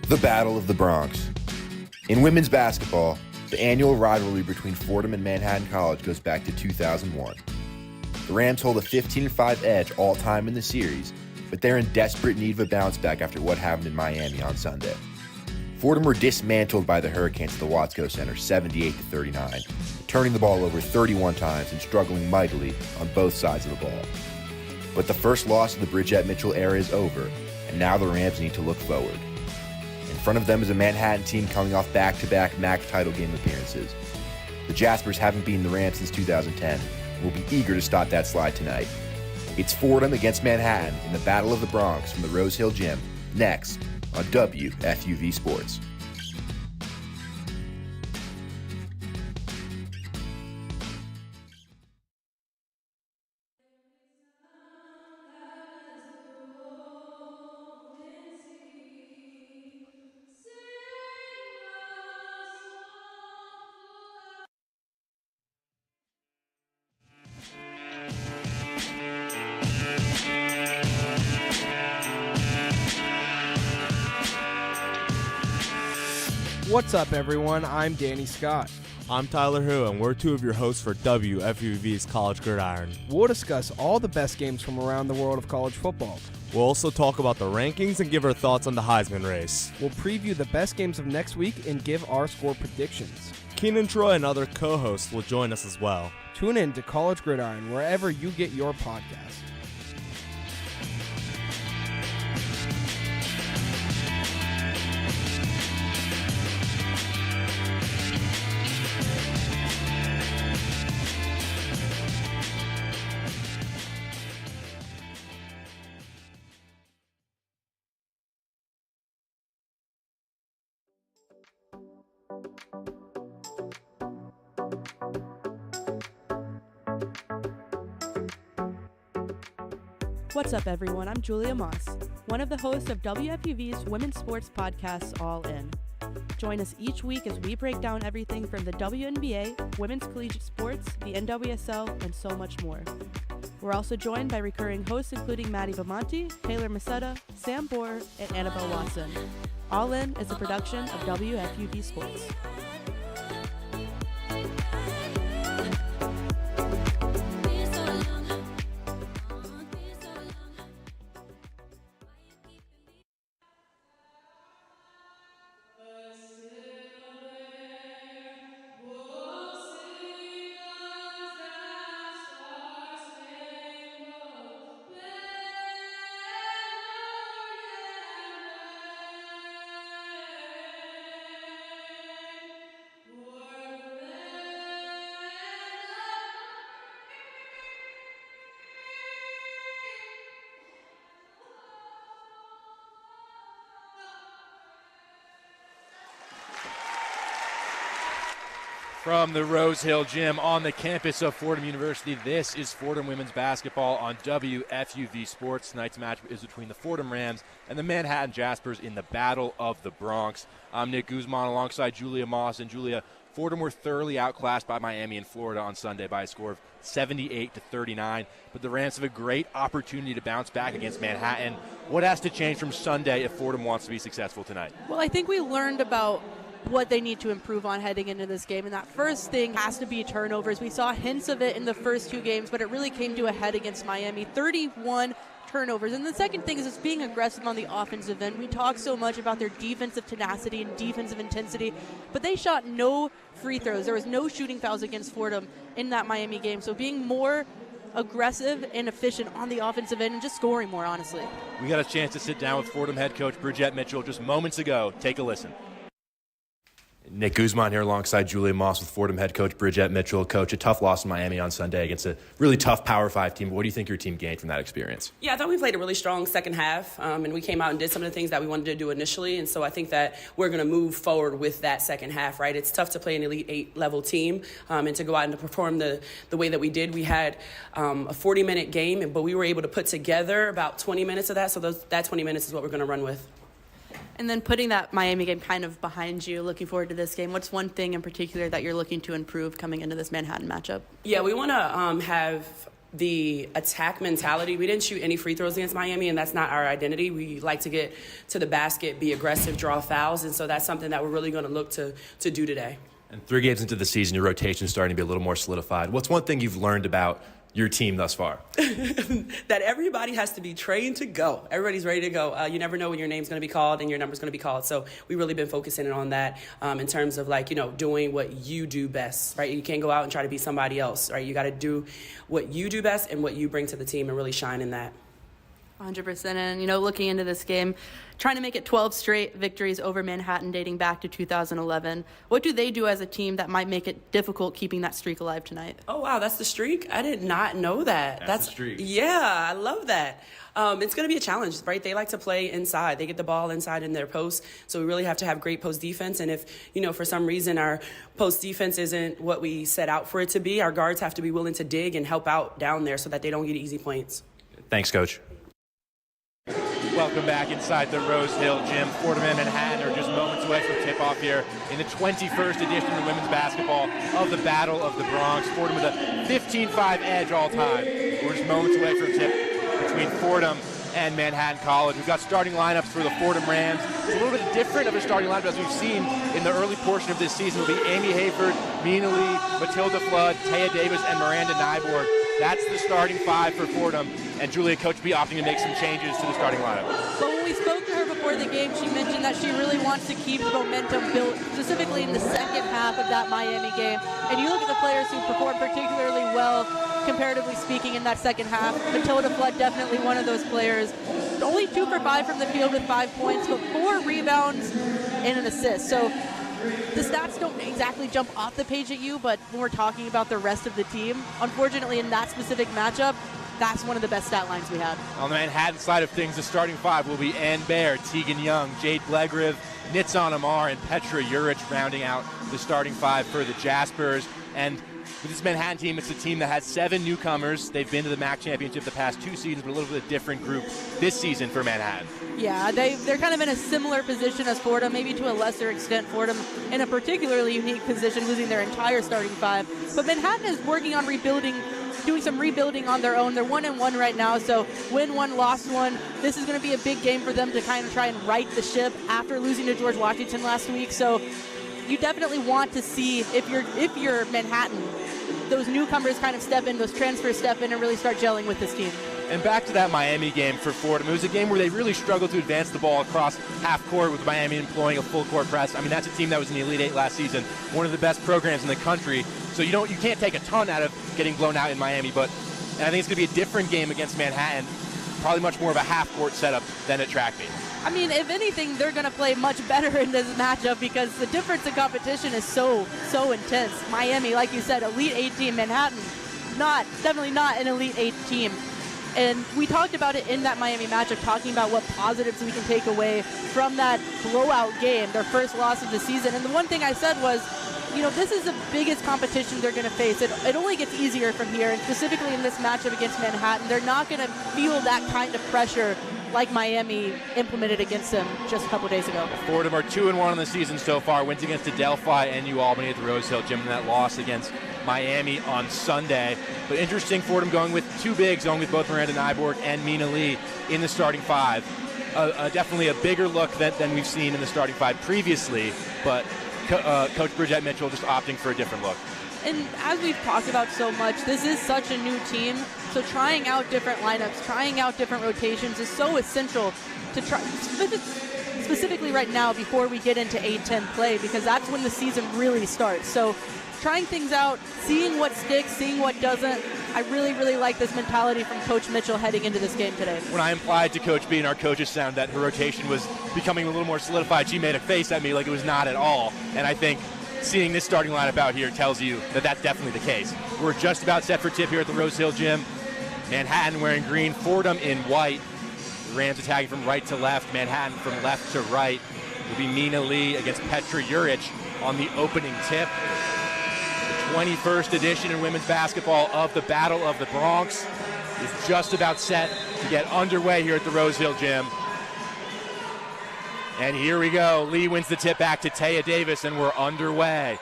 The Battle of the Bronx. In women's basketball, the annual rivalry between Fordham and Manhattan College goes back to 2001. The Rams hold a 15-5 edge all-time in the series, but they're in desperate need of a bounce back after what happened in Miami on Sunday. Fordham were dismantled by the Hurricanes at the Watsco Center 78-39, turning the ball over 31 times and struggling mightily on both sides of the ball. But the first loss of the Bridgette Mitchell era is over, and now the Rams need to look forward. In front of them is a Manhattan team coming off back-to-back MAC title game appearances. The Jaspers haven't beaten the Rams since 2010 and will be eager to stop that slide tonight. It's Fordham against Manhattan in the Battle of the Bronx from the Rose Hill Gym, next on WFUV Sports. What's up, everyone? I'm Danny Scott. I'm Tyler Hu, and we're two of your hosts for WFUV's College Gridiron. We'll discuss all the best games from around the world of college football. We'll also talk about the rankings and give our thoughts on the Heisman race. We'll preview the best games of next week and give our score predictions. Keenan Troy and other co-hosts will join us as well. Tune in to College Gridiron wherever you get your podcasts. What's up, everyone? I'm Julia Moss, one of the hosts of WFUV's women's sports podcast, All In. Join us each week as we break down everything from the WNBA, women's collegiate sports, the NWSL, and so much more. We're also joined by recurring hosts including Maddie Bamonte, Taylor Masetta, Sam Bohr, and Annabelle Watson. All In is a production of WFUV Sports. From the Rose Hill Gym on the campus of Fordham University, this is Fordham Women's Basketball on WFUV Sports. Tonight's match is between the Fordham Rams and the Manhattan Jaspers in the Battle of the Bronx. I'm Nick Guzman alongside Julia Moss. And Julia, Fordham were thoroughly outclassed by Miami and Florida on Sunday by a score of 78-39. But the Rams have a great opportunity to bounce back against Manhattan. What has to change from Sunday if Fordham wants to be successful tonight? Well, I think we learned about what they need to improve on heading into this game. And that first thing has to be turnovers. We saw hints of it in the first two games, but it really came to a head against Miami. 31 turnovers. And the second thing is just being aggressive on the offensive end. We talk so much about their defensive tenacity and defensive intensity, but they shot no free throws. There was no shooting fouls against Fordham in that Miami game. So being more aggressive and efficient on the offensive end and just scoring more, honestly. We got a chance to sit down with Fordham head coach Bridgette Mitchell just moments ago. Take a listen. Nick Guzman here alongside Julia Moss with Fordham head coach Bridgette Mitchell. Coach, a tough loss in Miami on Sunday against a really tough Power 5 team. What do you think your team gained from that experience? Yeah, I thought we played a really strong second half, and we came out and did some of the things that we wanted to do initially, and so I think that we're going to move forward with that second half, right? It's tough to play an Elite 8 level team and to go out and to perform the way that we did. We had a 40-minute game, but we were able to put together about 20 minutes of that, so that 20 minutes is what we're going to run with. And then putting that Miami game kind of behind you, looking forward to this game, what's one thing in particular that you're looking to improve coming into this Manhattan matchup? Yeah, we want to have the attack mentality. We didn't shoot any free throws against Miami, and that's not our identity. We like to get to the basket, be aggressive, draw fouls, and so that's something that we're really going to look to do today. And 3 games into the season, your rotation is starting to be a little more solidified. What's one thing you've learned about your team thus far? That everybody has to be trained to go. Everybody's ready to go. You never know when your name's going to be called and your number's going to be called. So we've really been focusing on that in terms of doing what you do best, right? You can't go out and try to be somebody else, right? You got to do what you do best and what you bring to the team and really shine in that. 100%. And, looking into this game, trying to make it 12 straight victories over Manhattan dating back to 2011. What do they do as a team that might make it difficult keeping that streak alive tonight? Oh, wow, that's the streak? I did not know that. That's the streak. Yeah, I love that. It's going to be a challenge, right? They like to play inside. They get the ball inside in their post, so we really have to have great post defense. And if, for some reason our post defense isn't what we set out for it to be, our guards have to be willing to dig and help out down there so that they don't get easy points. Thanks, Coach. Welcome back inside the Rose Hill Gym. Fordham and Manhattan are just moments away from tip-off here in the 21st edition of women's basketball of the Battle of the Bronx. Fordham with a 15-5 edge all time. We're just moments away from tip between Fordham and Manhattan College. We've got starting lineups for the Fordham Rams. It's a little bit different of a starting lineup as we've seen in the early portion of this season. It'll be Amy Hayford, Mina Lee, Matilda Flood, Taya Davis, and Miranda Nyborg. That's the starting 5 for Fordham, and Julia Coach be opting to make some changes to the starting lineup. But when we spoke to her before the game, she mentioned that she really wants to keep the momentum built, specifically in the second half of that Miami game. And you look at the players who performed particularly well, comparatively speaking, in that second half. Matilda Flood, definitely one of those players. Only 2 for 5 from the field with 5 points, but 4 rebounds and an assist. So the stats don't exactly jump off the page at you, but when we're talking about the rest of the team, unfortunately in that specific matchup, that's one of the best stat lines we had. On the Manhattan side of things, the starting 5 will be Ann Baer, Tegan Young, Jade Blegriv, Nitzan Amar, and Petra Urich rounding out the starting 5 for the Jaspers. And with this Manhattan team, it's a team that has 7 newcomers. They've been to the MAC championship the past 2 seasons, but a little bit of a different group this season for Manhattan. Yeah, they're kind of in a similar position as Fordham, maybe to a lesser extent. Fordham in a particularly unique position, losing their entire starting 5. But Manhattan is working on rebuilding, doing some rebuilding on their own. They're 1-1 right now, so win 1, lost 1. This is going to be a big game for them to kind of try and right the ship after losing to George Washington last week. So you definitely want to see, if you're Manhattan, those newcomers kind of step in, those transfers step in and really start gelling with this team. And back to that Miami game for Fordham. It was a game where they really struggled to advance the ball across half court, with Miami employing a full court press. I mean, that's a team that was in the Elite 8 last season, one of the best programs in the country. So you can't take a ton out of getting blown out in Miami, but I think it's going to be a different game against Manhattan, probably much more of a half court setup than at track meet. I mean, if anything, they're going to play much better in this matchup because the difference in competition is so intense. Miami, like you said, Elite 8 team. Manhattan, definitely not an Elite 8 team. And we talked about it in that Miami matchup, talking about what positives we can take away from that blowout game, their first loss of the season. And the one thing I said was, this is the biggest competition they're going to face. It only gets easier from here, and specifically in this matchup against Manhattan, they're not going to feel that kind of pressure like Miami implemented against them just a couple days ago. Fordham are 2-1 in the season so far. Wins against Adelphi and New Albany at the Rose Hill Gym, and that loss against Miami on Sunday. But interesting, Fordham going with 2 bigs, going with both Miranda Nyborg and Mina Lee in the starting 5. Definitely a bigger look than we've seen in the starting 5 previously, but Coach Bridgette Mitchell just opting for a different look. And as we've talked about so much, this is such a new team, so trying out different lineups, trying out different rotations is so essential to try, specifically right now before we get into 8-10 play, because that's when the season really starts. So trying things out, seeing what sticks, seeing what doesn't. I really, really like this mentality from Coach Mitchell heading into this game today. When I implied to Coach B and our coaches sound that her rotation was becoming a little more solidified, she made a face at me like it was not at all. And I think seeing this starting lineup out here tells you that that's definitely the case. We're just about set for tip here at the Rose Hill Gym. Manhattan wearing green, Fordham in white. The Rams attacking from right to left, Manhattan from left to right. Will be Mina Lee against Petra Urich on the opening tip. The 21st edition in women's basketball of the Battle of the Bronx is just about set to get underway here at the Rose Hill Gym. And here we go. Lee wins the tip back to Taya Davis, and we're underway.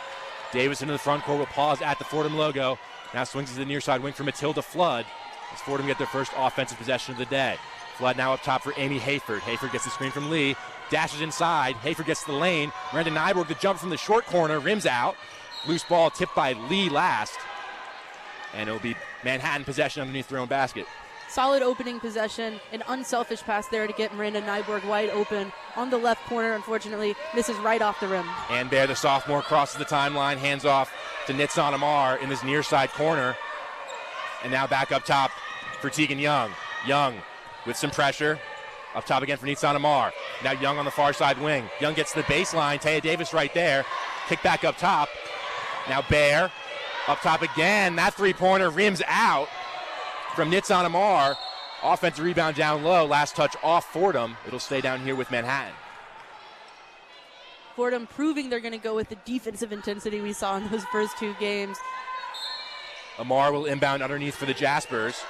Davis into the front court will pause at the Fordham logo. Now swings to the near side wing for Matilda Flood as Fordham get their first offensive possession of the day. Flood now up top for Amy Hayford. Hayford gets the screen from Lee, dashes inside. Hayford gets to the lane. Miranda Nyborg, the jump from the short corner, rims out. Loose ball tipped by Lee last. And it'll be Manhattan possession underneath their own basket. Solid opening possession, an unselfish pass there to get Miranda Nyborg wide open on the left corner. Unfortunately, misses right off the rim. And Bear, the sophomore, crosses the timeline, hands off to Nitsan Amar in this near side corner. And now back up top for Tegan Young. Young with some pressure. Up top again for Nitsan Amar. Now Young on the far side wing. Young gets to the baseline. Taya Davis right there. Kick back up top. Now Bear up top again. That three-pointer rims out from Nitsan Amar. Offensive rebound down low. Last touch off Fordham. It'll stay down here with Manhattan. Fordham proving they're going to go with the defensive intensity we saw in those first two games. Amar will inbound underneath for the Jaspers.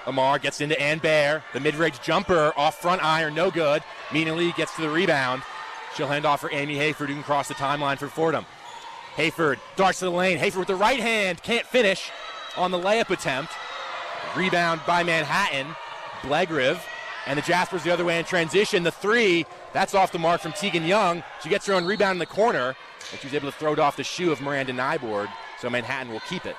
Amar gets into Ann Bear. The mid-range jumper off front iron, no good. Mina Lee gets to the rebound. She'll hand off for Amy Hayford, who can cross the timeline for Fordham. Hayford darts to the lane. Hayford with the right hand, can't finish on the layup attempt. Rebound by Manhattan. Blegriv. And the Jaspers the other way in transition. The three, that's off the mark from Tegan Young. She gets her own rebound in the corner, and she was able to throw it off the shoe of Miranda Nyborg, so Manhattan will keep it.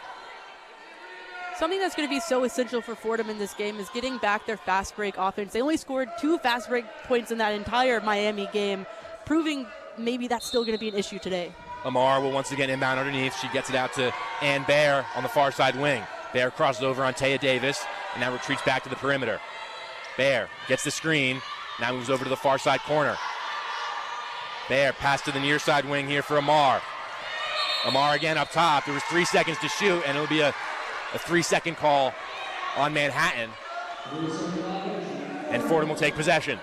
Something that's going to be so essential for Fordham in this game is getting back their fast break offense. They only scored 2 fast break points in that entire Miami game, proving maybe that's still going to be an issue today. Amar will once again inbound underneath. She gets it out to Ann Bear on the far side wing. Bear crosses over on Taya Davis and now retreats back to the perimeter. Bear gets the screen, now moves over to the far side corner. Bear pass to the near side wing here for Amar. Amar again up top. There was 3 seconds to shoot, and it'll be a 3-second call on Manhattan. And Fordham will take possession.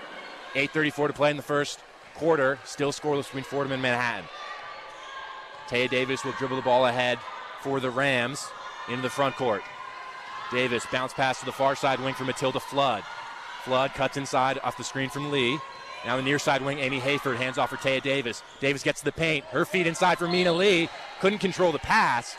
8:34 to play in the first quarter. Still scoreless between Fordham and Manhattan. Taya Davis will dribble the ball ahead for the Rams into the front court. Davis bounce pass to the far side wing for Matilda Flood. Flood cuts inside off the screen from Lee. Now the near side wing, Amy Hayford hands off for Taya Davis. Davis gets to the paint. Her feet inside for Mina Lee. Couldn't control the pass.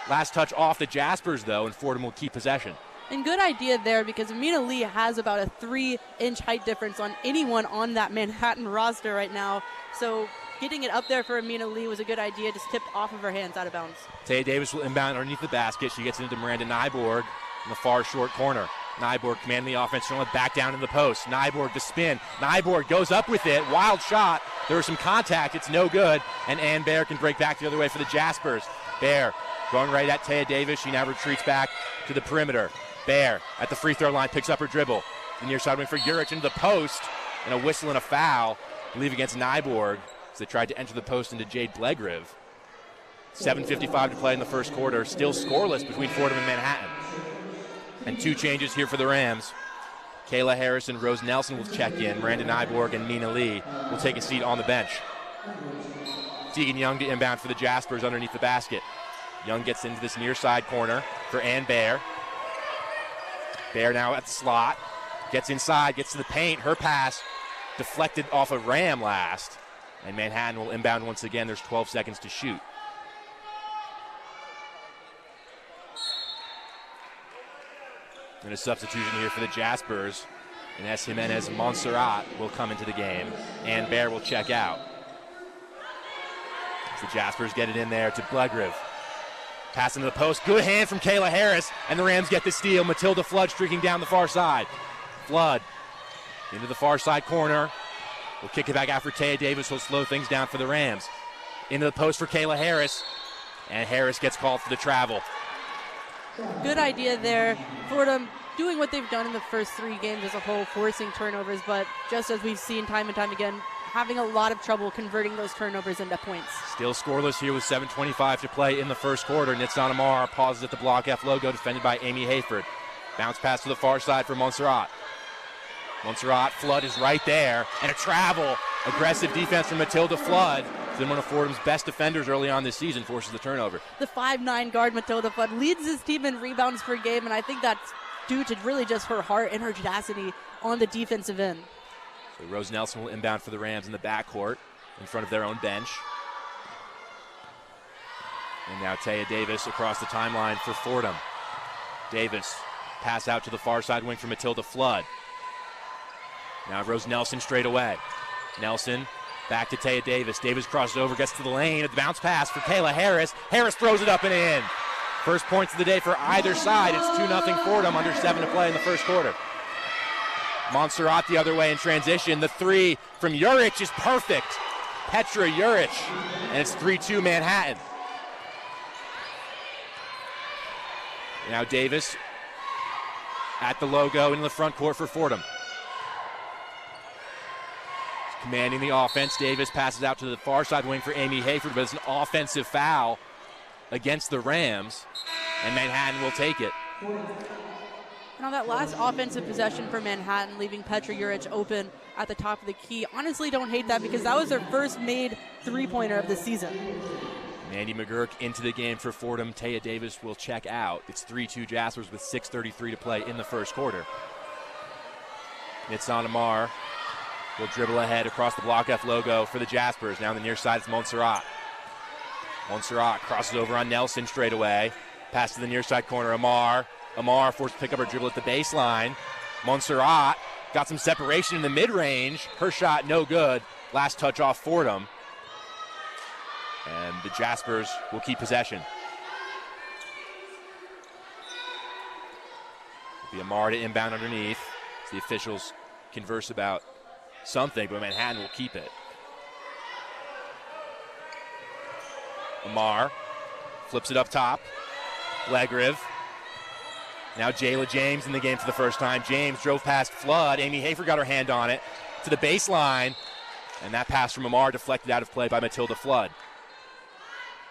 Last touch off the Jaspers, though, and Fordham will keep possession. And good idea there, because Mina Lee has about a 3-inch height difference on anyone on that Manhattan roster right now. So getting it up there for Mina Lee was a good idea, just tipped off of her hands out of bounds. Taya Davis will inbound underneath the basket. She gets into Miranda Nyborg in the far short corner. Nyborg commanding the offense, throwing it back down in the post. Nyborg to spin. Nyborg goes up with it. Wild shot. There was some contact. It's no good. And Ann Bear can break back the other way for the Jaspers. Bear going right at Taya Davis. She now retreats back to the perimeter. Bear at the free throw line picks up her dribble. The near side wing for Urich into the post. And a whistle and a foul, I believe, against Nyborg as they tried to enter the post into Jade Blegriv. 7:55 to play in the first quarter. Still scoreless between Fordham and Manhattan. And 2 changes here for the Rams. Kayla Harris and Rose Nelson will check in. Miranda Nyborg and Mina Lee will take a seat on the bench. Tegan Young to inbound for the Jaspers underneath the basket. Young gets into this near side corner for Ann Bear. Bear now at the slot. Gets inside, gets to the paint. Her pass deflected off a Ram last. And Manhattan will inbound once again. There's 12 seconds to shoot. And a substitution here for the Jaspers. And S. Jimenez Montserrat will come into the game. And Bear will check out. As the Jaspers get it in there to Blegriv. Pass into the post. Good hand from Kayla Harris. And the Rams get the steal. Matilda Flood streaking down the far side. Flood into the far side corner. We'll kick it back out for Taya Davis. Will slow things down for the Rams. Into the post for Kayla Harris. And Harris gets called for the travel. Good idea there. Fordham doing what they've done in the first 3 games as a whole, forcing turnovers, but just as we've seen time and time again, having a lot of trouble converting those turnovers into points. Still scoreless here with 7:25 to play in the first quarter. Nitsan Amar pauses at the Block F logo, defended by Amy Hayford. Bounce pass to the far side for Montserrat. Montserrat, Flood is right there, and a travel. Aggressive defense from Matilda Flood. Been one of Fordham's best defenders early on this season, forces the turnover. The 5'9" guard Matilda Flood leads his team in rebounds per game, and I think that's due to really just her heart and her tenacity on the defensive end. So Rose Nelson will inbound for the Rams in the backcourt in front of their own bench. And now Taya Davis across the timeline for Fordham. Davis, pass out to the far side wing for Matilda Flood. Now Rose Nelson straight away. Nelson back to Taya Davis. Davis crosses over, gets to the lane. A bounce pass for Kayla Harris. Harris throws it up and in. First points of the day for either side. It's 2-0 Fordham, under 7 to play in the first quarter. Montserrat the other way in transition. The three from Juric is perfect. Petra Juric. And it's 3-2 Manhattan. Now Davis at the logo in the front court for Fordham. Commanding the offense, Davis passes out to the far side wing for Amy Hayford, but it's an offensive foul against the Rams, and Manhattan will take it. Now that last offensive possession for Manhattan, leaving Petra Juric open at the top of the key, honestly don't hate that because that was their first made three-pointer of the season. Mandy McGurk into the game for Fordham. Taya Davis will check out. It's 3-2 Jaspers with 6:33 to play in the first quarter. Nitsan Amar will dribble ahead across the Block F logo for the Jaspers. Now on the near side, it's Montserrat. Montserrat crosses over on Nelson straight away. Pass to the near side corner, Amar. Amar forced to pick up her dribble at the baseline. Montserrat got some separation in the mid-range. Her shot no good. Last touch off Fordham. And the Jaspers will keep possession. It'll be Amar to inbound underneath as the officials converse about something, but Manhattan will keep it. Amar flips it up top. Legriv. Now Jayla James in the game for the first time. James drove past Flood. Amy Hayford got her hand on it to the baseline. And that pass from Amar deflected out of play by Matilda Flood.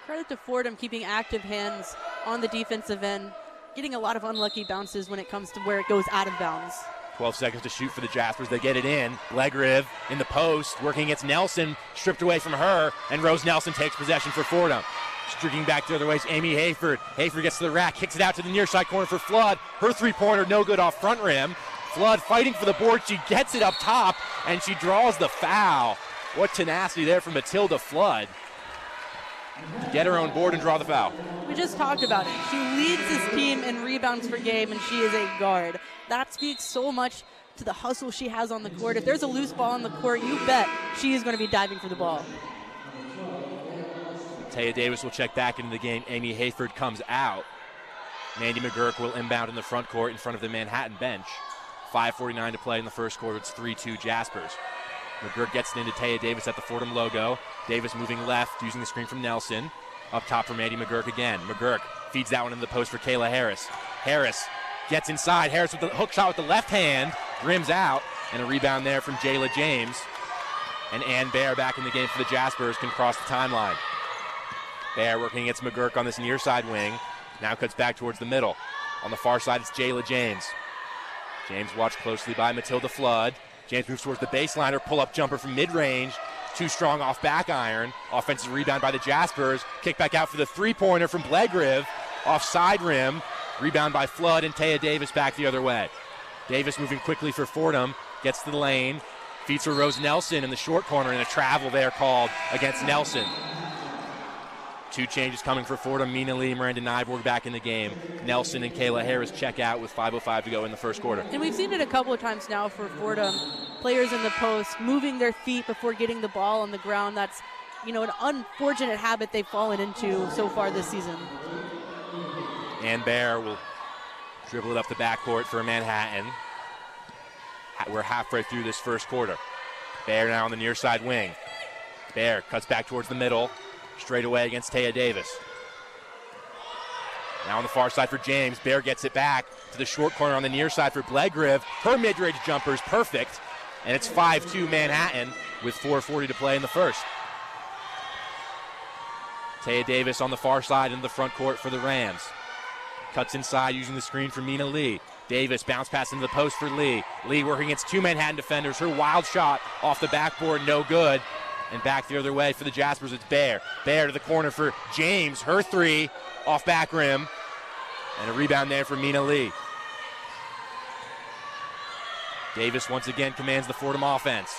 Credit to Fordham keeping active hands on the defensive end, getting a lot of unlucky bounces when it comes to where it goes out of bounds. 12 seconds to shoot for the Jaspers. They get it in. Legriv in the post, working against Nelson, stripped away from her, and Rose Nelson takes possession for Fordham. Streaking back the other way is Amy Hayford. Hayford gets to the rack, kicks it out to the near side corner for Flood. Her three-pointer no good off front rim. Flood fighting for the board. She gets it up top, and she draws the foul. What tenacity there from Matilda Flood to get her own board and draw the foul. We just talked about it. She leads this team in rebounds per game, and she is a guard. That speaks so much to the hustle she has on the court. If there's a loose ball on the court, you bet she is going to be diving for the ball. Taya Davis will check back into the game. Amy Hayford comes out. Mandy McGurk will inbound in the front court in front of the Manhattan bench. 5:49 to play in the first quarter. It's 3-2 Jaspers. McGurk gets it into Taya Davis at the Fordham logo. Davis moving left, using the screen from Nelson. Up top for Mandy McGurk again. McGurk feeds that one into the post for Kayla Harris. Harris gets inside. Harris with the hook shot with the left hand. Rims out. And a rebound there from Jayla James. And Ann Bear back in the game for the Jaspers can cross the timeline. Bear working against McGurk on this near side wing. Now cuts back towards the middle. On the far side, it's Jayla James. James watched closely by Matilda Flood. James moves towards the baseline. Her pull-up jumper from mid-range. Too strong off back iron. Offensive rebound by the Jaspers. Kick back out for the three-pointer from Blegriv. Off side rim. Rebound by Flood and Taya Davis back the other way. Davis moving quickly for Fordham. Gets to the lane. Feeds for Rose Nelson in the short corner, and a travel there called against Nelson. Two changes coming for Fordham. Mina Lee, Miranda Nyborg back in the game. Nelson and Kayla Harris check out with 5:05 to go in the first quarter. And we've seen it a couple of times now for Fordham. Players in the post moving their feet before getting the ball on the ground. That's, an unfortunate habit they've fallen into so far this season. Ann Bear will dribble it up the backcourt for Manhattan. We're halfway through this first quarter. Bear now on the near side wing. Bear cuts back towards the middle. Straight away against Taya Davis. Now on the far side for James. Bear gets it back to the short corner on the near side for Blegriv. Her mid-range jumper is perfect. And it's 5-2 Manhattan with 4:40 to play in the first. Taya Davis on the far side into the front court for the Rams. Cuts inside using the screen for Mina Lee. Davis bounce pass into the post for Lee. Lee working against two Manhattan defenders. Her wild shot off the backboard, no good. And back the other way for the Jaspers, it's Bear. Bear to the corner for James. Her three off back rim. And a rebound there for Mina Lee. Davis once again commands the Fordham offense.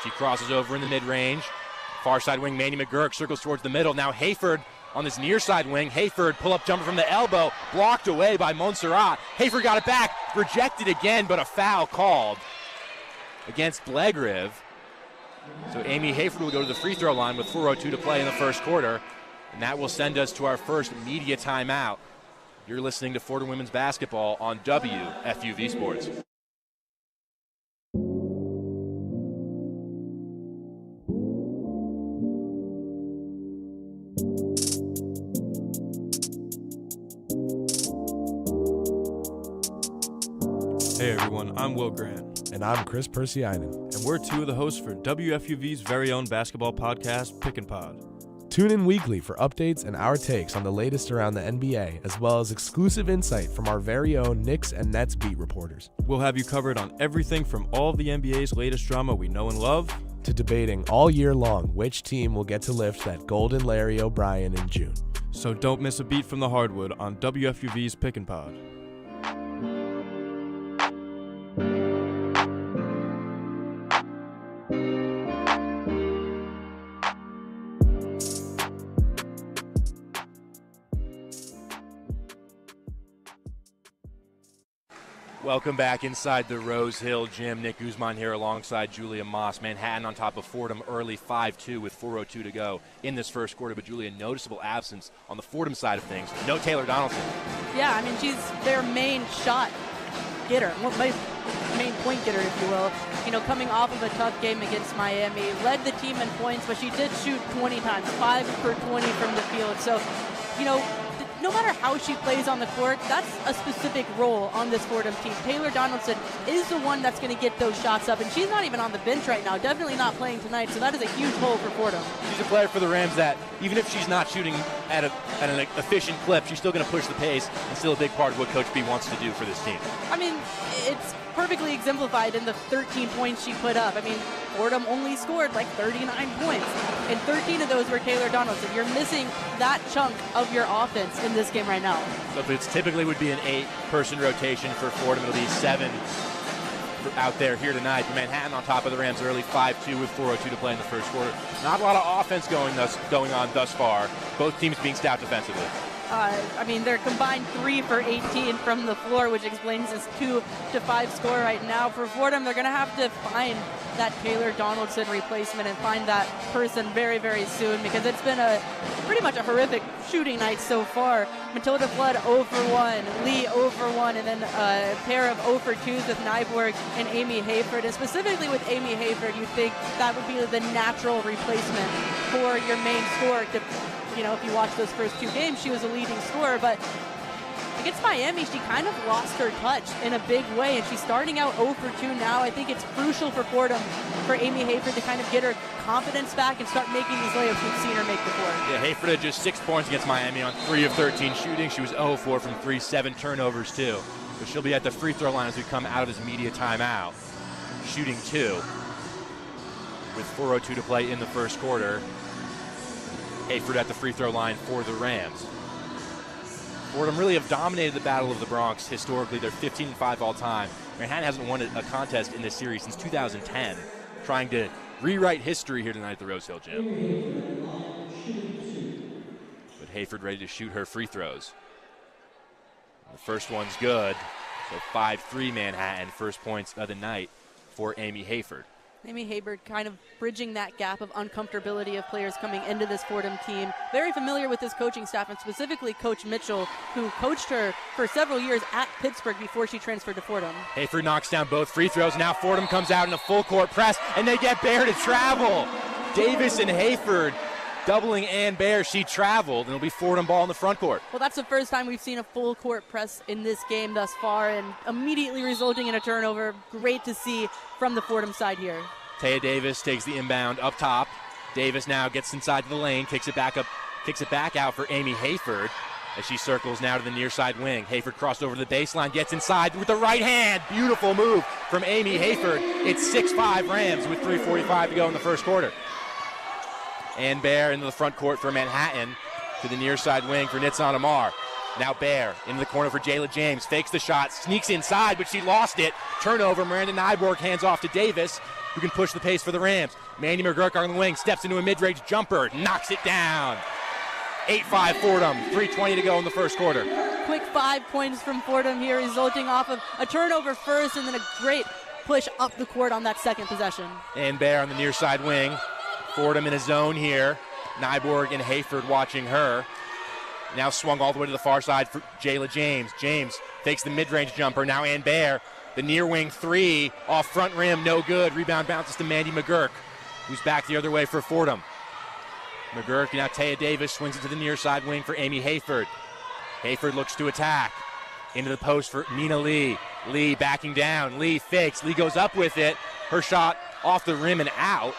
She crosses over in the mid-range. Far side wing, Mandy McGurk circles towards the middle. Now Hayford on this near side wing. Hayford, pull-up jumper from the elbow, blocked away by Montserrat. Hayford got it back, rejected again, but a foul called against Blegriv. So Amy Hayford will go to the free throw line with 4:02 to play in the first quarter, and that will send us to our first media timeout. You're listening to Fordham Women's Basketball on WFUV Sports. Hey everyone, I'm Will Grant. And I'm Chris Persianen. And we're two of the hosts for WFUV's very own basketball podcast, Pick and Pod. Tune in weekly for updates and our takes on the latest around the NBA, as well as exclusive insight from our very own Knicks and Nets beat reporters. We'll have you covered on everything from all of the NBA's latest drama we know and love, to debating all year long which team will get to lift that golden Larry O'Brien in June. So don't miss a beat from the hardwood on WFUV's Pick and Pod. Welcome back inside the Rose Hill Gym. Nick Guzman here alongside Julia Moss. Manhattan on top of Fordham early 5-2 with 4:02 to go in this first quarter. But Julia, noticeable absence on the Fordham side of things. No Taylor Donaldson. Yeah, I mean, she's their main shot getter, main point getter, if you will. You know, coming off of a tough game against Miami, led the team in points, but she did shoot 20 times, 5 for 20 from the field. So, you know, no matter how she plays on the court, that's a specific role on this Fordham team. Taylor Donaldson is the one that's going to get those shots up, and she's not even on the bench right now, definitely not playing tonight, so that is a huge hole for Fordham. She's a player for the Rams that, even if she's not shooting at an efficient clip, she's still going to push the pace, and still a big part of what Coach B wants to do for this team. I mean, it's perfectly exemplified in the 13 points she put up. I mean, Fordham only scored like 39 points, and 13 of those were Taylor Donaldson. You're missing that chunk of your offense in this game right now. So if it's typically would be an 8-person rotation for Fordham, it'll be 7 out there here tonight. Manhattan on top of the Rams early 5-2 with 4:02 to play in the first quarter. Not a lot of offense going on thus far. Both teams being stout defensively. I mean, they're combined 3 for 18 from the floor, which explains this 2-5 score right now. For Fordham, they're going to have to find that Taylor Donaldson replacement and find that person very, very soon, because it's been pretty much a horrific shooting night so far. Matilda Flood 0 for 1, Lee 0 for 1, and then a pair of 0 for 2s with Nyborg and Amy Hayford. And specifically with Amy Hayford, you'd think that would be the natural replacement for your main scorer. You know, if you watch those first 2 games, she was a leading scorer, but against Miami, she kind of lost her touch in a big way, and she's starting out 0 for 2 now. I think it's crucial for Fordham, for Amy Hayford to kind of get her confidence back and start making these layups we've seen her make before. Yeah, Hayford had just 6 points against Miami on 3 of 13 shooting. She was 0-4 from 3, 7 turnovers too. So she'll be at the free throw line as we come out of this media timeout, shooting 2 with 4:02 to play in the first quarter. Hayford at the free throw line for the Rams. Fordham really have dominated the Battle of the Bronx historically. They're 15-5 all time. Manhattan hasn't won a contest in this series since 2010, trying to rewrite history here tonight at the Rose Hill Gym. But Hayford ready to shoot her free throws. The first one's good. So 5-3 Manhattan, first points of the night for Amy Hayford. Amy Hayford kind of bridging that gap of uncomfortability of players coming into this Fordham team. Very familiar with this coaching staff, and specifically Coach Mitchell, who coached her for several years at Pittsburgh before she transferred to Fordham. Hayford knocks down both free throws. Now Fordham comes out in a full court press, and they get Bear to travel. Davis and Hayford doubling Ann Bear. She traveled, and it'll be Fordham ball in the front court. Well, that's the first time we've seen a full court press in this game thus far, and immediately resulting in a turnover. Great to see from the Fordham side here. Taya Davis takes the inbound up top. Davis now gets inside the lane, kicks it back out for Amy Hayford as she circles now to the near side wing. Hayford crossed over the baseline, gets inside with the right hand. Beautiful move from Amy Hayford. It's 6-5 Rams with 3:45 to go in the first quarter. And Bear into the front court for Manhattan to the near side wing for Nitsan Amar. Now Bear into the corner for Jayla James. Fakes the shot, sneaks inside, but she lost it. Turnover, Miranda Nyborg hands off to Davis, who can push the pace for the Rams. Mandy McGurk on the wing, steps into a mid-range jumper, knocks it down. 8-5 Fordham, 3:20 to go in the first quarter. Quick 5 points from Fordham here, resulting off of a turnover first and then a great push up the court on that second possession. And Bear on the near side wing. Fordham in a zone here. Nyborg and Hayford watching her. Now swung all the way to the far side for Jayla James. James takes the mid-range jumper. Now Ann Bear, the near wing three, off front rim, no good. Rebound bounces to Mandy McGurk, who's back the other way for Fordham. McGurk, now Taya Davis swings it to the near side wing for Amy Hayford. Hayford looks to attack. Into the post for Nina Lee. Lee backing down. Lee fakes. Lee goes up with it. Her shot off the rim and out.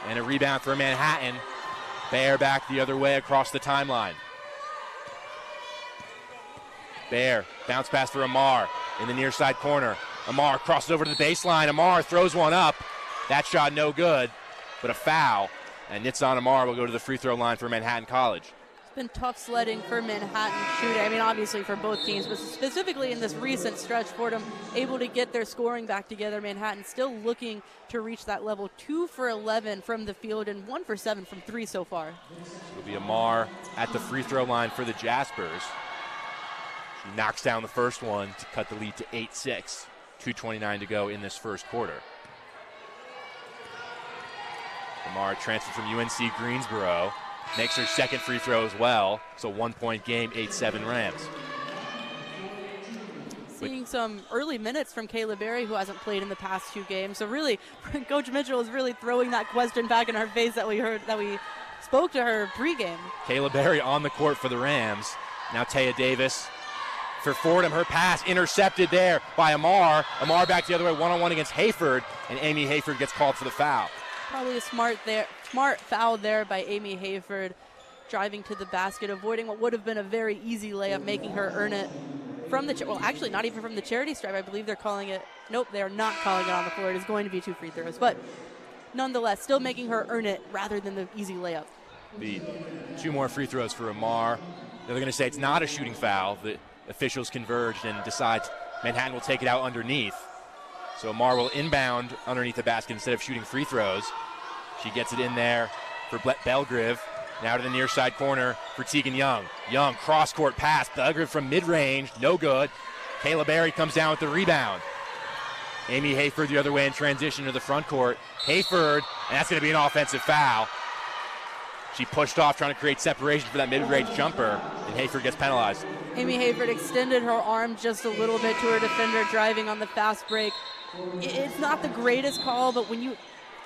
And a rebound for Manhattan. Bear back the other way across the timeline. Bear, bounce pass for Amar in the near side corner. Amar crosses over to the baseline. Amar throws one up. That shot no good, but a foul. And Nitsan Amar will go to the free throw line for Manhattan College. It's been tough sledding for Manhattan shooting. I mean, obviously for both teams, but specifically in this recent stretch, Fordham able to get their scoring back together. Manhattan still looking to reach that level. 2 for 11 from the field and 1 for 7 from 3 so far. It'll be Amar at the free throw line for the Jaspers. She knocks down the first one to cut the lead to 8-6. 2:29 to go in this first quarter. Amar transferred from UNC Greensboro. Makes her second free throw as well. So 1-point game, 8-7 Rams. Seeing some early minutes from Kayla Berry, who hasn't played in the past 2 games. So really, Coach Mitchell is really throwing that question back in her face that we spoke to her pregame. Kayla Berry on the court for the Rams. Now Taya Davis for Fordham. Her pass intercepted there by Amar. Amar back the other way, one-on-one against Hayford, and Amy Hayford gets called for the foul. Probably a smart foul there by Amy Hayford, driving to the basket, avoiding what would have been a very easy layup, making her earn it from the well, actually not even from the charity stripe. I believe they're calling it. Nope, they are not calling it on the floor. It is going to be 2 free throws, but nonetheless, still making her earn it rather than the easy layup. The 2 more free throws for Amar. They're going to say it's not a shooting foul. The officials converged and decide Manhattan will take it out underneath. So Amar will inbound underneath the basket instead of shooting free throws. She gets it in there for Belgrive. Now to the near side corner for Tegan Young. Young, cross-court pass. Belgrive from mid-range, no good. Kayla Berry comes down with the rebound. Amy Hayford the other way in transition to the front court. Hayford, and that's going to be an offensive foul. She pushed off trying to create separation for that mid-range jumper, and Hayford gets penalized. Amy Hayford extended her arm just a little bit to her defender, driving on the fast break. It's not the greatest call, but when you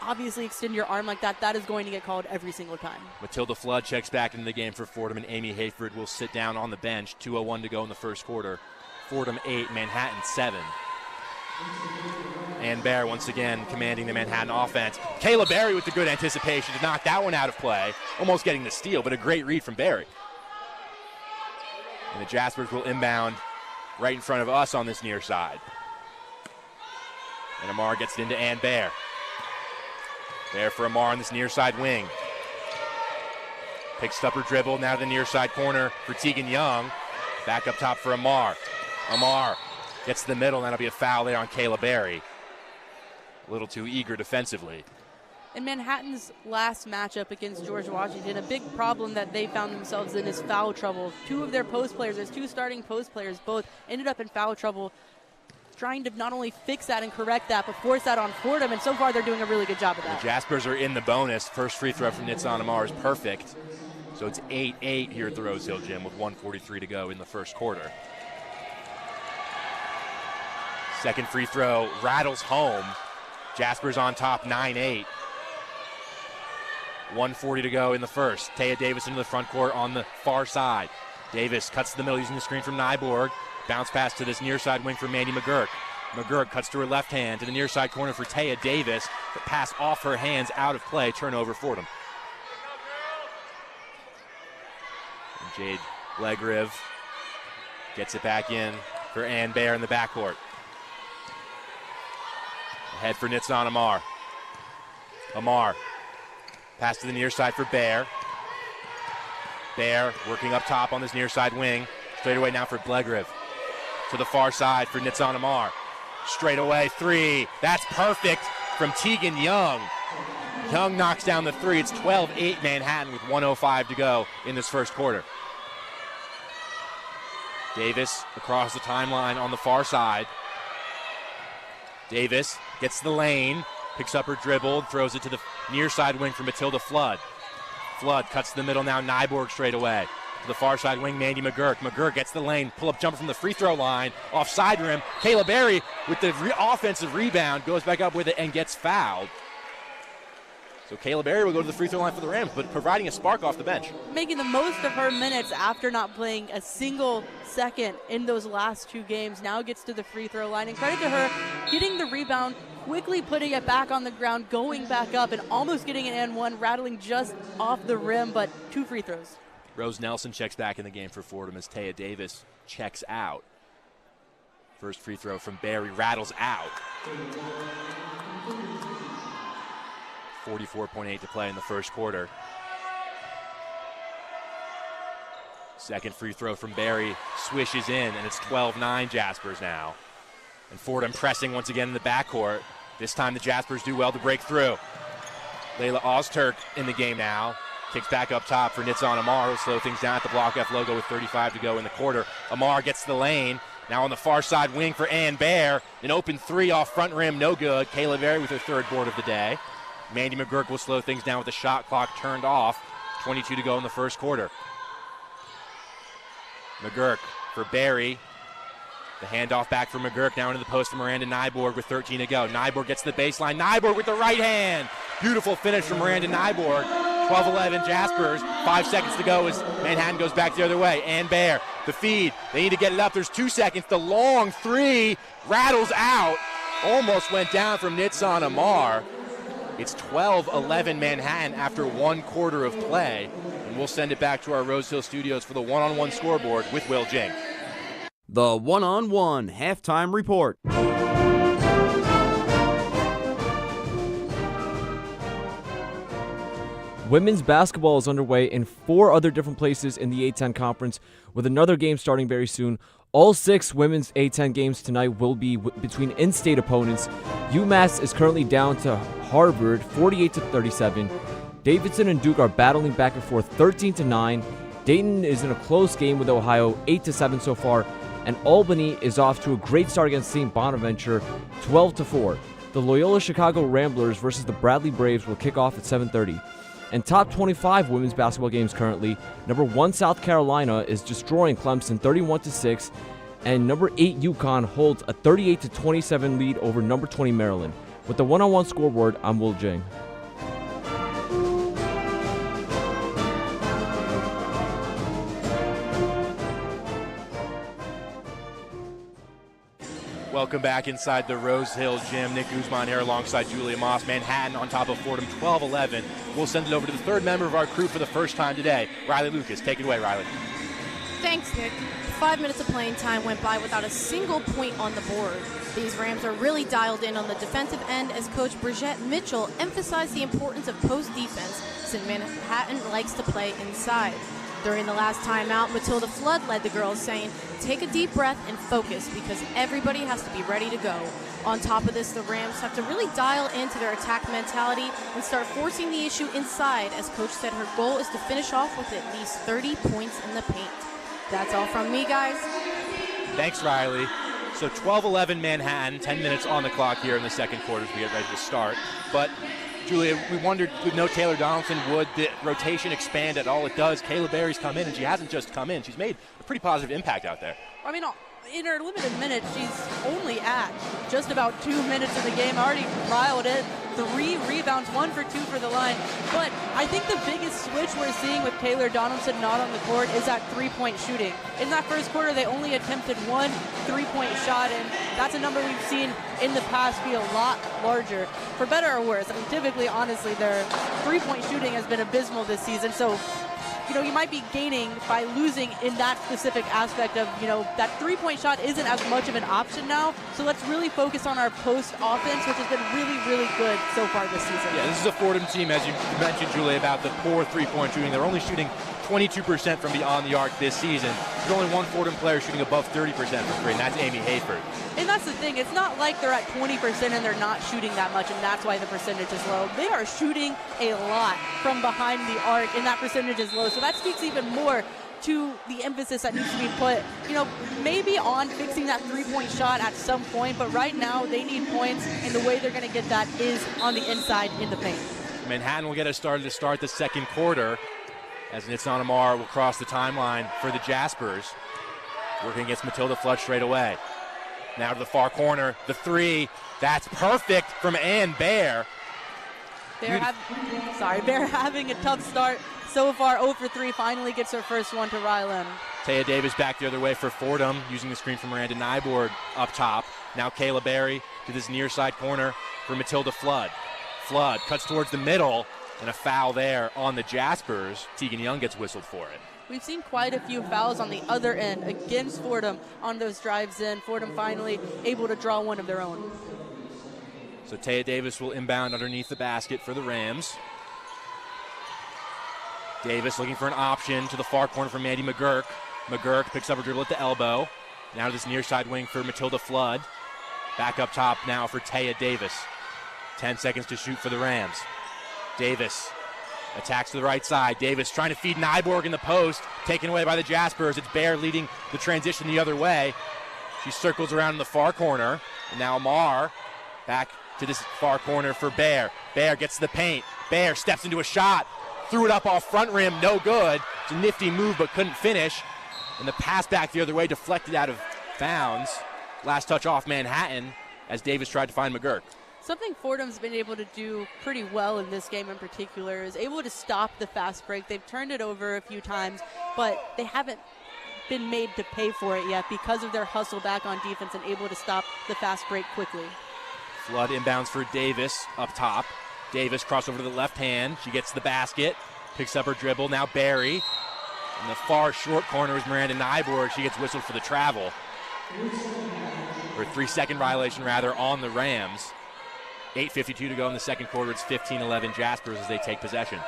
obviously extend your arm like that, that is going to get called every single time. Matilda Flood checks back into the game for Fordham, and Amy Hayford will sit down on the bench. 2:01 to go in the first quarter. Fordham 8, Manhattan 7. Ann Bear once again commanding the Manhattan offense. Kayla Berry with the good anticipation to knock that one out of play. Almost getting the steal, but a great read from Berry. And the Jaspers will inbound right in front of us on this near side. And Amar gets it into Ann Bear. Bear for Amar on this near side wing. Picks up her dribble, now to the near side corner for Tegan Young. Back up top for Amar. Amar gets to the middle, and that'll be a foul there on Kayla Berry. A little too eager defensively. In Manhattan's last matchup against George Washington, a big problem that they found themselves in is foul trouble. 2 of their post players, there's 2 starting post players, both ended up in foul trouble, trying to not only fix that and correct that, but force that on Fordham, and so far they're doing a really good job of that. The Jaspers are in the bonus. First free throw from Nitsan Amar is perfect. So it's 8-8 here at the Rose Hill Gym with 1:43 to go in the first quarter. Second free throw rattles home. Jaspers on top, 9-8. 1:40 to go in the first. Taya Davis into the front court on the far side. Davis cuts to the middle using the screen from Nyborg. Bounce pass to this near side wing for Mandy McGurk. McGurk cuts to her left hand to the near side corner for Taya Davis. The pass off her hands, out of play, turnover Fordham. And Jade Legriv gets it back in for Ann Bear in the backcourt. Ahead for Nitsan Amar. Amar. Pass to the near side for Bear. Bear working up top on this near side wing. Straight away now for Blegriv. To the far side for Nitsan Amar. Straight away 3. That's perfect from Tegan Young. Young knocks down the three. It's 12-8 Manhattan with 1:05 to go in this first quarter. Davis across the timeline on the far side. Davis gets the lane, picks up her dribble, throws it to the near side wing for Matilda Flood. Flood cuts to the middle now, Nyborg straight away. To the far side wing, Mandy McGurk. McGurk gets the lane, pull-up jumper from the free throw line, off side rim. Kayla Berry with the offensive rebound, goes back up with it and gets fouled. So Kayla Berry will go to the free throw line for the Rams, but providing a spark off the bench. Making the most of her minutes after not playing a single second in those last two games. Now gets to the free throw line. And credit to her, getting the rebound, quickly putting it back on the ground, going back up, and almost getting an and one, rattling just off the rim, but 2 free throws. Rose Nelson checks back in the game for Fordham as Taya Davis checks out. First free throw from Berry rattles out. 44.8 to play in the first quarter. Second free throw from Berry swishes in, and it's 12-9 Jaspers now. And Fordham pressing once again in the backcourt. This time the Jaspers do well to break through. Layla Ozturk in the game now. Kicks back up top for Nitzan Amar. Will slow things down at the Block F logo with 35 to go in the quarter. Amar gets the lane. Now on the far side wing for Ann Bear. An open three off front rim, no good. Kayla Berry with her third board of the day. Mandy McGurk will slow things down with the shot clock turned off. 22 to go in the first quarter. McGurk for Berry. The handoff back for McGurk, now into the post for Miranda Nyborg with 13 to go. Nyborg gets the baseline. Nyborg with the right hand. Beautiful finish from Miranda Nyborg. 12-11 Jaspers. 5 seconds to go as Manhattan goes back the other way. Ann Bear, the feed. They need to get it up. There's 2 seconds. The long three rattles out. Almost went down from Nitzan Amar. It's 12-11 Manhattan after 1 quarter of play. And we'll send it back to our Rose Hill studios for the one-on-one scoreboard with Will Jing. The one-on-one halftime report. Women's basketball is underway in 4 other different places in the A-10 conference, with another game starting very soon. All 6 women's A-10 games tonight will be between in-state opponents. UMass is currently down to Harvard, 48-37. Davidson and Duke are battling back and forth, 13-9. Dayton is in a close game with Ohio, 8-7 so far. And Albany is off to a great start against St. Bonaventure, 12-4. The Loyola Chicago Ramblers versus the Bradley Braves will kick off at 7:30. And top 25 women's basketball games currently, number 1 South Carolina is destroying Clemson 31-6, and number 8 UConn holds a 38-27 lead over number 20 Maryland. With the one-on-one scoreboard, I'm Will Jing. Welcome back inside the Rose Hill Gym. Nick Guzman here alongside Julia Moss. Manhattan on top of Fordham, 12-11. We'll send it over to the third member of our crew for the first time today, Riley Lucas. Take it away, Riley. Thanks, Nick. 5 minutes of playing time went by without a single point on the board. These Rams are really dialed in on the defensive end as Coach Bridgette Mitchell emphasized the importance of post defense since Manhattan likes to play inside. During the last timeout, Matilda Flood led the girls, saying, "Take a deep breath and focus because everybody has to be ready to go." On top of this, the Rams have to really dial into their attack mentality and start forcing the issue inside, as Coach said her goal is to finish off with at least 30 points in the paint. That's all from me, guys. Thanks, Riley. So 12-11 Manhattan, 10 minutes on the clock here in the second quarter as we get ready to start. But Julia, we wondered, with no Taylor Donaldson, would the rotation expand at all? It does. Kayla Berry's come in, and she hasn't just come in. She's made a pretty positive impact out there. I mean, in her limited minutes, she's only at just about 2 minutes in the game. Already riled it. 3 rebounds, 1 for 2 for the line. But I think the biggest switch we're seeing with Taylor Donaldson not on the court is that three-point shooting. In that first quarter, they only attempted 1 3-point shot, and that's a number we've seen in the past be a lot larger, for better or worse. I mean, typically, honestly, their three-point shooting has been abysmal this season. So, you might be gaining by losing in that specific aspect of, that three-point shot isn't as much of an option now. So let's really focus on our post offense, which has been really, really good so far this season. Yeah, this is a Fordham team, as you mentioned, Julie, about the poor three-point shooting. They're only shooting 22% from beyond the arc this season. There's only one Fordham player shooting above 30% from three, and that's Amy Hayford. And that's the thing. It's not like they're at 20% and they're not shooting that much, and that's why the percentage is low. They are shooting a lot from behind the arc, and that percentage is low. So that speaks even more to the emphasis that needs to be put, maybe on fixing that three-point shot at some point, but right now they need points, and the way they're going to get that is on the inside in the paint. Manhattan will get us started to start the second quarter as Nitsan Amar will cross the timeline for the Jaspers. Working against Matilda Flood straight away. Now to the far corner, the three, that's perfect from Ann Baer. Bear having a tough start so far. 0 for 3, finally gets her first one to Ryland. Taya Davis back the other way for Fordham, using the screen from Miranda Nyborg up top. Now Kayla Berry to this near side corner for Matilda Flood. Flood cuts towards the middle, and a foul there on the Jaspers. Tegan Young gets whistled for it. We've seen quite a few fouls on the other end against Fordham on those drives in. Fordham finally able to draw one of their own. So Taya Davis will inbound underneath the basket for the Rams. Davis looking for an option to the far corner for Mandy McGurk. McGurk picks up a dribble at the elbow. Now to this near side wing for Matilda Flood. Back up top now for Taya Davis. 10 seconds to shoot for the Rams. Davis attacks to the right side. Davis trying to feed Nyborg in the post. Taken away by the Jaspers. It's Baer leading the transition the other way. She circles around in the far corner. And now Amar back to this far corner for Baer. Baer gets to the paint. Baer steps into a shot. Threw it up off front rim. No good. It's a nifty move but couldn't finish. And the pass back the other way deflected out of bounds. Last touch off Manhattan as Davis tried to find McGurk. Something Fordham's been able to do pretty well in this game in particular is able to stop the fast break. They've turned it over a few times, but they haven't been made to pay for it yet because of their hustle back on defense and able to stop the fast break quickly. Flood inbounds for Davis up top. Davis crossover to the left hand. She gets to the basket, picks up her dribble. Now Barry. In the far short corner is Miranda Nyborg. She gets whistled for the travel. Or a 3-second violation, rather, on the Rams. 8:52 to go in the second quarter. It's 15-11 Jaspers as they take possession.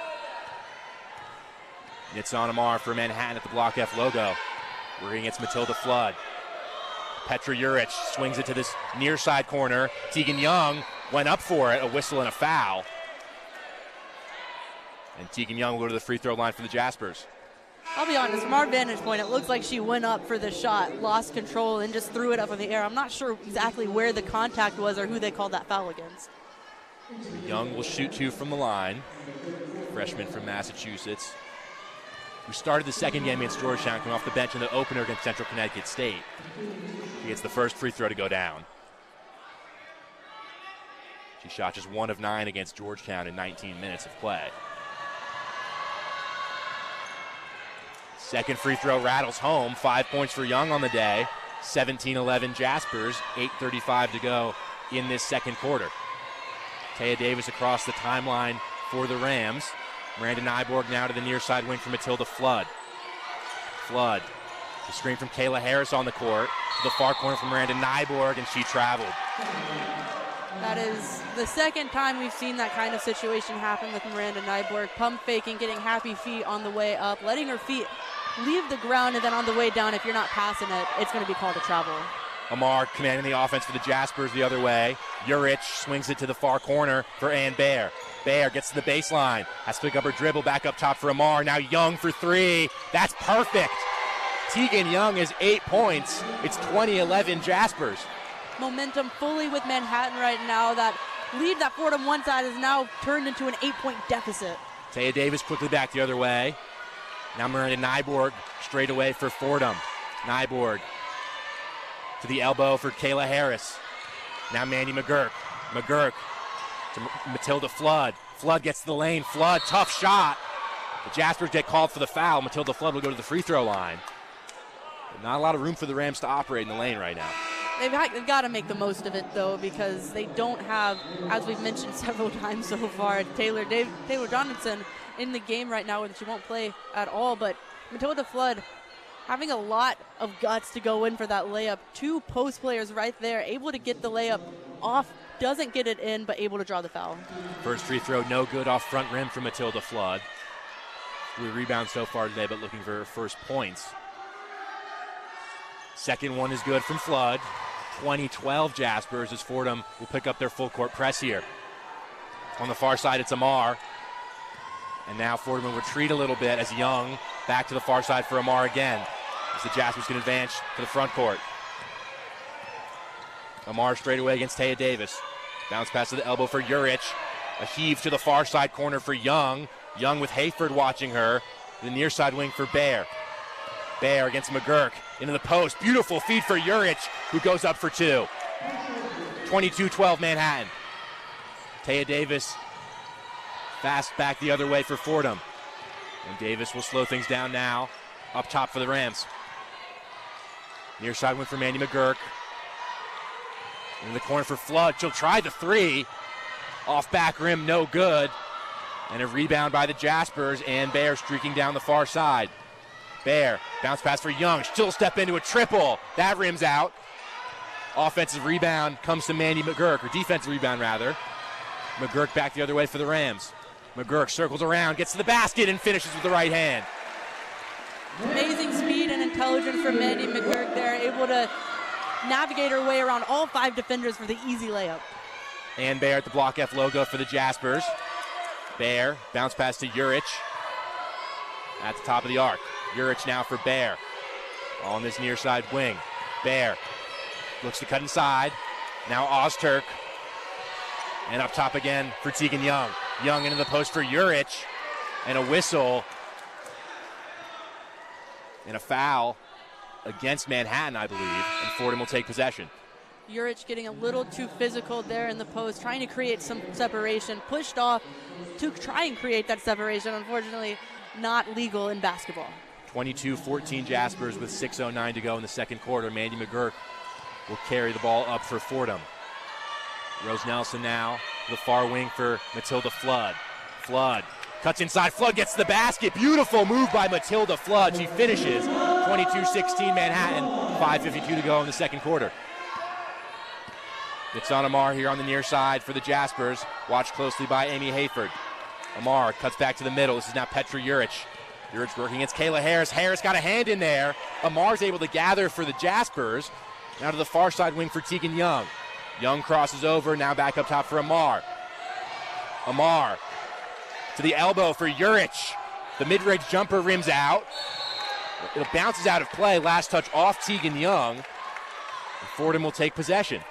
Nitsan Amar for Manhattan at the Block F logo. Working against Matilda Flood. Petra Juric swings it to this near side corner. Tegan Young went up for it, a whistle and a foul. And Tegan Young will go to the free throw line for the Jaspers. I'll be honest, from our vantage point, it looks like she went up for the shot, lost control, and just threw it up in the air. I'm not sure exactly where the contact was or who they called that foul against. Young will shoot two from the line. Freshman from Massachusetts, who started the second game against Georgetown, coming off the bench in the opener against Central Connecticut State. He gets the first free throw to go down. She shot just 1 of 9 against Georgetown in 19 minutes of play. Second free throw rattles home. 5 points for Young on the day. 17-11 Jaspers. 8:35 to go in this second quarter. Taya Davis across the timeline for the Rams. Miranda Nyborg now to the near side wing for Matilda Flood. Flood. The screen from Kayla Harris on the court. To the far corner from Miranda Nyborg, and she traveled. That is the second time we've seen that kind of situation happen with Miranda Nyborg. Pump faking, getting happy feet on the way up, letting her feet leave the ground, and then on the way down, if you're not passing it, it's going to be called a travel. Amar commanding the offense for the Jaspers the other way. Juric swings it to the far corner for Ann Baer. Baer gets to the baseline, has to pick up her dribble, back up top for Amar. Now Young for three. That's perfect. Tegan Young has 8 points. It's 20-11 Jaspers. Momentum fully with Manhattan right now. That lead that Fordham one side is now turned into an 8-point deficit. Taya Davis quickly back the other way. Now Miranda Nyborg straight away for Fordham. Nyborg to the elbow for Kayla Harris. Now Mandy McGurk. McGurk to Matilda Flood. Flood gets to the lane. Flood, tough shot. The Jaspers get called for the foul. Matilda Flood will go to the free throw line. But not a lot of room for the Rams to operate in the lane right now. They've got to make the most of it, though, because they don't have, as we've mentioned several times so far, Taylor Donaldson in the game right now, and she won't play at all. But Matilda Flood having a lot of guts to go in for that layup. 2 post players right there, able to get the layup off, doesn't get it in, but able to draw the foul. First free throw, no good off front rim for Matilda Flood. We rebound so far today, but looking for first points. Second one is good from Flood. 20-12 Jaspers as Fordham will pick up their full court press here. On the far side, it's Amar. And now Fordham will retreat a little bit as Young back to the far side for Amar again. As the Jaspers can advance to the front court. Amar straight away against Taya Davis. Bounce pass to the elbow for Juric. A heave to the far side corner for Young. Young with Hayford watching her. The near side wing for Bear. Bear against McGurk into the post. Beautiful feed for Juric, who goes up for two. 22-12 Manhattan. Taya Davis fast back the other way for Fordham. And Davis will slow things down now. Up top for the Rams. Near side wing for Mandy McGurk. In the corner for Flood. She'll try the three. Off back rim, no good. And a rebound by the Jaspers, and Bear streaking down the far side. Bear, bounce pass for Young. She'll step into a triple. That rims out. Offensive rebound comes to Mandy McGurk, or defensive rebound rather. McGurk back the other way for the Rams. McGurk circles around, gets to the basket, and finishes with the right hand. Amazing speed and intelligence from Mandy McGurk there, able to navigate her way around all 5 defenders for the easy layup. And Bear at the Block F logo for the Jaspers. Bear, bounce pass to Juric. At the top of the arc. Juric now for Bear. On this near side wing. Bear looks to cut inside. Now Ozturk. And up top again for Tegan Young. Young into the post for Juric. And a whistle. And a foul against Manhattan, I believe. And Fordham will take possession. Juric getting a little too physical there in the post, trying to create some separation, pushed off to try and create that separation. Unfortunately, not legal in basketball. 22-14 Jaspers with 6:09 to go in the second quarter. Mandy McGurk will carry the ball up for Fordham. Rose Nelson now to the far wing for Matilda Flood. Flood cuts inside. Flood gets the basket. Beautiful move by Matilda Flood. She finishes 22-16 Manhattan. 5:52 to go in the second quarter. It's on Amar here on the near side for the Jaspers. Watched closely by Amy Hayford. Amar cuts back to the middle. This is now Petra Juric. Juric working against Kayla Harris. Harris got a hand in there. Amar's able to gather for the Jaspers. Now to the far side wing for Tegan Young. Young crosses over, now back up top for Amar. Amar to the elbow for Juric. The mid-range jumper rims out. It bounces out of play. Last touch off Tegan Young. And Fordham will take possession.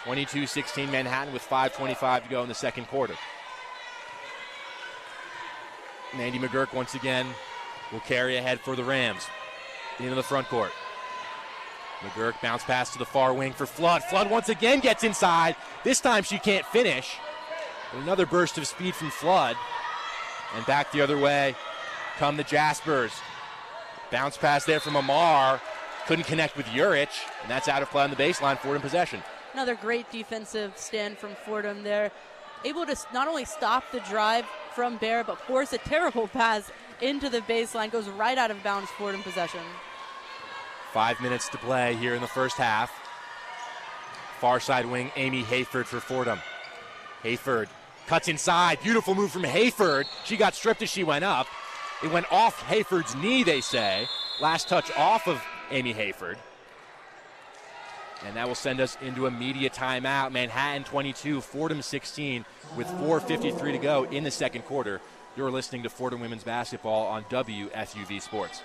22-16 Manhattan with 5:25 to go in the second quarter. Mandy McGurk once again will carry ahead for the Rams. Into the front court. McGurk bounce pass to the far wing for Flood. Flood once again gets inside. This time she can't finish. But another burst of speed from Flood. And back the other way come the Jaspers. Bounce pass there from Amar. Couldn't connect with Juric. And that's out of play on the baseline. Fordham possession. Another great defensive stand from Fordham there. Able to not only stop the drive from Bear, but force a terrible pass into the baseline. Goes right out of bounds. Fordham possession. 5 minutes to play here in the first half. Far side wing, Amy Hayford for Fordham. Hayford cuts inside. Beautiful move from Hayford. She got stripped as she went up. It went off Hayford's knee, they say. Last touch off of Amy Hayford. And that will send us into a media timeout. Manhattan 22, Fordham 16 with 4:53 to go in the second quarter. You're listening to Fordham Women's Basketball on WFUV Sports.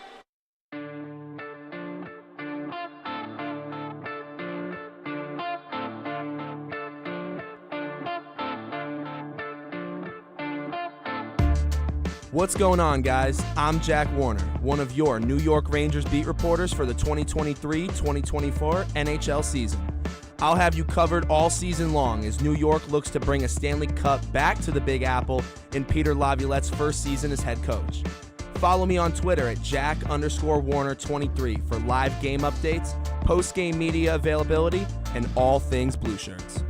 What's going on, guys? I'm Jack Warner, one of your New York Rangers beat reporters for the 2023-2024 NHL season. I'll have you covered all season long as New York looks to bring a Stanley Cup back to the Big Apple in Peter Laviolette's first season as head coach. Follow me on Twitter at Jack_Warner23 for live game updates, post-game media availability, and all things Blue Shirts.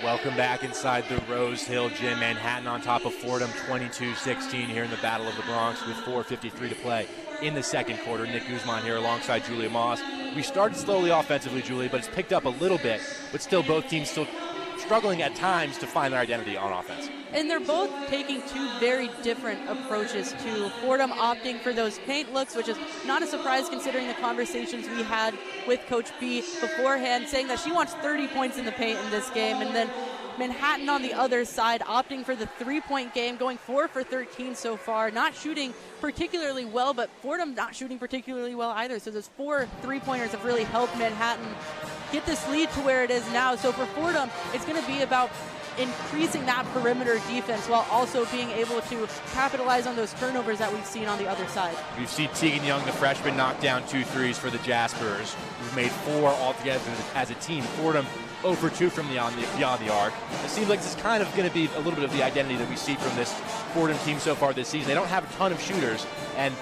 Welcome back inside the Rose Hill Gym. Manhattan on top of Fordham 22-16 here in the Battle of the Bronx with 4:53 to play in the second quarter. Nick Guzman here alongside Julia Moss. We started slowly offensively, Julie, but it's picked up a little bit. But still, both teams still struggling at times to find their identity on offense. And they're both taking two very different approaches to Fordham opting for those paint looks, which is not a surprise considering the conversations we had with Coach B beforehand, saying that she wants 30 points in the paint in this game. And then Manhattan on the other side opting for the three-point game, going 4 for 13 so far, not shooting particularly well, but Fordham not shooting particularly well either. So those 4 three-pointers have really helped Manhattan get this lead to where it is now. So for Fordham, it's going to be about increasing that perimeter defense while also being able to capitalize on those turnovers that we've seen on the other side. We've seen Tegan Young, the freshman, knock down 2 threes for the Jaspers. We've made 4 altogether as a team. Fordham 0 for 2 from beyond the arc. It seems like this is kind of going to be a little bit of the identity that we see from this Fordham team so far this season. They don't have a ton of shooters, and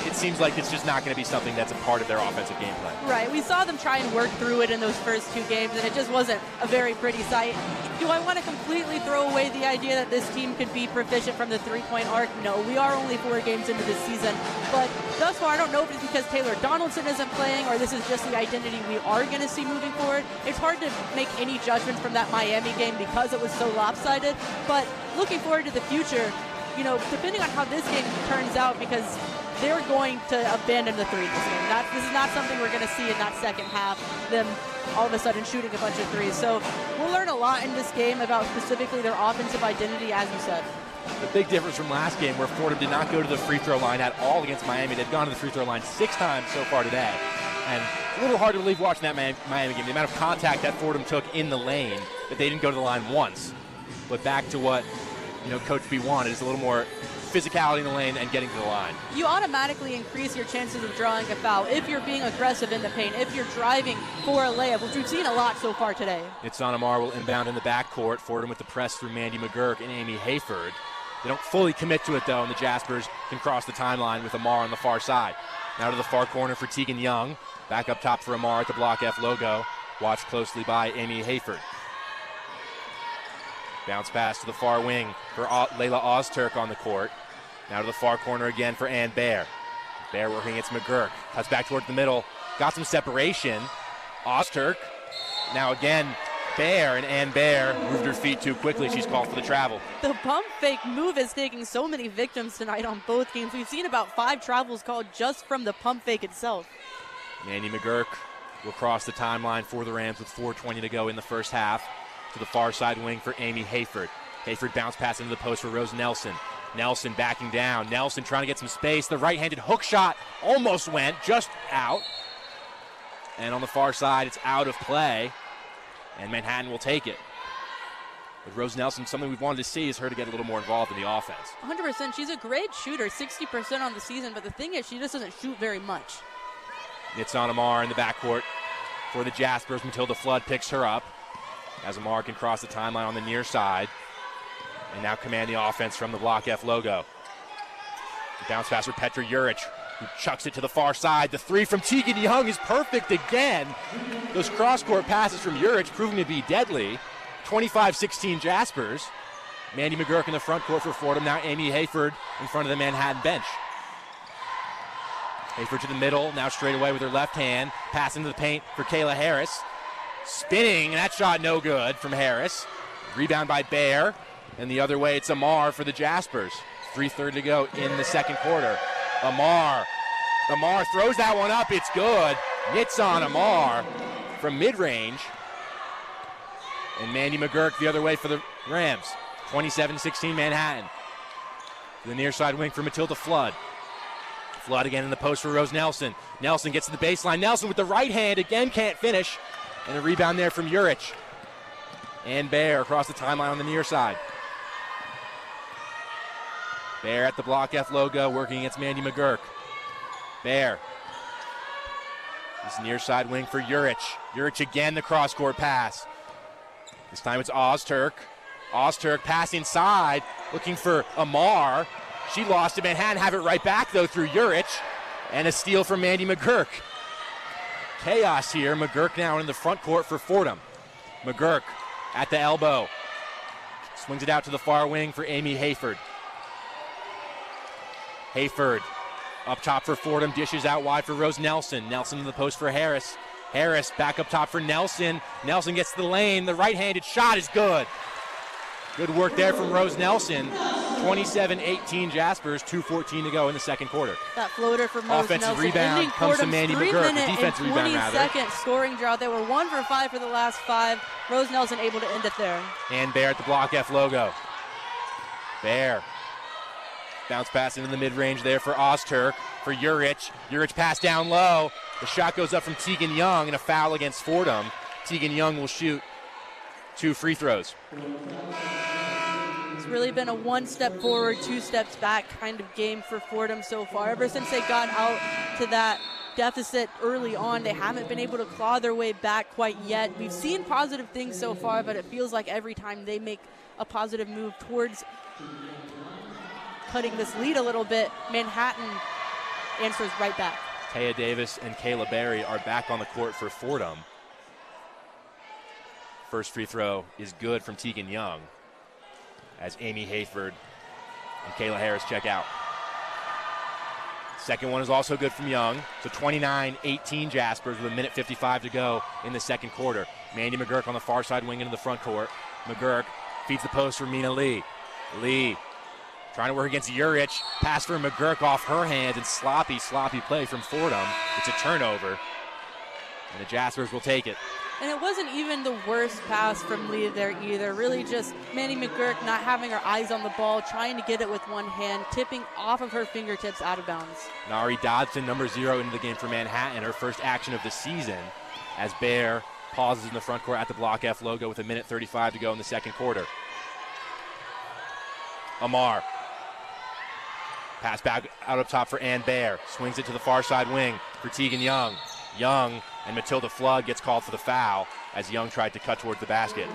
it seems like it's just not going to be something that's a part of their offensive game plan. Right. We saw them try and work through it in those first 2 games, and it just wasn't a very pretty sight. Do I want to completely throw away the idea that this team could be proficient from the three-point arc? No, we are only 4 games into this season. But thus far, I don't know if it's because Taylor Donaldson isn't playing or this is just the identity we are going to see moving forward. It's hard to make any judgments from that Miami game because it was so lopsided. But looking forward to the future, you know, depending on how this game turns out, because they're going to abandon the three this game. This is not something we're going to see in that second half, them all of a sudden shooting a bunch of threes. So we'll learn a lot in this game about specifically their offensive identity, as you said. The big difference from last game, where Fordham did not go to the free throw line at all against Miami. They've gone to the free throw line 6 times so far today. And a little hard to believe watching that Miami game. The amount of contact that Fordham took in the lane, that they didn't go to the line once. But back to what, you know, Coach B wanted is a little more physicality in the lane and getting to the line. You automatically increase your chances of drawing a foul if you're being aggressive in the paint, if you're driving for a layup, which we've seen a lot so far today. Nitsan Amar will inbound in the backcourt. Fordham with the press through Mandy McGurk and Amy Hayford. They don't fully commit to it, though, and the Jaspers can cross the timeline with Amar on the far side. Now to the far corner for Tegan Young. Back up top for Amar at the Block F logo. Watched closely by Amy Hayford. Bounce pass to the far wing for Layla Ozturk on the court. Now to the far corner again for Ann Baer. Baer working against McGurk. Cuts back toward the middle. Got some separation. Ozturk. Now again, Baer, and Ann Baer moved her feet too quickly. She's called for the travel. The pump fake move is taking so many victims tonight on both teams. We've seen about 5 travels called just from the pump fake itself. Mandy McGurk will cross the timeline for the Rams with 4:20 to go in the first half. To the far side wing for Amy Hayford. Hayford bounce pass into the post for Rose Nelson. Nelson backing down. Nelson trying to get some space. The right-handed hook shot almost went, just out. And on the far side, it's out of play. And Manhattan will take it. With Rose Nelson, something we've wanted to see is her to get a little more involved in the offense. 100%. She's a great shooter, 60% on the season, but the thing is she just doesn't shoot very much. Nitsan Amar in the backcourt for the Jaspers. Matilda Flood picks her up as Amar can cross the timeline on the near side. And now command the offense from the Block F logo. The bounce pass for Petra Juric, who chucks it to the far side. The 3 from Tegan Young is perfect again. Those cross-court passes from Juric proving to be deadly. 25-16 Jaspers. Mandy McGurk in the front court for Fordham. Now Amy Hayford in front of the Manhattan bench. Hayford to the middle, now straight away with her left hand. Pass into the paint for Kayla Harris. Spinning, that shot no good from Harris. Rebound by Baer. And the other way, it's Amar for the Jaspers. 3:30 to go in the second quarter. Amar throws that one up, it's good. Nitsan Amar from mid-range. And Mandy McGurk the other way for the Rams. 27-16 Manhattan. The near side wing for Matilda Flood. Flood again in the post for Rose Nelson. Nelson gets to the baseline. Nelson with the right hand again, can't finish. And a rebound there from Juric. And Baer across the timeline on the near side. Baer at the Block F logo working against Mandy McGurk. Baer. This near side wing for Juric. Juric again, the cross-court pass. This time it's Ozturk. Ozturk pass inside, looking for Amar. She lost to Manhattan, have it right back though through Juric. And a steal from Mandy McGurk. Chaos here. McGurk now in the front court for Fordham. McGurk at the elbow. Swings it out to the far wing for Amy Hayford. Hayford Up top for Fordham, dishes out wide for Rose Nelson. Nelson in the post for Harris. Harris back up top for Nelson. Nelson gets to the lane. The right-handed shot is good. Good work there from Rose Nelson. 27-18 Jaspers, 2:14 to go in the second quarter. That floater from Rose Offensive Nelson. rebound comes to Mandy McGurk. Defensive rebound, rather. 20-second scoring drought. They were 1 for 5 for the last 5. Rose Nelson able to end it there. And Bear at the block F logo. Bear. Bounce pass into the mid-range there for Ozturk. For Juric. Juric pass down low. The shot goes up from Tegan Young and a foul against Fordham. Tegan Young will shoot 2 free throws. It's really been a 1 step forward, 2 steps back kind of game for Fordham so far. Ever since they got out to that deficit early on, they haven't been able to claw their way back quite yet. We've seen positive things so far, but it feels like every time they make a positive move towards cutting this lead a little bit, Manhattan answers right back. Taya Davis and Kayla Berry are back on the court for Fordham. First free throw is good from Tegan Young as Amy Hayford and Kayla Harris check out. Second one is also good from Young. So 29-18 Jaspers with 1:55 to go in the second quarter. Mandy McGurk on the far side wing into the front court. McGurk feeds the post for Mina Lee. Lee trying to work against Juric. Pass for McGurk off her hands, and sloppy play from Fordham. It's a turnover, and the Jaspers will take it. And it wasn't even the worst pass from Lee there either. Really just Mandy McGurk not having her eyes on the ball, trying to get it with one hand, tipping off of her fingertips out of bounds. Nari Dodson, number 0, into the game for Manhattan, her first action of the season, as Bear pauses in the front court at the block F logo with 1:35 to go in the second quarter. Amar. Pass back out up top for Ann Bear. Swings it to the far side wing for Tegan Young. Young and Matilda Flood gets called for the foul as Young tried to cut towards the basket.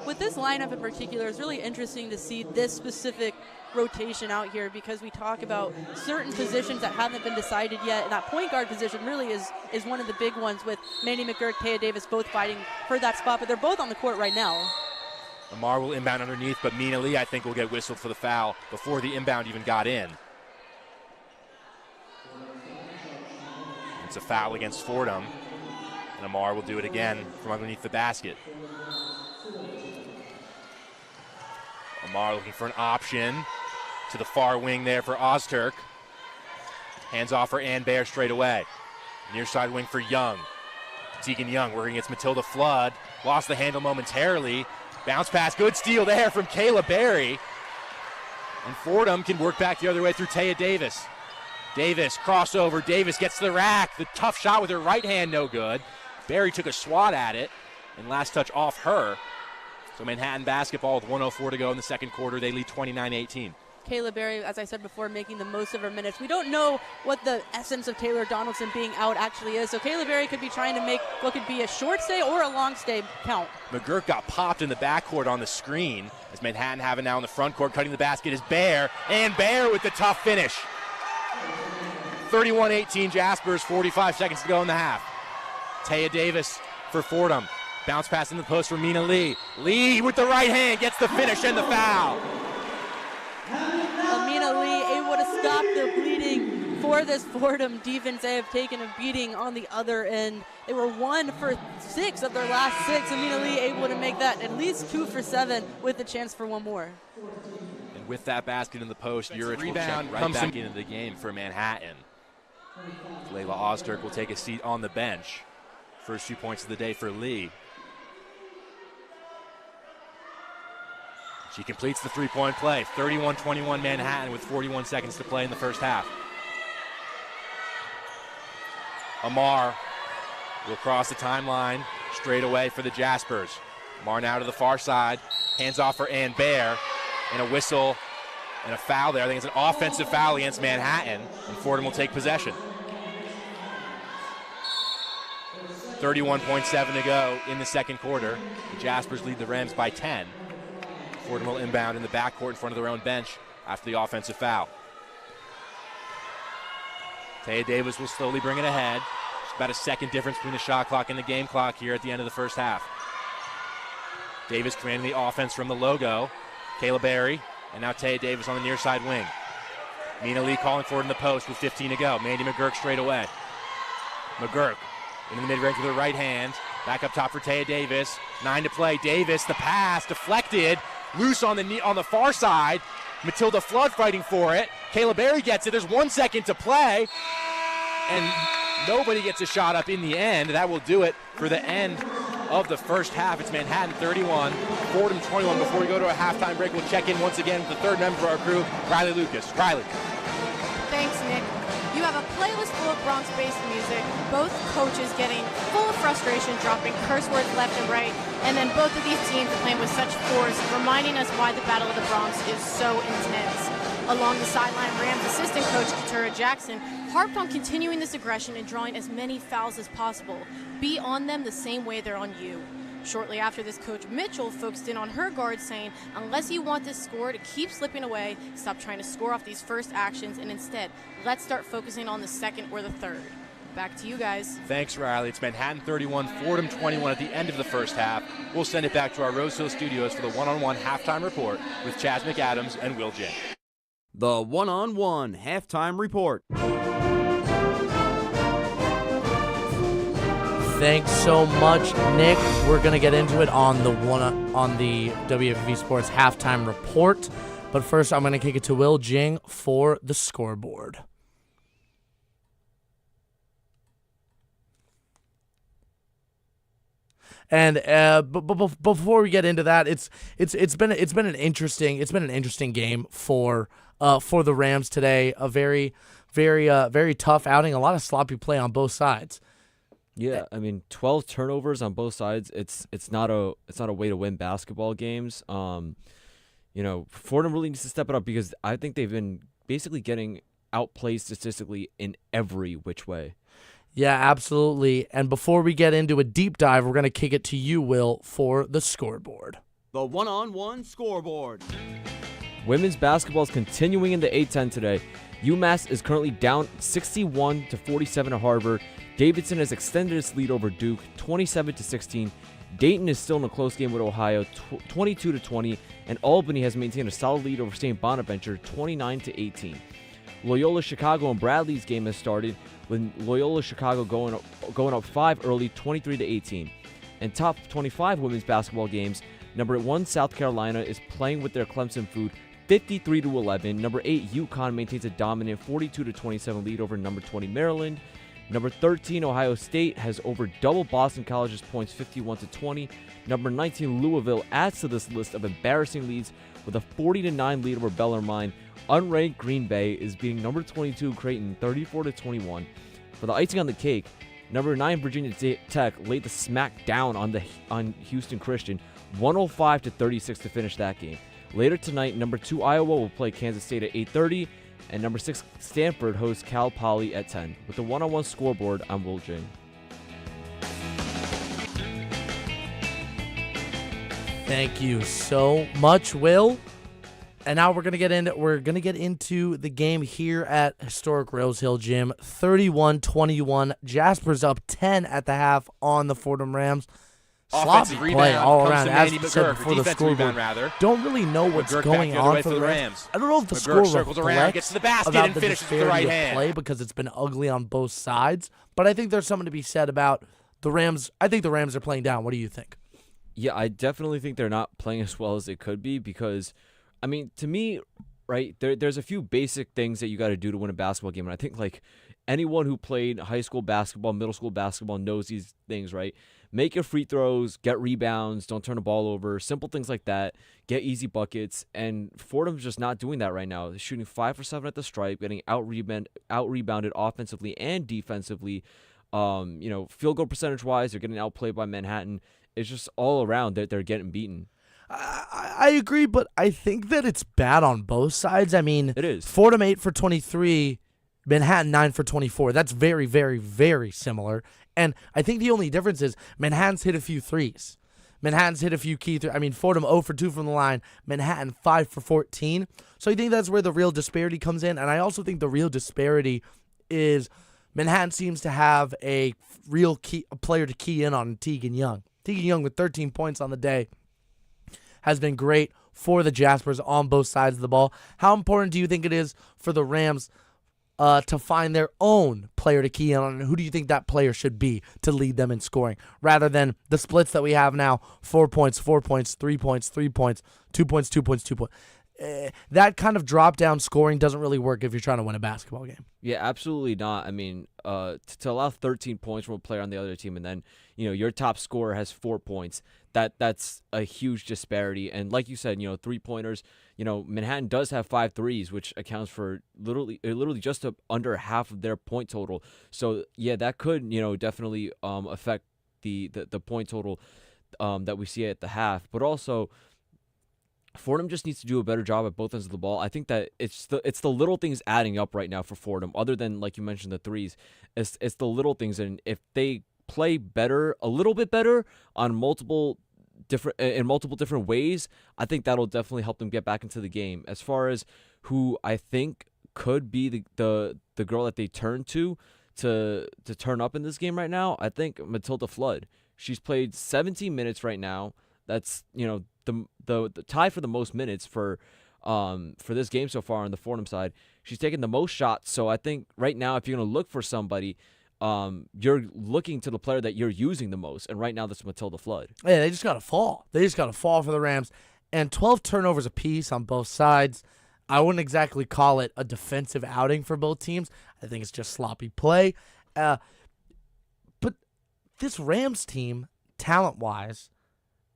With this lineup in particular, it's really interesting to see this specific rotation out here because we talk about certain positions that haven't been decided yet. And that point guard position really is one of the big ones with Mandy McGurk, Taya Davis both fighting for that spot, but they're both on the court right now. Amar will inbound underneath, but Mina Lee, I think, will get whistled for the foul before the inbound even got in. It's a foul against Fordham, and Amar will do it again from underneath the basket. Amar looking for an option to the far wing there for Ozturk. Hands off for Ann Bear straight away. Near side wing for Young. Tegan Young working against Matilda Flood. Lost the handle momentarily. Bounce pass, good steal there from Kayla Berry. And Fordham can work back the other way through Taya Davis. Davis, crossover, Davis gets to the rack. The tough shot with her right hand, no good. Berry took a swat at it, and last touch off her. So Manhattan basketball with 1:04 to go in the second quarter. They lead 29-18. Kayla Berry, as I said before, making the most of her minutes. We don't know what the essence of Taylor Donaldson being out actually is. So Kayla Berry could be trying to make what could be a short stay or a long stay count. McGurk got popped in the backcourt on the screen as Manhattan have it now in the front court. Cutting the basket is Bear, and Bear with the tough finish. 31-18 Jaspers, 45 seconds to go in the half. Taya Davis for Fordham. Bounce pass in the post for Mina Lee. Lee with the right hand gets the finish and the foul. Mina Lee able to stop the bleeding for this Fordham defense. They have taken a beating on the other end. They were 1 for 6 of their last 6, and Mina Lee able to make that at least 2 for 7 with a chance for one more. And with that basket in the post, Juric will check right back into the game for Manhattan. Layla Ozturk will take a seat on the bench. First 2 points of the day for Lee. She completes the three-point play. 31-21 Manhattan with 41 seconds to play in the first half. Amar will cross the timeline straight away for the Jaspers. Amar now to the far side. Hands off for Ann Bear. And a whistle and a foul there. I think it's an offensive foul against Manhattan. And Fordham will take possession. 31.7 to go in the second quarter. The Jaspers lead the Rams by 10. Fordham will inbound in the backcourt in front of their own bench after the offensive foul. Taya Davis will slowly bring it ahead. It's about a second difference between the shot clock and the game clock here at the end of the first half. Davis commanding the offense from the logo. Kayla Berry, and now Taya Davis on the near side wing. Mina Lee calling for it in the post with 15 to go. Mandy McGurk straight away. McGurk in the mid-range with her right hand. Back up top for Taya Davis. 9 to play. Davis, the pass, deflected. Loose on the far side. Matilda Flood fighting for it. Kayla Berry gets it. There's 1 second to play. And nobody gets a shot up in the end. That will do it for the end of the first half. It's Manhattan 31, Fordham 21. Before we go to a halftime break, we'll check in once again with the third member of our crew, Riley Lucas. Riley. Thanks, Nick. You have a playlist full of Bronx-based music, both coaches getting full of frustration, dropping curse words left and right, and then both of these teams are playing with such force, reminding us why the Battle of the Bronx is so intense. Along the sideline, Rams assistant coach Keturah Jackson harped on continuing this aggression and drawing as many fouls as possible. Be on them the same way they're on you. Shortly after this, Coach Mitchell focused in on her guards, saying, unless you want this score to keep slipping away, stop trying to score off these first actions, and instead, let's start focusing on the second or the third. Back to you guys. Thanks, Riley. It's Manhattan 31, Fordham 21 at the end of the first half. We'll send it back to our Rose Hill studios for the one-on-one halftime report with Chaz McAdams and Will Jing. The one-on-one halftime report. Thanks so much, Nick. We're gonna get into it on the WFUV Sports halftime report, but first I'm gonna kick it to Will Jing for the scoreboard. And before we get into that, it's been an interesting game for the Rams today. A very tough outing. A lot of sloppy play on both sides. Yeah, I mean, 12 turnovers on both sides. It's not a way to win basketball games. Fordham really needs to step it up because I think they've been basically getting outplayed statistically in every which way. Yeah, absolutely. And before we get into a deep dive, we're going to kick it to you, Will, for the scoreboard. The one-on-one scoreboard. Women's basketball is continuing in the A-10 today. UMass is currently down 61-47 at Harvard. Davidson has extended its lead over Duke, 27-16. Dayton is still in a close game with Ohio, 22-20, and Albany has maintained a solid lead over St. Bonaventure, 29-18. Loyola Chicago and Bradley's game has started, with Loyola Chicago going up 5 early, 23-18. And top 25 women's basketball games, number 1 South Carolina is playing with their Clemson food, 53-11. Number 8 UConn maintains a dominant 42-27 lead over number 20 Maryland. Number 13, Ohio State, has over double Boston College's points, 51-20. Number 19, Louisville, adds to this list of embarrassing leads with a 40-9 lead over Bellarmine. Unranked Green Bay is beating number 22, Creighton, 34-21. For the icing on the cake, number 9, Virginia Tech, laid the smack down on Houston Christian, 105-36 to finish that game. Later tonight, number 2, Iowa, will play Kansas State at 8:30. And number 6, Stanford hosts Cal Poly at 10. With the one-on-one scoreboard, I'm Will Jing. Thank you so much, Will. And now we're gonna get into the game here at historic Rose Hill Gym. 31-21. Jaspers up 10 at the half on the Fordham Rams. Sloppy play all around, as we said before the scoreboard. Don't really know what's going on for the Rams. I don't know if the score reflects about the disparity of play because it's been ugly on both sides, but I think there's something to be said about the Rams. I think the Rams are playing down. What do you think? Yeah, I definitely think they're not playing as well as they could be because, I mean, to me, right, there's a few basic things that you got to do to win a basketball game, and I think, like, anyone who played high school basketball, middle school basketball knows these things, right? Make your free throws, get rebounds, don't turn the ball over, simple things like that, get easy buckets, and Fordham's just not doing that right now. They're shooting 5 for 7 at the stripe, getting out-rebounded offensively and defensively. Field goal percentage-wise, they're getting outplayed by Manhattan. It's just all around that they're getting beaten. I agree, but I think that it's bad on both sides. I mean, it is. Fordham 8 for 23, Manhattan 9 for 24. That's very, very, very similar. And I think the only difference is Manhattan's hit a few threes. Manhattan's hit a few key threes. I mean, Fordham 0 for 2 from the line. Manhattan 5 for 14. So I think that's where the real disparity comes in. And I also think the real disparity is Manhattan seems to have a player to key in on, Tegan Young. Tegan Young with 13 points on the day has been great for the Jaspers on both sides of the ball. How important do you think it is for the Rams to find their own player to key in on? Who do you think that player should be to lead them in scoring, rather than the splits that we have now? 4 points, 4 points, 3 points, 3 points, 2 points, 2 points, 2 points. That kind of drop-down scoring doesn't really work if you're trying to win a basketball game. Yeah, absolutely not. I mean, to allow 13 points from a player on the other team, and then your top scorer has 4 points. That's a huge disparity. And like you said, 3-pointers. Manhattan does have 5 threes, which accounts for literally just under half of their point total. So yeah, that could definitely affect the point total that we see at the half. But also, Fordham just needs to do a better job at both ends of the ball. I think that it's the little things adding up right now for Fordham, other than, like you mentioned, the threes. It's the little things, and if they play better, a little bit better in multiple different ways, I think that'll definitely help them get back into the game. As far as who I think could be the girl that they turn to turn up in this game right now, I think Matilda Flood. She's played 17 minutes right now. That's the tie for the most minutes for this game so far on the Fordham side. She's taken the most shots. So I think right now, if you're going to look for somebody, you're looking to the player that you're using the most. And right now, that's Matilda Flood. Yeah, they just got to fall. They just got to fall for the Rams. And 12 turnovers apiece on both sides. I wouldn't exactly call it a defensive outing for both teams. I think it's just sloppy play. But this Rams team, talent-wise,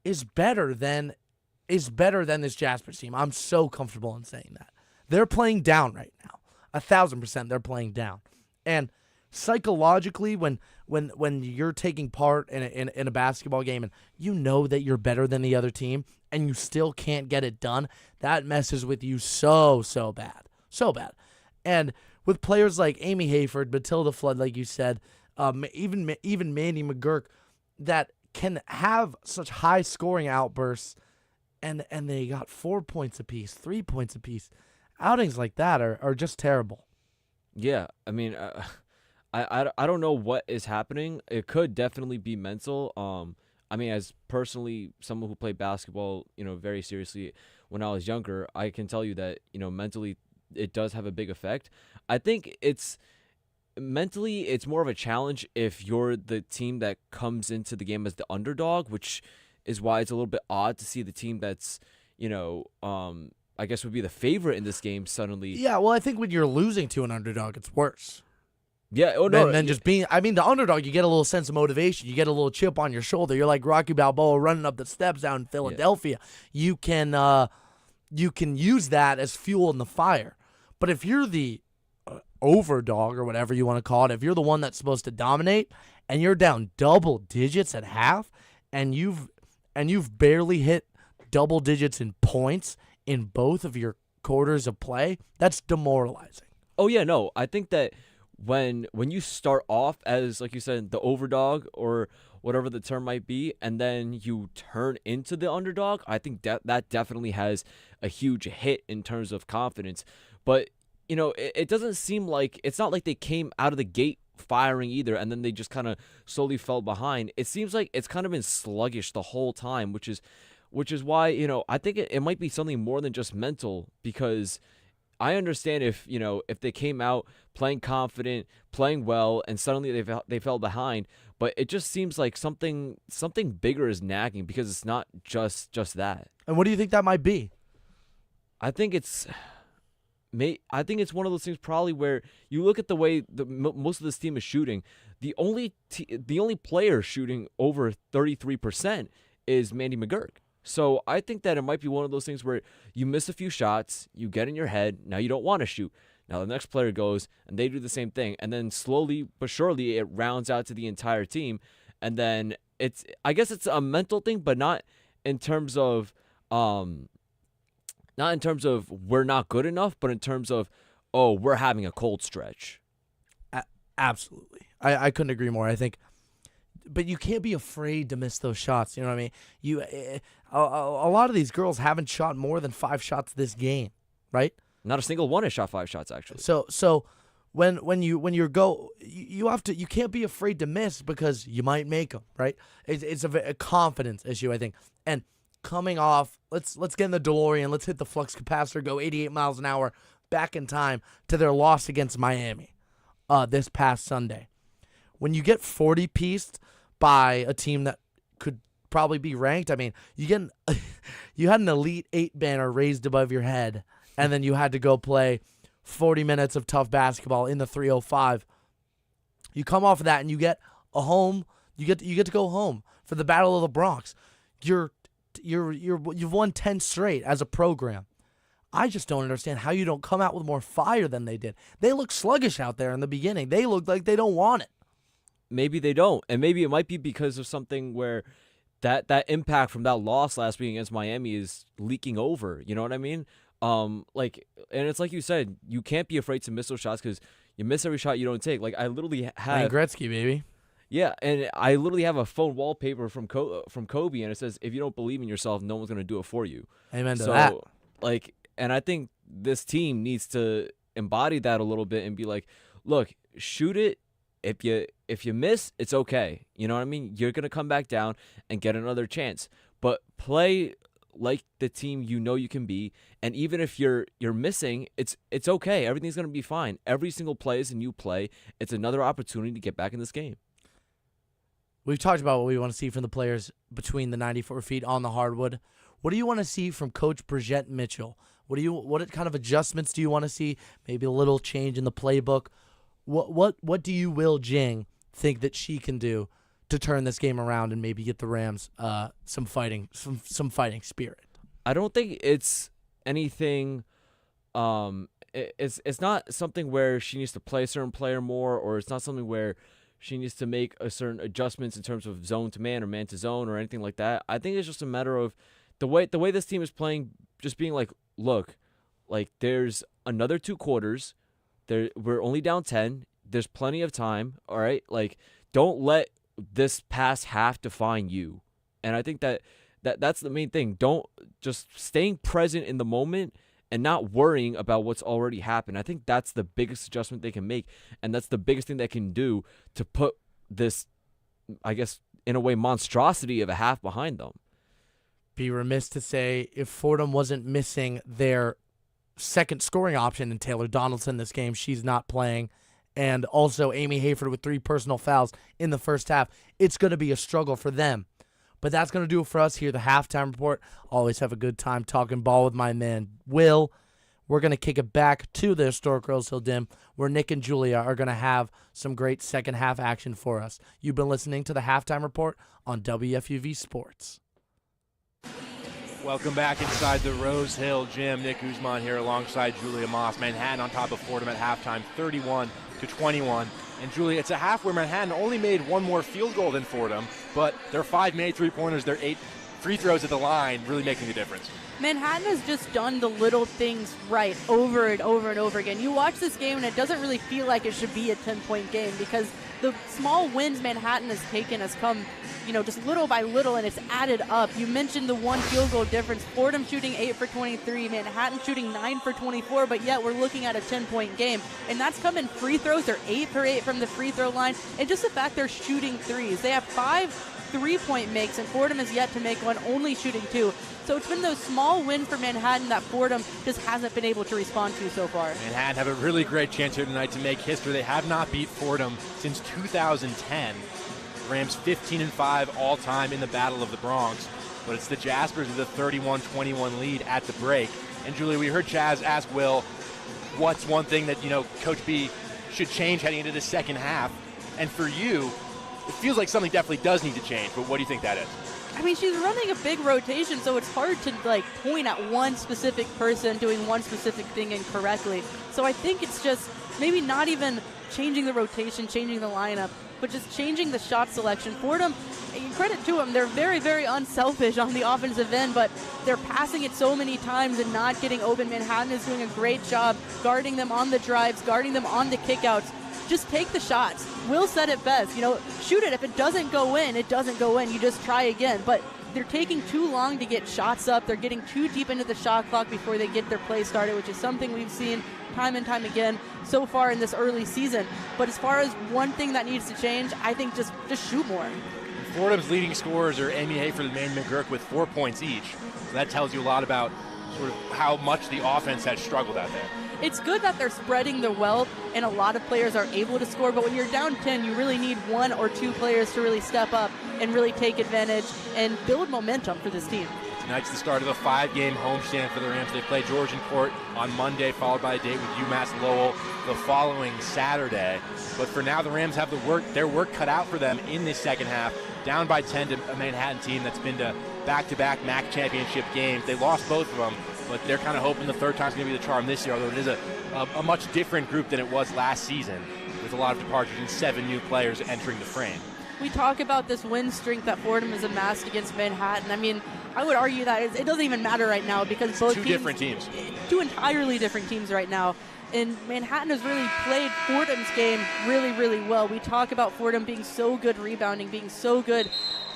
is better than this Jaspers team. I'm so comfortable in saying that. They're playing down right now. 1,000% they're playing down. And psychologically, when you're taking part in a basketball game and you know that you're better than the other team and you still can't get it done, that messes with you so bad. So bad. And with players like Amy Hayford, Matilda Flood, like you said, even Mandy McGurk, that can have such high scoring outbursts, and they got 4 points apiece, 3 points apiece. Outings like that are just terrible. Yeah, I mean, I don't know what is happening. It could definitely be mental. I mean, as personally someone who played basketball, very seriously when I was younger, I can tell you that mentally it does have a big effect. I think mentally, it's more of a challenge if you're the team that comes into the game as the underdog, which is why it's a little bit odd to see the team that's, I guess would be the favorite in this game suddenly. Yeah, well, I think when you're losing to an underdog, it's worse. Yeah, than just being. I mean, the underdog, you get a little sense of motivation. You get a little chip on your shoulder. You're like Rocky Balboa running up the steps down in Philadelphia. Yeah. You can use that as fuel in the fire. But if you're the overdog or whatever you want to call it, if you're the one that's supposed to dominate and you're down double digits at half and you've barely hit double digits in points in both of your quarters of play, that's demoralizing. Oh yeah, no. I think that when you start off as, like you said, the overdog or whatever the term might be, and then you turn into the underdog, I think that definitely has a huge hit in terms of confidence. But it doesn't seem like, it's not like they came out of the gate firing either, and then they just kind of slowly fell behind. It seems like it's kind of been sluggish the whole time, which is why, I think it might be something more than just mental, because I understand if they came out playing confident, playing well, and suddenly they fell behind, but it just seems like something bigger is nagging, because it's not just that. And what do you think that might be? I think it's one of those things probably where you look at the way most of this team is shooting. The only player shooting over 33% is Mandy McGurk. So I think that it might be one of those things where you miss a few shots, you get in your head, now you don't want to shoot. Now the next player goes and they do the same thing, and then slowly but surely it rounds out to the entire team. And then I guess it's a mental thing, but not in terms of we're not good enough, but in terms of, we're having a cold stretch. Absolutely. I couldn't agree more. I think, but you can't be afraid to miss those shots. You know what I mean? A lot of these girls haven't shot more than 5 shots this game, right? Not a single one has shot 5 shots, actually. So when you go, you can't be afraid to miss, because you might make them, right? It's a confidence issue, I think. And coming off, let's get in the DeLorean, let's hit the flux capacitor, go 88 miles an hour back in time to their loss against Miami this past Sunday. When you get 40-pieced by a team that could probably be ranked, I mean, you had an Elite 8 banner raised above your head, and then you had to go play 40 minutes of tough basketball in the 305. You come off of that and you get a home. You get to go home for the Battle of the Bronx. You've won 10 straight as a program. I just don't understand how you don't come out with more fire than they did. They look sluggish out there in the beginning. They look like they don't want it. Maybe they don't, and maybe it might be because of something where that impact from that loss last week against Miami is leaking over. You know what I mean? And it's like you said, you can't be afraid to miss those shots because you miss every shot you don't take. Like I literally have Wayne Gretzky, baby. Yeah, and I literally have a phone wallpaper from Kobe, and it says, "If you don't believe in yourself, no one's gonna do it for you." Amen to that. And I think this team needs to embody that a little bit and be like, "Look, shoot it. If you miss, it's okay. You know what I mean? You're gonna come back down and get another chance. But play like the team you know you can be. And even if you're missing, it's okay. Everything's gonna be fine. Every single play is a new play. It's another opportunity to get back in this game." We've talked about what we want to see from the players between the 94 feet on the hardwood. What do you want to see from Coach Brigitte Mitchell? What kind of adjustments do you want to see? Maybe a little change in the playbook. What do you, Will Jing, think that she can do to turn this game around and maybe get the Rams some fighting spirit? I don't think it's anything. It's not something where she needs to play a certain player more, or it's not something where she needs to make a certain adjustments in terms of zone to man or man to zone or anything like that. I think it's just a matter of the way this team is playing, just being like, look, like there's another 2 quarters. We're only down 10. There's plenty of time. All right, like don't let this past half define you. And I think that's the main thing. Don't just staying present in the moment and not worrying about what's already happened. I think that's the biggest adjustment they can make, and that's the biggest thing they can do to put this, I guess, in a way, monstrosity of a half behind them. Be remiss to say if Fordham wasn't missing their second scoring option in Taylor Donaldson this game, she's not playing, and also Amy Hayford with 3 personal fouls in the first half, it's going to be a struggle for them. But that's going to do it for us here, the Halftime Report. Always have a good time talking ball with my man, Will. We're going to kick it back to the historic Rose Hill Gym, where Nick and Julia are going to have some great second half action for us. You've been listening to the Halftime Report on WFUV Sports. Welcome back inside the Rose Hill Gym. Nick Guzman here alongside Julia Moss. Manhattan on top of Fordham at halftime, 31-21. And Julia, it's a half where Manhattan only made 1 more field goal than Fordham, but their 5 made 3-pointers, their 8 free throws at the line, really making a difference. Manhattan has just done the little things right over and over and over again. You watch this game and it doesn't really feel like it should be a 10-point game because the small wins Manhattan has taken has come, just little by little, and it's added up. You mentioned the 1 field goal difference. Fordham shooting 8 for 23, Manhattan shooting 9 for 24, but yet we're looking at a 10-point game. And that's come in free throws. They're 8 for 8 from the free throw line. And just the fact they're shooting threes. They have 5 3-point makes, and Fordham has yet to make one, only shooting 2. So it's been those small wins for Manhattan that Fordham just hasn't been able to respond to so far. Manhattan have a really great chance here tonight to make history. They have not beat Fordham since 2010. Rams 15-5 all-time in the Battle of the Bronx. But it's the Jaspers with a 31-21 lead at the break. And Julie, we heard Chaz ask Will, what's one thing that, Coach B should change heading into the second half? And for you, it feels like something definitely does need to change, but what do you think that is? I mean, she's running a big rotation, so it's hard to point at one specific person doing one specific thing incorrectly. So I think it's just maybe not even changing the rotation, changing the lineup, but just changing the shot selection. Fordham, credit to them, they're very, very unselfish on the offensive end, but they're passing it so many times and not getting open. Manhattan is doing a great job guarding them on the drives, guarding them on the kickouts. Just take the shots. Will said it best. Shoot it. If it doesn't go in, it doesn't go in. You just try again. But they're taking too long to get shots up. They're getting too deep into the shot clock before they get their play started, which is something we've seen time and time again so far in this early season. But as far as one thing that needs to change, I think just shoot more. Fordham's leading scorers are Amy Hayford and Maine McGurk with 4 points each. So that tells you a lot about sort of how much the offense has struggled out there. It's good that they're spreading the wealth and a lot of players are able to score, but when you're down 10, you really need 1 or 2 players to really step up and really take advantage and build momentum for this team. Tonight's the start of a 5-game homestand for the Rams. They play Georgiancourt on Monday, followed by a date with UMass Lowell the following Saturday. But for now, the Rams have their work cut out for them in this second half. Down by 10 to a Manhattan team that's been to back-to-back MAC championship games. They lost both of them, but they're kind of hoping the third time's going to be the charm this year, although it is a much different group than it was last season, with a lot of departures and 7 new players entering the frame. We talk about this win streak that Fordham has amassed against Manhattan. I mean, I would argue that it doesn't even matter right now because both two different teams. 2 entirely different teams right now. And Manhattan has really played Fordham's game really, really well. We talk about Fordham being so good rebounding, being so good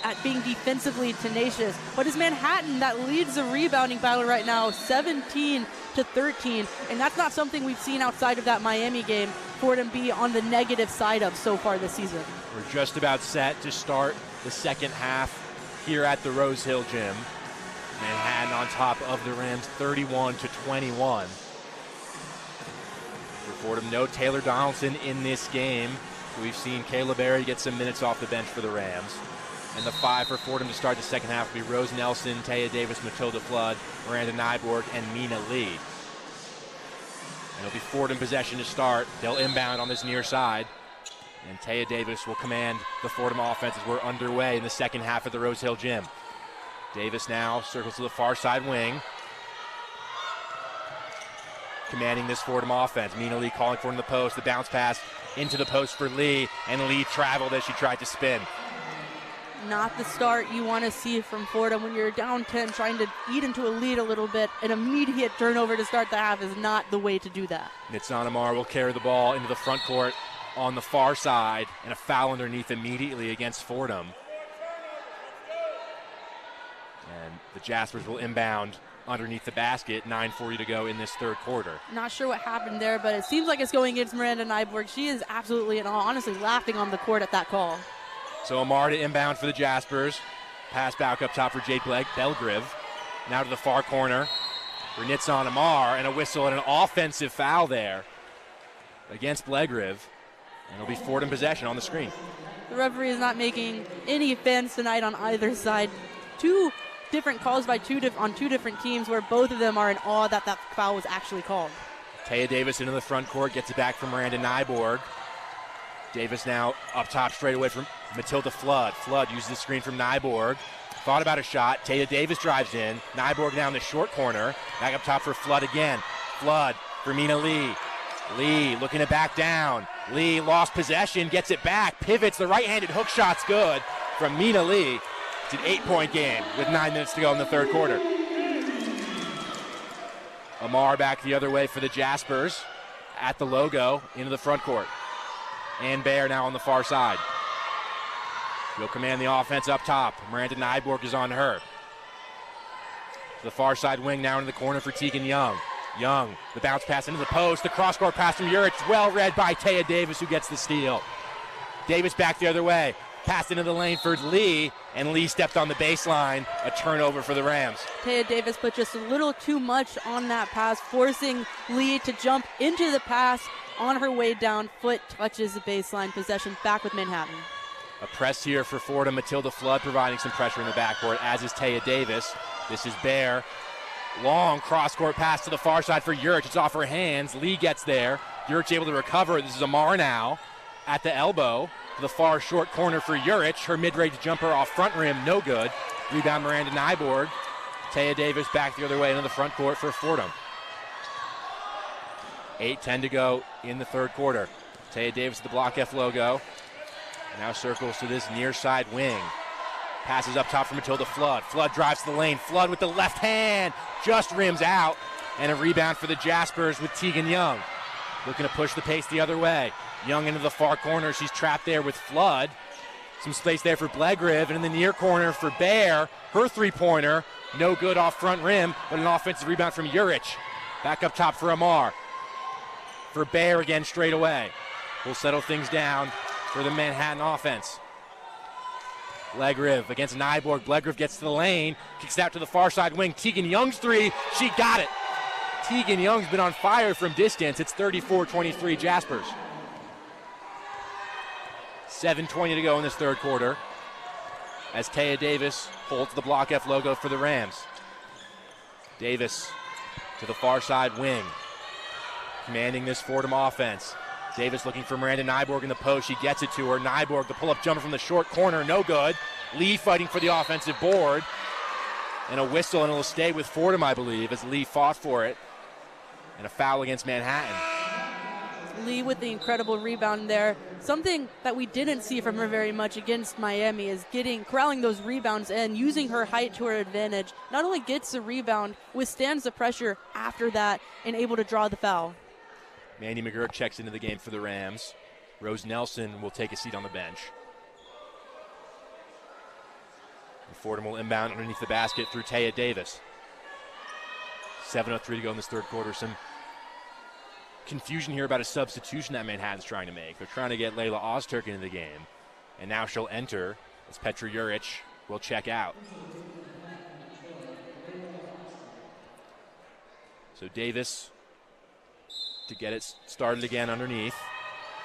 at being defensively tenacious. But it's Manhattan that leads the rebounding battle right now, 17-13. And that's not something we've seen outside of that Miami game, Fordham be on the negative side of so far this season. We're just about set to start the second half here at the Rose Hill Gym. Manhattan on top of the Rams, 31-21. For Fordham, no Taylor Donaldson in this game. We've seen Kayla Berry get some minutes off the bench for the Rams. And the 5 for Fordham to start the second half will be Rose Nelson, Taya Davis, Matilda Flood, Miranda Nyborg, and Mina Lee. And it'll be Fordham possession to start. They'll inbound on this near side. And Taya Davis will command the Fordham offense as we're underway in the second half of the Rose Hill Gym. Davis now circles to the far side wing, commanding this Fordham offense. Mina Lee calling for in the post. The bounce pass into the post for Lee, and Lee traveled as she tried to spin. Not the start you want to see from Fordham when you're down 10, trying to eat into a lead a little bit. An immediate turnover to start the half is not the way to do that. Nitsan Amar will carry the ball into the front court on the far side, and a foul underneath immediately against Fordham. And the Jaspers will inbound underneath the basket. 9:40 to go in this third quarter. Not sure what happened there, but it seems like it's going against Miranda Nyborg. She is absolutely and honestly laughing on the court at that call. So Amar to inbound for the Jaspers. Pass back up top for Jake Belgriv. Now to the far corner for Nitsan Amar, and a whistle and an offensive foul there against Belgriv. And it'll be Fordham possession on the screen. The referee is not making any fans tonight on either side. 2 different calls by on two different teams where both of them are in awe that that foul was actually called. Taya Davis into the front court, gets it back from Miranda Nyborg. Davis now up top straight away from Matilda Flood. Flood uses the screen from Nyborg. Thought about a shot. Taya Davis drives in. Nyborg now in the short corner. Back up top for Flood again. Flood for Mina Lee. Lee looking to back down. Lee lost possession, gets it back, pivots. The right-handed hook shot's good from Mina Lee. It's an 8-point game with 9 minutes to go in the third quarter. Amar back the other way for the Jaspers at the logo into the front court. Ann Baer now on the far side. She'll command the offense up top. Miranda Nyborg is on her. To the far side wing now into the corner for Tegan Young. Young, the bounce pass into the post. The cross-court pass from Urich. Well read by Taya Davis, who gets the steal. Davis back the other way. Passed into the lane for Lee, and Lee stepped on the baseline. A turnover for the Rams. Taya Davis put just a little too much on that pass, forcing Lee to jump into the pass on her way down. Foot touches the baseline. Possession back with Manhattan. A press here for Fordham. Matilda Flood providing some pressure in the backcourt, as is Taya Davis. This is Baer. Long cross-court pass to the far side for Urich. It's off her hands. Lee gets there. Urich able to recover. This is Amar now at the elbow. To the far short corner for Urich. Her mid-range jumper off front rim, no good. Rebound Miranda Nyborg. Taya Davis back the other way into the front court for Fordham. 8:10 to go in the third quarter. Taya Davis at the Block F logo. Now circles to this near side wing. Passes up top for Matilda Flood. Flood drives to the lane. Flood with the left hand. Just rims out. And a rebound for the Jaspers with Tegan Young. Looking to push the pace the other way. Young into the far corner. She's trapped there with Flood. Some space there for Belgriv. And in the near corner for Baer. Her three-pointer. No good off front rim, but an offensive rebound from Urich. Back up top for Amar. For Baer again straight away. We'll settle things down for the Manhattan offense. Blegriv against Nyborg. Blegriv gets to the lane, kicks out to the far side wing. Tegan Young's three. She got it. Tegan Young's been on fire from distance. It's 34-23 Jaspers. 7:20 to go in this third quarter as Taya Davis holds the Block F logo for the Rams. Davis to the far side wing, commanding this Fordham offense. Davis looking for Miranda Nyborg in the post. She gets it to her. Nyborg, the pull-up jumper from the short corner, no good. Lee fighting for the offensive board. And a whistle, and it'll stay with Fordham, I believe, as Lee fought for it. And a foul against Manhattan. Lee with the incredible rebound there. Something that we didn't see from her very much against Miami is corralling those rebounds and using her height to her advantage. Not only gets the rebound, withstands the pressure after that, and able to draw the foul. Mandy McGurk checks into the game for the Rams. Rose Nelson will take a seat on the bench. And Fordham will inbound underneath the basket through Taya Davis. 7:03 to go in this third quarter. Some confusion here about a substitution that Manhattan's trying to make. They're trying to get Layla Ozturk into the game. And now she'll enter as Petra Juric will check out. So Davis to get it started again underneath.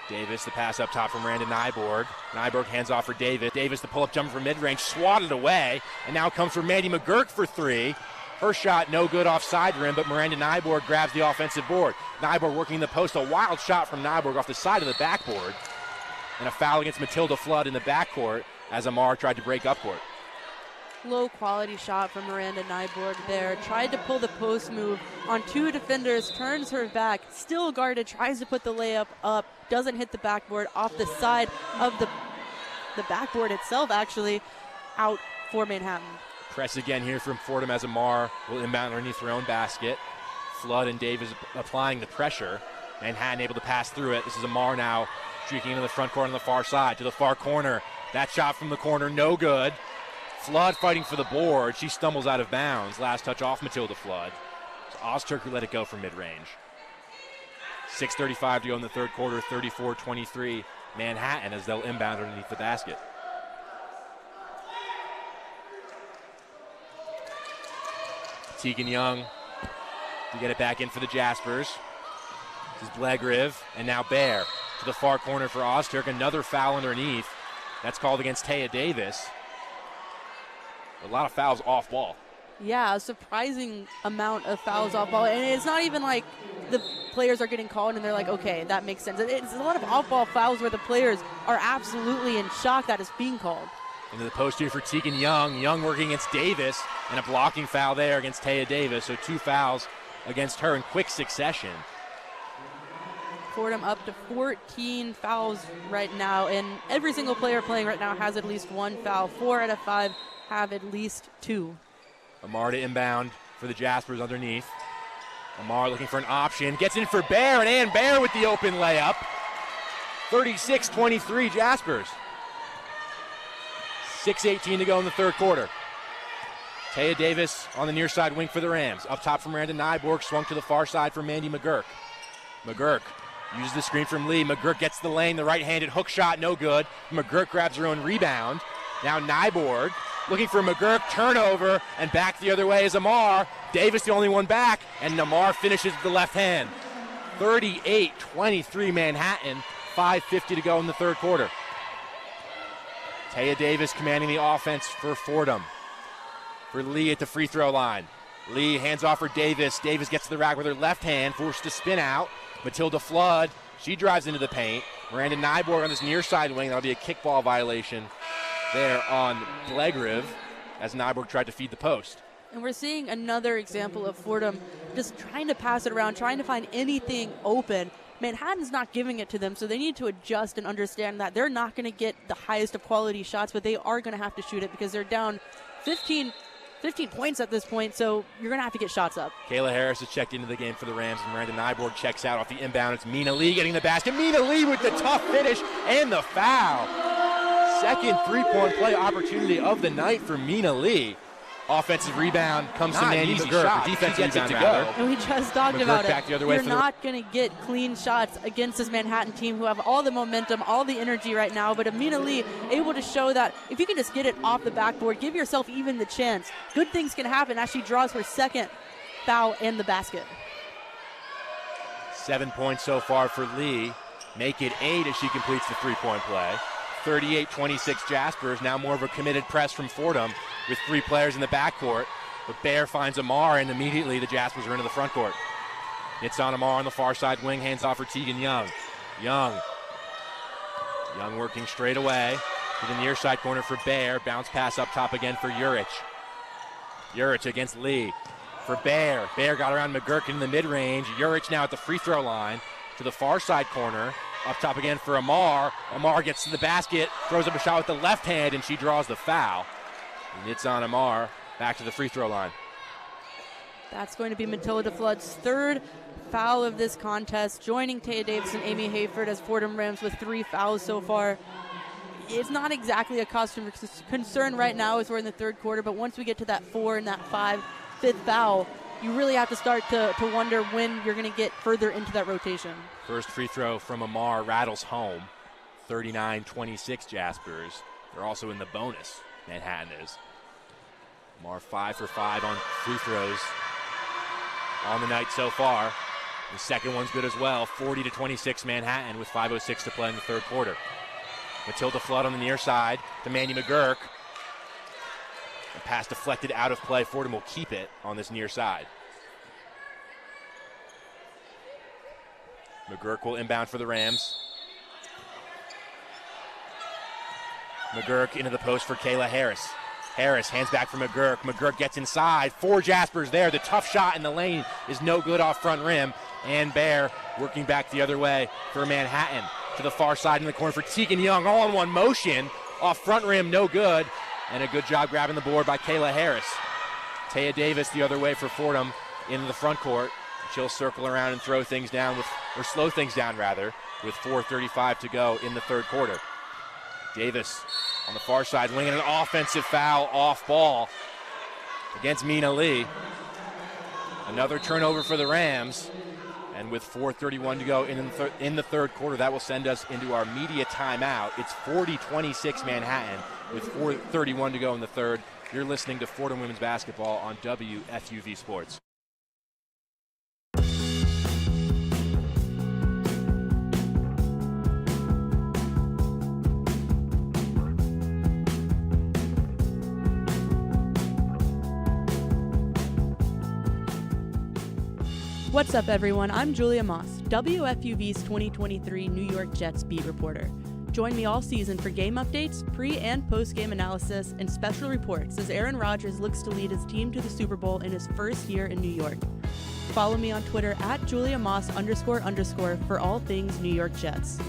Davis, the pass up top from Miranda Nyborg. Nyborg hands off for Davis. Davis, the pull-up jumper from mid-range, swatted away, and now comes for Mandy McGurk for three. Her shot no good off side rim, but Miranda Nyborg grabs the offensive board. Nyborg working the post, a wild shot from Nyborg off the side of the backboard. And a foul against Matilda Flood in the backcourt as Amar tried to break upcourt. Low quality shot from Miranda Nyborg there. Tried to pull the post move on two defenders, turns her back, still guarded, tries to put the layup up, doesn't hit the backboard, off the side of the backboard itself, actually, out for Manhattan. Press again here from Fordham as Amar will inbound underneath her own basket. Flood and Davis applying the pressure. Manhattan able to pass through it. This is Amar now streaking into the front court on the far side to the far corner. That shot from the corner, no good. Flood fighting for the board. She stumbles out of bounds. Last touch off Matilda Flood. So Ozturk who let it go from mid-range. 6:35 to go in the third quarter, 34-23 Manhattan as they'll inbound underneath the basket. Tegan Young to get it back in for the Jaspers. This is Blegriv, and now Bear to the far corner for Ozturk. Another foul underneath. That's called against Taya Davis. A lot of fouls off ball. Yeah, a surprising amount of fouls off ball. And it's not even like the players are getting called and they're like, okay, that makes sense. It's a lot of off-ball fouls where the players are absolutely in shock that it's being called. Into the post here for Tegan Young. Young working against Davis, and a blocking foul there against Taya Davis. So two fouls against her in quick succession. Fordham up to 14 fouls right now, and every single player playing right now has at least one foul. 4 out of 5 have at least 2. Amar to inbound for the Jaspers underneath. Amar looking for an option. Gets in for Bear, and Ann Bear with the open layup. 36-23 Jaspers. 6:18 to go in the third quarter. Taya Davis on the near side wing for the Rams. Up top from Miranda Nyborg, swung to the far side for Mandy McGurk. McGurk uses the screen from Lee. McGurk gets the lane, the right-handed hook shot, no good. McGurk grabs her own rebound. Now Nyborg looking for McGurk, turnover, and back the other way is Amar. Davis the only one back, and Amar finishes with the left hand. 38-23 Manhattan, 5:50 to go in the third quarter. Taya Davis commanding the offense for Fordham. For Lee at the free throw line. Lee hands off for Davis. Davis gets to the rack with her left hand, forced to spin out. Matilda Flood, she drives into the paint. Miranda Nyborg on this near side wing. That'll be a kickball violation there on Blegriv as Nyborg tried to feed the post. And we're seeing another example of Fordham just trying to pass it around, trying to find anything open. Manhattan's not giving it to them, so they need to adjust and understand that they're not going to get the highest of quality shots, but they are going to have to shoot it because they're down 15 points at this point, so you're going to have to get shots up. Kayla Harris has checked into the game for the Rams, and Miranda Nyborg checks out off the inbound. It's Mina Lee getting the basket. Mina Lee with the tough finish and the foul. Second three-point play opportunity of the night for Mina Lee. Offensive rebound comes to Not an Mandy easy McGurk. shot. Defensive She gets it rebound, to go. rather. And we just talked McGurk about back it. the other way You're for the- not going to get clean shots against this Manhattan team who have all the momentum, all the energy right now. But Amina Lee able to show that if you can just get it off the backboard, give yourself even the chance, good things can happen as she draws her second foul in the basket. 7 points so far for Lee. Make it 8 as she completes the three-point play. 38-26 Jaspers. Now more of a committed press from Fordham with 3 players in the backcourt. But Bear finds Amar, and immediately the Jaspers are into the front court. It's on Amar on the far side wing, hands off for Tegan Young. Young working straight away to the near side corner for Bear. Bounce pass up top again for Juric. Juric against Lee for Bear. Bear got around McGurk in the mid-range. Juric now at the free throw line to the far side corner. Up top again for Amar. Amar gets to the basket, throws up a shot with the left hand, and she draws the foul. And it's on Amar. Back to the free throw line. That's going to be Matilda Flood's third foul of this contest, joining Taya Davis and Amy Hayford as Fordham Rams with 3 fouls so far. It's not exactly a cause for concern right now as we're in the third quarter, but once we get to that 4 and that 5, 5th foul, you really have to start to wonder when you're going to get further into that rotation. First free throw from Amar rattles home. 39-26 Jaspers. They're also in the bonus, Manhattan is. Amar 5 for 5 on free throws on the night so far. The second one's good as well. 40-26 Manhattan with 5:06 to play in the third quarter. Matilda Flood on the near side to Mandy McGurk. A pass deflected out of play. Fordham will keep it on this near side. McGurk will inbound for the Rams. McGurk into the post for Kayla Harris. Harris hands back for McGurk. McGurk gets inside. 4 Jaspers there. The tough shot in the lane is no good off front rim. And Bear working back the other way for Manhattan. To the far side in the corner for Tegan Young. All in one motion. Off front rim, no good. And a good job grabbing the board by Kayla Harris. Taya Davis the other way for Fordham into the front court. She'll circle around and throw things down or slow things down rather, with 4:35 to go in the third quarter. Davis on the far side wing, and an offensive foul off ball against Mina Lee. Another turnover for the Rams, and with 4:31 to go in the third quarter, that will send us into our media timeout. It's 40-26 Manhattan with 4:31 to go in the third. You're listening to Fordham Women's Basketball on WFUV Sports. What's up, everyone? I'm Julia Moss, WFUV's 2023 New York Jets beat reporter. Join me all season for game updates, pre- and post-game analysis, and special reports as Aaron Rodgers looks to lead his team to the Super Bowl in his first year in New York. Follow me on Twitter at @JuliaMoss__ for all things New York Jets.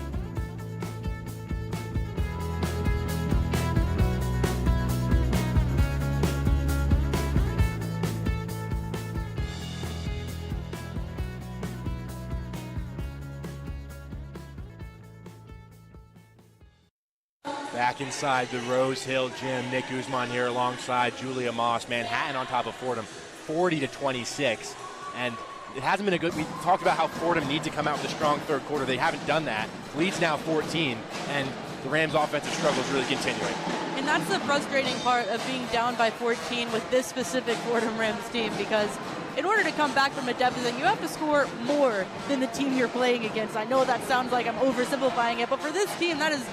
Back inside the Rose Hill Gym, Nick Guzman here alongside Julia Moss. Manhattan on top of Fordham, 40-26. And it hasn't been a good, we talked about how Fordham needs to come out with a strong third quarter. They haven't done that. Lead's now 14, and the Rams' offensive struggle is really continuing. And that's the frustrating part of being down by 14 with this specific Fordham Rams team, because in order to come back from a deficit, you have to score more than the team you're playing against. I know that sounds like I'm oversimplifying it, but for this team, that is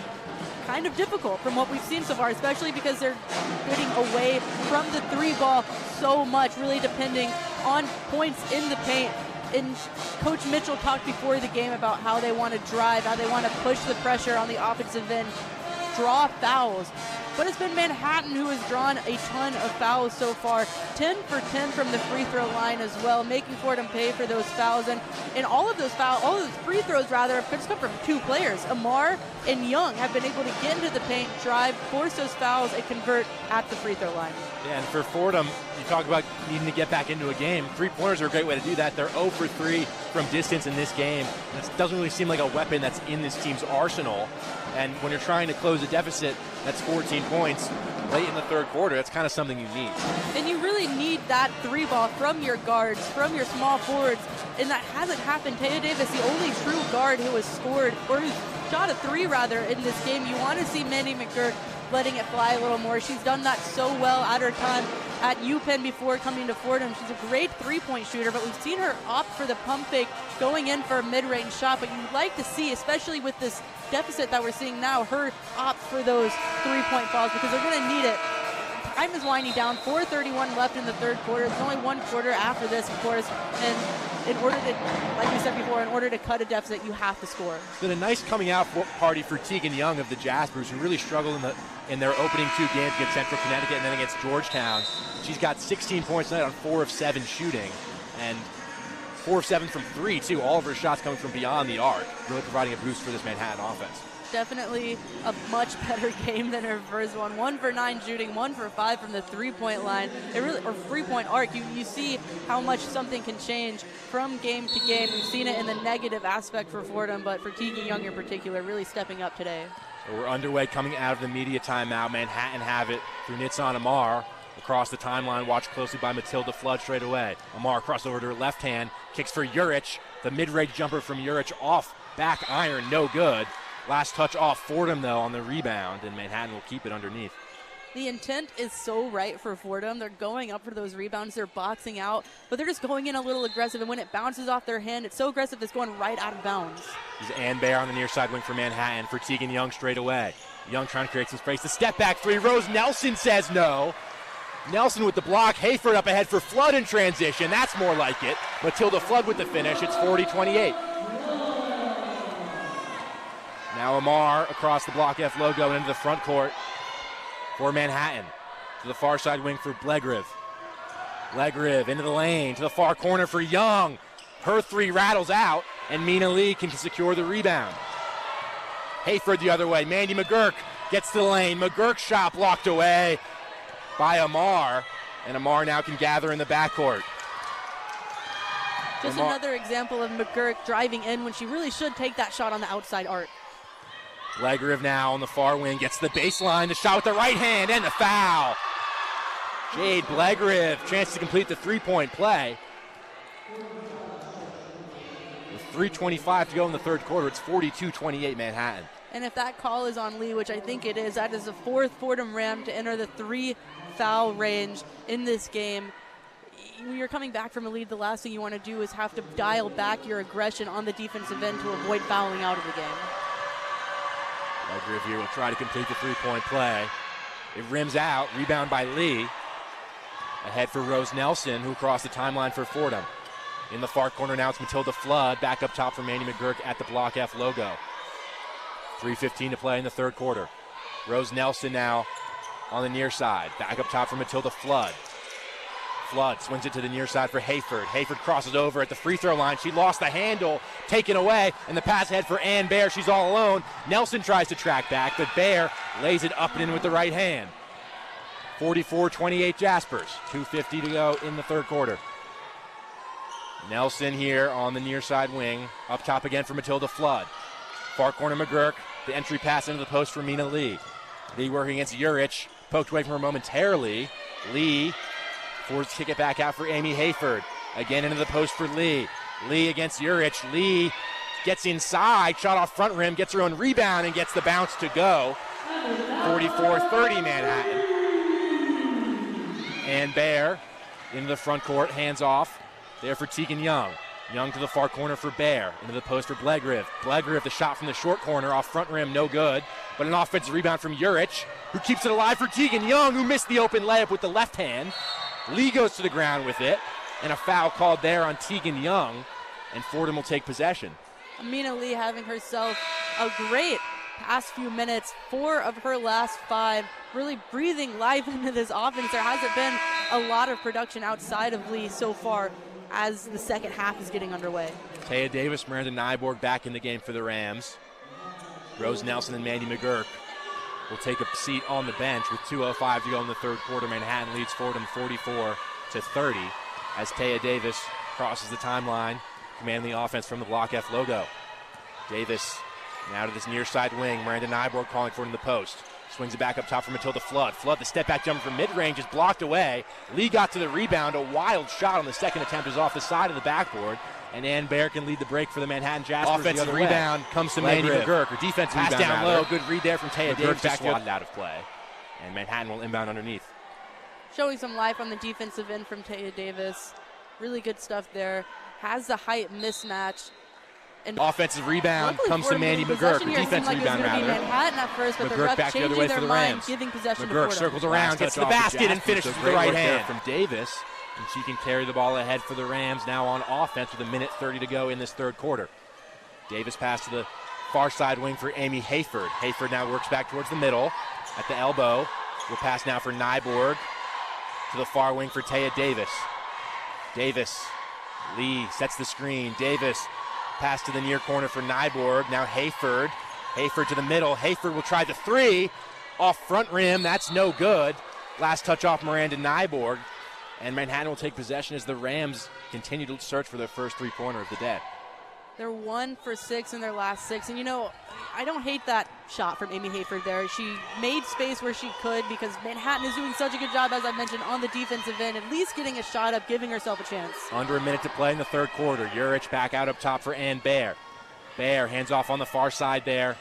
kind of difficult from what we've seen so far, especially because they're getting away from the 3 ball so much, really depending on points in the paint. And Coach Mitchell talked before the game about how they want to drive, how they want to push the pressure on the offensive end, draw fouls. But it's been Manhattan who has drawn a ton of fouls so far. 10 for 10 from the free throw line as well, making Fordham pay for those fouls. And all of those free throws rather, have just come from 2 players. Amar and Young have been able to get into the paint, drive, force those fouls, and convert at the free throw line. Yeah, and for Fordham, you talk about needing to get back into a game. 3-pointers are a great way to do that. They're 0 for 3 from distance in this game. It doesn't really seem like a weapon that's in this team's arsenal. And when you're trying to close a deficit, that's 14 points late in the third quarter. That's kind of something you need. And you really need that three ball from your guards, from your small forwards, and that hasn't happened. Taya Davis, the only true guard who has scored, or who's shot a three rather in this game. You want to see Mandy McGurk letting it fly a little more. She's done that so well at her time at UPenn before coming to Fordham. She's a great three-point shooter, but we've seen her opt for the pump fake going in for a mid-range shot. But you'd like to see, especially with this deficit that we're seeing now, her opt for those three-point falls because they're going to need it. Time is winding down. 4:31 left in the third quarter. There's only one quarter after this, of course. And in order to, like we said before, in order to cut a deficit, you have to score. It's been a nice coming out party for Tegan Young of the Jaspers, who really struggled in their opening two games against Central Connecticut and then against Georgetown. She's got 16 points tonight on 4 of 7 shooting, and 4 of 7 from 3, too. All of her shots coming from beyond the arc, really providing a boost for this Manhattan offense. Definitely a much better game than her first one. 1 for 9 shooting, 1 for 5 from the three-point line. It really, or three-point arc. You see how much something can change from game to game. We've seen it in the negative aspect for Fordham, but for Tegan Young in particular, really stepping up today. So we're underway coming out of the media timeout. Manhattan have it through Nitsan Amar. Across the timeline, watched closely by Matilda Flood straight away. Amar across over to her left hand, kicks for Urich. The mid-range jumper from Urich off back iron, no good. Last touch off Fordham, though, on the rebound, and Manhattan will keep it underneath. The intent is so right for Fordham. They're going up for those rebounds. They're boxing out, but they're just going in a little aggressive, and when it bounces off their hand, it's so aggressive it's going right out of bounds. This is Ann Baer on the near side wing for Manhattan for Tegan Young straight away. Young trying to create some space. The step back three. Rose Nelson says no. Nelson with the block. Hayford up ahead for Flood in transition. That's more like it. Matilda Flood with the finish. It's 40-28. Now Amar across the Block F logo and into the front court for Manhattan. To the far side wing for Blegriv. Blegriv into the lane. To the far corner for Young. Her three rattles out, and Mina Lee can secure the rebound. Hayford the other way. Mandy McGurk gets to the lane. McGurk's shot blocked away by Amar, and Amar now can gather in the backcourt. Just another example of McGurk driving in when she really should take that shot on the outside arc. Blegriv now on the far wing, gets the baseline, the shot with the right hand, and the foul. Jade Blegriv, chance to complete the three-point play. With 3:25 to go in the third quarter, it's 42-28 Manhattan. And if that call is on Lee, which I think it is, that is the fourth Fordham Ram to enter the 3-foul range in this game. When you're coming back from a lead, the last thing you want to do is have to dial back your aggression on the defensive end to avoid fouling out of the game. Blegriv here will try to complete the three-point play. It rims out, rebound by Lee. Ahead for Rose Nelson, who crossed the timeline for Fordham. In the far corner now, it's Matilda Flood, back up top for Mandy McGurk at the Block F logo. 3:15 to play in the third quarter. Rose Nelson now on the near side, back up top for Matilda Flood. Flood swings it to the near side for Hayford. Hayford crosses over at the free throw line. She lost the handle, taken away, and the pass ahead for Ann Baer. She's all alone. Nelson tries to track back, but Baer lays it up and in with the right hand. 44-28 Jaspers. 2:50 to go in the third quarter. Nelson here on the near side wing. Up top again for Matilda Flood. Far corner McGurk. The entry pass into the post for Mina Lee. Lee working against Urich. Poked away from her momentarily. Lee forced to kick it back out for Amy Hayford. Again into the post for Lee. Lee against Urich. Lee gets inside. Shot off front rim. Gets her own rebound and gets the bounce to go. 44-30 Manhattan. And Baer into the front court. Hands off. There for Tegan Young. Young to the far corner for Baer. Into the post for Blegriv. Blegriv, the shot from the short corner off front rim, no good. But an offensive rebound from Urich, who keeps it alive for Tegan Young, who missed the open layup with the left hand. Lee goes to the ground with it. And a foul called there on Tegan Young. And Fordham will take possession. Mina Lee having herself a great past few minutes. 4 of her last 5. Really breathing life into this offense. There hasn't been a lot of production outside of Lee so far as the second half is getting underway. Taya Davis, Miranda Nyborg back in the game for the Rams. Rose Nelson and Mandy McGurk will take a seat on the bench with 2:05 to go in the third quarter. Manhattan leads Fordham 44-30 as Taya Davis crosses the timeline, commanding the offense from the Block F logo. Davis now to this near side wing. Miranda Nyborg calling for it in the post. Swings it back up top for Matilda Flood. Flood, the step-back jumper from mid-range is blocked away. Lee got to the rebound. A wild shot on the second attempt is off the side of the backboard. And Ann Baer can lead the break for the Manhattan Jaspers. Offensive rebound comes to Mandy McGurk. Or defensive pass rebound, down low. Good read there from Taya Davis. Back swatted out of play. And Manhattan will inbound underneath. Showing some life on the defensive end from Taya Davis. Really good stuff there. Has the height mismatch. And offensive rebound comes to Mandy McGurk. Defensive rebound, rather. Manhattan at first, but McGurk the back refs the other way changing for their the mind, Rams. giving possession to McGurk Fordham. circles around, gets to the basket, and finishes with the right hand. From Davis, and she can carry the ball ahead for the Rams now on offense with 1:30 to go in this third quarter. Davis pass to the far side wing for Amy Hayford. Hayford now works back towards the middle at the elbow. Will pass now for Nyborg to the far wing for Taya Davis. Davis, Lee sets the screen. Davis pass to the near corner for Nyborg. Now Hayford. Hayford to the middle. Hayford will try the three. Off front rim. That's no good. Last touch off Miranda Nyborg. And Manhattan will take possession as the Rams continue to search for their first three-pointer of the day. They're 1 for 6 in their last 6. And, you know, I don't hate that shot from Amy Hayford there. She made space where she could because Manhattan is doing such a good job, as I mentioned, on the defensive end, at least getting a shot up, giving herself a chance. Under a minute to play in the third quarter. Urich back out up top for Ann Baer. Baer hands off on the far side there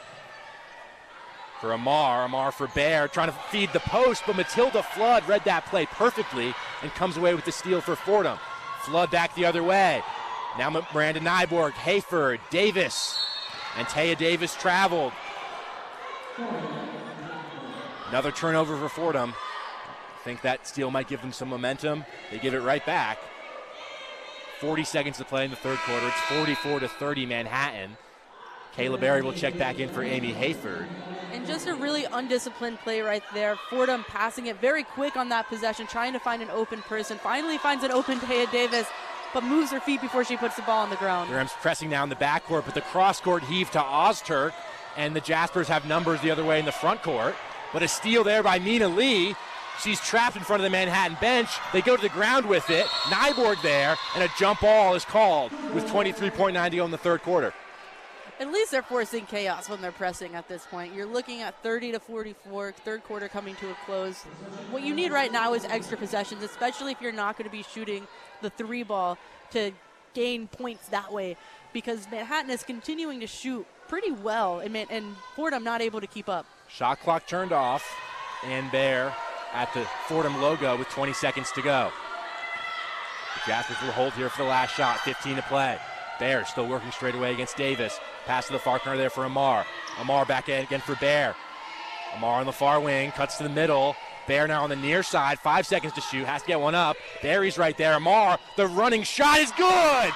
for Amar. Amar for Baer, trying to feed the post, but Matilda Flood read that play perfectly and comes away with the steal for Fordham. Flood back the other way. Now Miranda Nyborg, Hayford, Davis, and Taya Davis traveled. Another turnover for Fordham. I think that steal might give them some momentum. They give it right back. 40 seconds to play in the third quarter. It's 44-30 Manhattan. Kayla Berry will check back in for Amy Hayford. And just a really undisciplined play right there. Fordham passing it very quick on that possession, trying to find an open person. Finally finds an open Taya Davis, but moves her feet before she puts the ball on the ground. The Rams pressing down the backcourt, but the cross-court heave to Ozturk, and the Jaspers have numbers the other way in the front court. But a steal there by Mina Lee. She's trapped in front of the Manhattan bench. They go to the ground with it. Nyborg there, and a jump ball is called with 23.9 to go in the third quarter. At least they're forcing chaos when they're pressing at this point. You're looking at 30-44, third quarter coming to a close. What you need right now is extra possessions, especially if you're not going to be shooting the three ball to gain points that way, because Manhattan is continuing to shoot pretty well, and Fordham not able to keep up. Shot clock turned off, and Baer at the Fordham logo with 20 seconds to go. The Jaspers will hold here for the last shot, 15 to play. Baer still working straight away against Davis. Pass to the far corner there for Amar. Amar back in again for Baer. Amar on the far wing, cuts to the middle. Baer now on the near side, 5 seconds to shoot, has to get one up. Barry's right there. Amar, the running shot is good!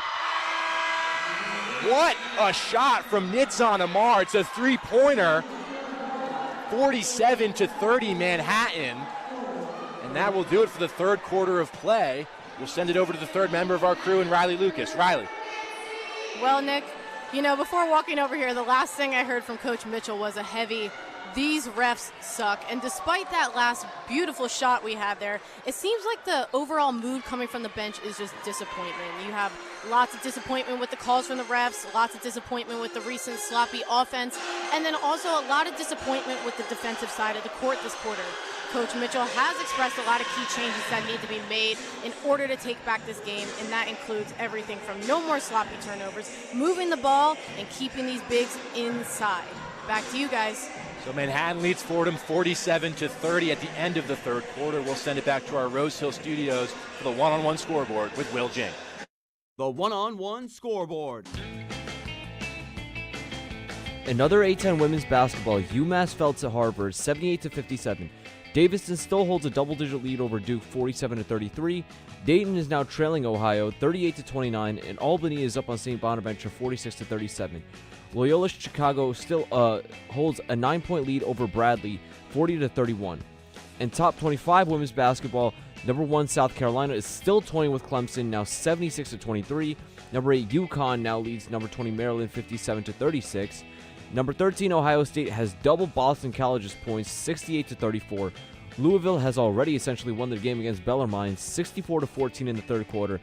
What a shot from Nitzan Amar. It's a three-pointer. 47-30 Manhattan. And that will do it for the third quarter of play. We'll send it over to the third member of our crew, and Riley Lucas. Riley. Well, Nick, you know, before walking over here, the last thing I heard from Coach Mitchell was a heavy, these refs suck. And despite that last beautiful shot we had there, it seems like the overall mood coming from the bench is just disappointment. You have lots of disappointment with the calls from the refs, lots of disappointment with the recent sloppy offense, and then also a lot of disappointment with the defensive side of the court this quarter. Coach Mitchell has expressed a lot of key changes that need to be made in order to take back this game, and that includes everything from no more sloppy turnovers, moving the ball, and keeping these bigs inside. Back to you guys. So Manhattan leads Fordham 47-30 at the end of the third quarter. We'll send it back to our Rose Hill studios for the one-on-one scoreboard with Will Jing. The one-on-one scoreboard. Another A10 women's basketball, UMass fell to Harvard 78-57. Davidson still holds a double-digit lead over Duke 47-33. Dayton is now trailing Ohio 38-29, and Albany is up on St. Bonaventure 46-37. Loyola Chicago still holds a 9-point lead over Bradley 40-31. And top 25 women's basketball, number 1 South Carolina is still toying with Clemson, now 76-23. Number 8 UConn now leads number 20 Maryland 57-36. Number 13 Ohio State has doubled Boston College's points 68-34. Louisville has already essentially won their game against Bellarmine 64-14 in the third quarter.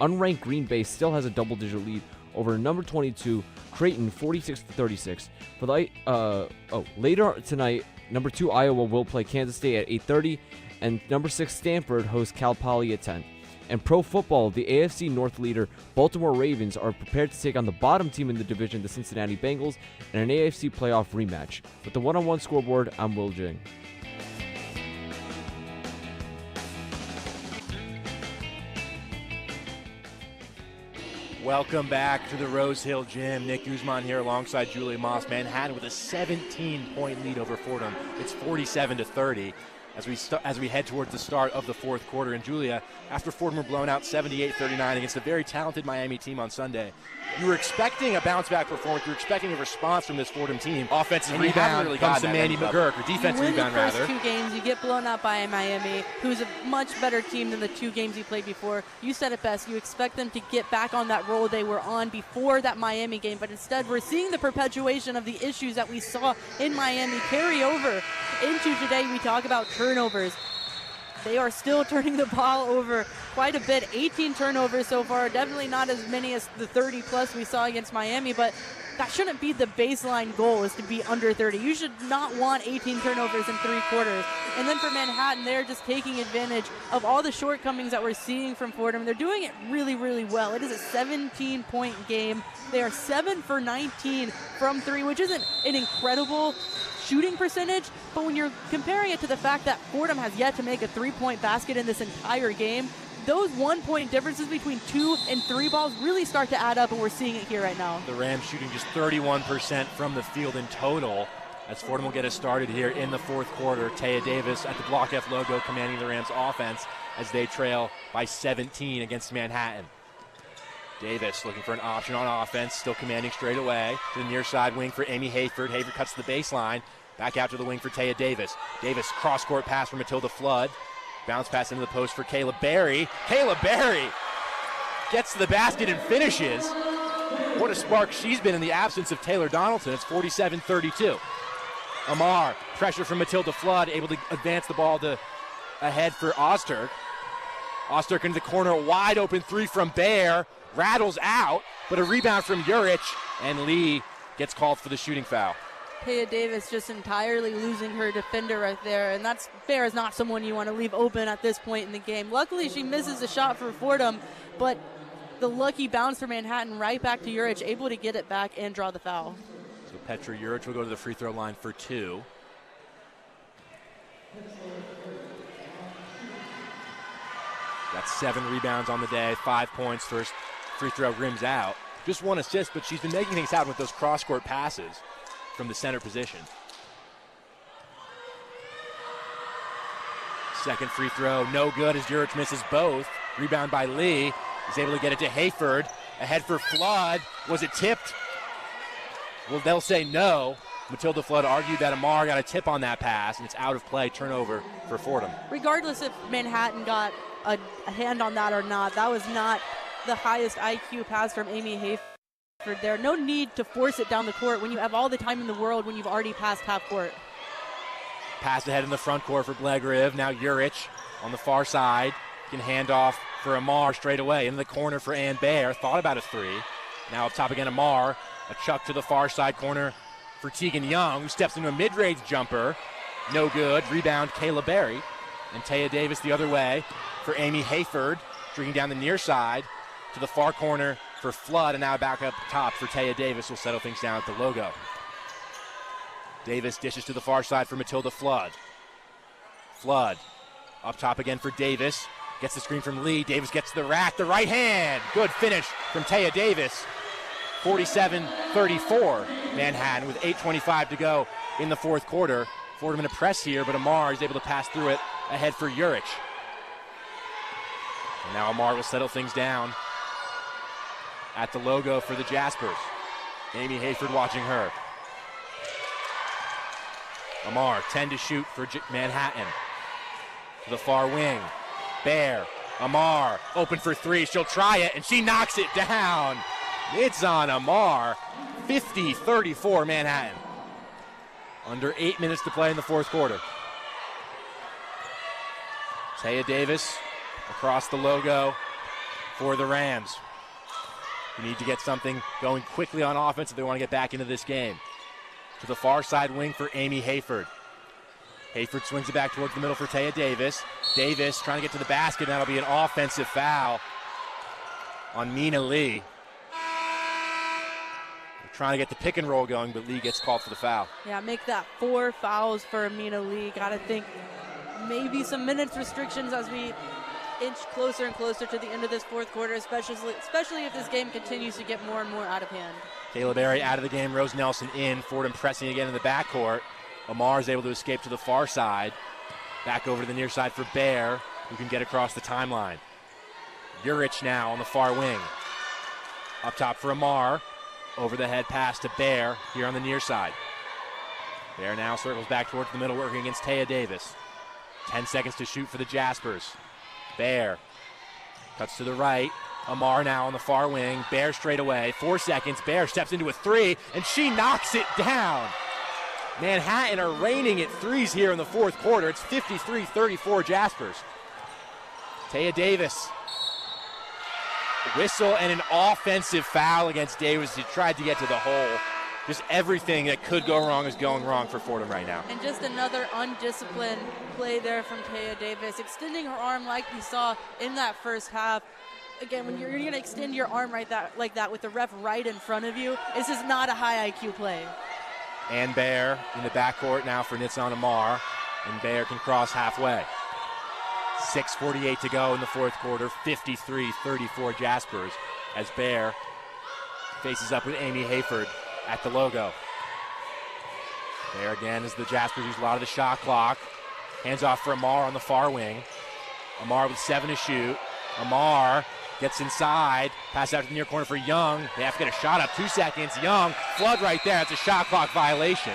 Unranked Green Bay still has a double-digit lead over number 22 Creighton 46-36. For the later tonight, Number 2 Iowa will play Kansas State at 8:30, and number 6 Stanford hosts Cal Poly at 10. And pro football, the AFC North leader Baltimore Ravens are prepared to take on the bottom team in the division, the Cincinnati Bengals, in an AFC playoff rematch. With the one-on-one scoreboard, I'm Will Jing. Welcome back to the Rose Hill Gym. Nick Guzman here alongside Julia Moss. Manhattan with a 17-point lead over Fordham. It's 47-30 as we head towards the start of the fourth quarter. And Julia, after Fordham were blown out 78-39 against a very talented Miami team on Sunday, you were expecting a bounce-back performance. You were expecting a response from this Fordham team. Offensive rebound really comes to Mandy McGurk, or defensive rebound, rather. You win the first 2 games, you get blown out by Miami, who's a much better team than the 2 games you played before. You said it best. You expect them to get back on that roll they were on before that Miami game, but instead we're seeing the perpetuation of the issues that we saw in Miami carry over into today. We talk about turnovers. They are still turning the ball over quite a bit. 18 turnovers so far. Definitely not as many as the 30-plus we saw against Miami, but that shouldn't be the baseline goal, is to be under 30. You should not want 18 turnovers in 3 quarters. And then for Manhattan, they're just taking advantage of all the shortcomings that we're seeing from Fordham. They're doing it really, really well. It is a 17-point game. They are 7 for 19 from 3, which isn't an incredible shooting percentage, but when you're comparing it to the fact that Fordham has yet to make a 3-point basket in this entire game, those 1-point differences between 2 and 3 balls really start to add up, and we're seeing it here right now. The Rams shooting just 31% from the field in total, as Fordham will get us started here in the fourth quarter. Taya Davis at the Block F logo commanding the Rams offense as they trail by 17 against Manhattan. Davis looking for an option on offense, still commanding straight away to the near side wing for Amy Hayford. Hayford cuts to the baseline, back out to the wing for Taya Davis. Davis cross-court pass for Matilda Flood. Bounce pass into the post for Kayla Berry. Kayla Berry gets to the basket and finishes. What a spark she's been in the absence of Taylor Donaldson. It's 47-32. Amar, pressure from Matilda Flood, able to advance the ball to ahead for Osterk. Osterk into the corner, wide open 3 from Bear. Rattles out, but a rebound from Urich, and Lee gets called for the shooting foul. Taya Davis just entirely losing her defender right there, and that's Bear is not someone you want to leave open at this point in the game. Luckily, she misses a shot for Fordham, but the lucky bounce for Manhattan right back to Urich, able to get it back and draw the foul. So Petra Urich will go to the free throw line for 2. Got 7 rebounds on the day, 5 points, first free throw rims out. Just 1 assist, but she's been making things happen with those cross-court passes from the center position. Second free throw, no good as Urich misses both. Rebound by Lee. He's able to get it to Hayford. Ahead for Flood. Was it tipped? Well, they'll say no. Matilda Flood argued that Amar got a tip on that pass, and it's out of play, turnover for Fordham. Regardless if Manhattan got a hand on that or not, that was not the highest IQ pass from Amy Hayford there. No need to force it down the court when you have all the time in the world when you've already passed half court. Pass ahead in the front court for Blegriv. Now Urich on the far side. Can hand off for Amar straight away. In the corner for Ann Bear. Thought about a 3. Now up top again Amar. A chuck to the far side corner for Tegan Young, who steps into a mid-range jumper. No good. Rebound Kayla Berry. And Taya Davis the other way for Amy Hayford. Drinking down the near side to the far corner for Flood, and now back up top for Taya Davis. Will settle things down at the logo. Davis dishes to the far side for Matilda Flood. Flood up top again for Davis. Gets the screen from Lee. Davis gets to the rack. The right hand. Good finish from Taya Davis. 47-34. Manhattan with 8:25 to go in the fourth quarter. Fordham in a press here, but Amar is able to pass through it ahead for Urich. And now Amar will settle things down at the logo for the Jaspers. Amy Hayford watching her. Amar, 10 to shoot for Manhattan. To the far wing. Bear, Amar, open for 3. She'll try it, and she knocks it down. It's on Amar. 50-34 Manhattan. Under 8 minutes to play in the fourth quarter. Taya Davis across the logo for the Rams. We need to get something going quickly on offense if they want to get back into this game. To the far side wing for Amy Hayford. Hayford swings it back towards the middle for Taya Davis. Davis trying to get to the basket. That'll be an offensive foul on Mina Lee. They're trying to get the pick and roll going, but Lee gets called for the foul. Yeah, make that 4 fouls for Amina Lee. Got to think maybe some minutes restrictions as we inch closer and closer to the end of this fourth quarter, especially if this game continues to get more and more out of hand. Kayla Berry out of the game, Rose Nelson in. Fordham pressing again in the backcourt. Amar is able to escape to the far side. Back over to the near side for Bear, who can get across the timeline. Urich now on the far wing. Up top for Amar. Over the head pass to Bear here on the near side. Bear now circles back towards the middle, working against Taya Davis. 10 seconds to shoot for the Jaspers. Bear cuts to the right. Amar now on the far wing. Bear straight away. 4 seconds. Bear steps into a 3, and she knocks it down. Manhattan are raining at threes here in the fourth quarter. It's 53-34 Jaspers. Taya Davis. Whistle and an offensive foul against Davis. He tried to get to the hole. Just everything that could go wrong is going wrong for Fordham right now. And just another undisciplined play there from Taya Davis, extending her arm like we saw in that first half. Again, when you're going to extend your arm like that with the ref right in front of you, this is not a high IQ play. And Bear in the backcourt now for Nitsan Amar. And Bear can cross halfway. 6:48 to go in the fourth quarter. 53-34 Jaspers as Bear faces up with Amy Hayford at the logo. There again as the Jaspers use a lot of the shot clock. Hands off for Amar on the far wing. Amar with 7 to shoot. Amar gets inside. Pass out to the near corner for Young. They have to get a shot up. 2 seconds. Young. Flood right there. It's a shot clock violation.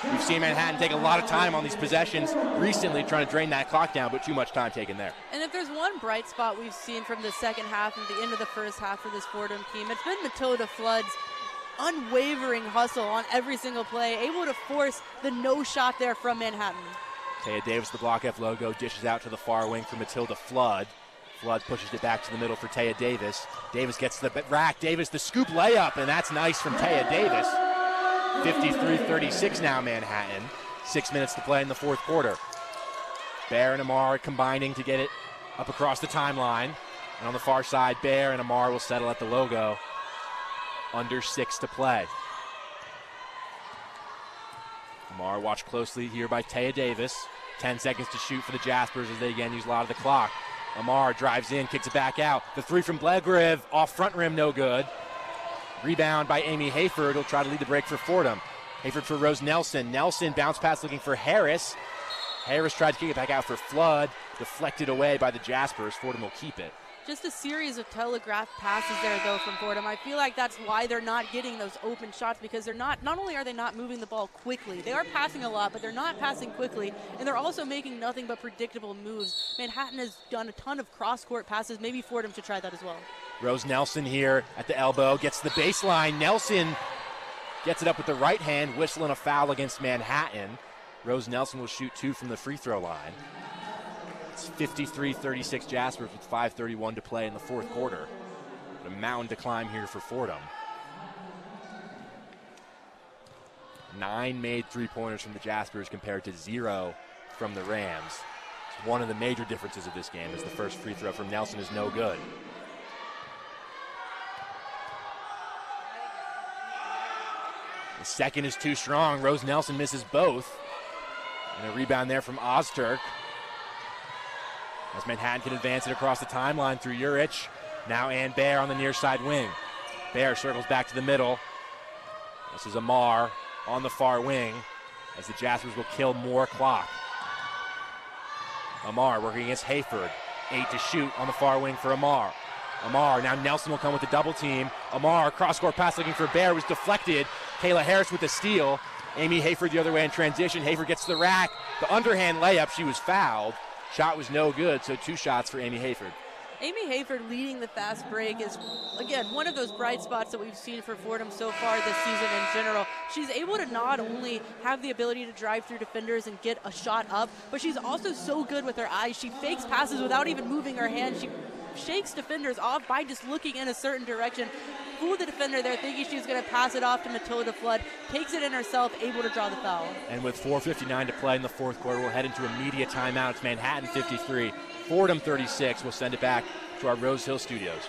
We've seen Manhattan take a lot of time on these possessions recently trying to drain that clock down, but too much time taken there. And if there's one bright spot we've seen from the second half and the end of the first half for this Fordham team, it's been Matilda Flood's unwavering hustle on every single play, able to force the no shot there from Manhattan. Taya Davis, the Block F logo, dishes out to the far wing for Matilda Flood. Flood pushes it back to the middle for Taya Davis. Davis gets to the rack. Davis, the scoop layup, and that's nice from Taya Davis. 53-36 now Manhattan. 6 minutes to play in the fourth quarter. Bear and Amar combining to get it up across the timeline. And on the far side, Bear and Amar will settle at the logo. Under 6 to play. Amar watched closely here by Taya Davis. 10 seconds to shoot for the Jaspers as they again use a lot of the clock. Amar drives in, kicks it back out. The 3 from Blegrev off front rim, no good. Rebound by Amy Hayford. Will try to lead the break for Fordham. Hayford for Rose Nelson. Nelson bounce pass looking for Harris. Harris tried to kick it back out for Flood. Deflected away by the Jaspers. Fordham will keep it. Just a series of telegraphed passes there, though, from Fordham. I feel like that's why they're not getting those open shots, because they're not only are they not moving the ball quickly, they are passing a lot, but they're not passing quickly, and they're also making nothing but predictable moves. Manhattan has done a ton of cross-court passes. Maybe Fordham should try that as well. Rose Nelson here at the elbow, gets the baseline. Nelson gets it up with the right hand, whistling a foul against Manhattan. Rose Nelson will shoot 2 from the free throw line. It's 53-36 Jaspers with 5:31 to play in the fourth quarter. But a mountain to climb here for Fordham. 9 made three-pointers from the Jaspers compared to 0 from the Rams. It's one of the major differences of this game, as the first free throw from Nelson is no good. The second is too strong. Rose Nelson misses both. And a rebound there from Ozturk. As Manhattan can advance it across the timeline through Urich. Now Ann Bear on the near side wing. Bear circles back to the middle. This is Amar on the far wing as the Jaspers will kill more clock. Amar working against Hayford. 8 to shoot on the far wing for Amar. Amar, now Nelson will come with the double team. Amar, cross-court pass looking for Bear, was deflected. Kayla Harris with the steal. Amy Hayford the other way in transition. Hayford gets to the rack. The underhand layup, she was fouled. Shot was no good, so 2 shots for Amy Hayford. Amy Hayford leading the fast break is, again, one of those bright spots that we've seen for Fordham so far this season in general. She's able to not only have the ability to drive through defenders and get a shot up, but she's also so good with her eyes. She fakes passes without even moving her hand. She shakes defenders off by just looking in a certain direction. Fooled the defender there, thinking she was going to pass it off to Matilda Flood. Takes it in herself, able to draw the foul. And with 4:59 to play in the fourth quarter, we'll head into a media timeout. It's Manhattan 53, Fordham 36. We'll send it back to our Rose Hill studios.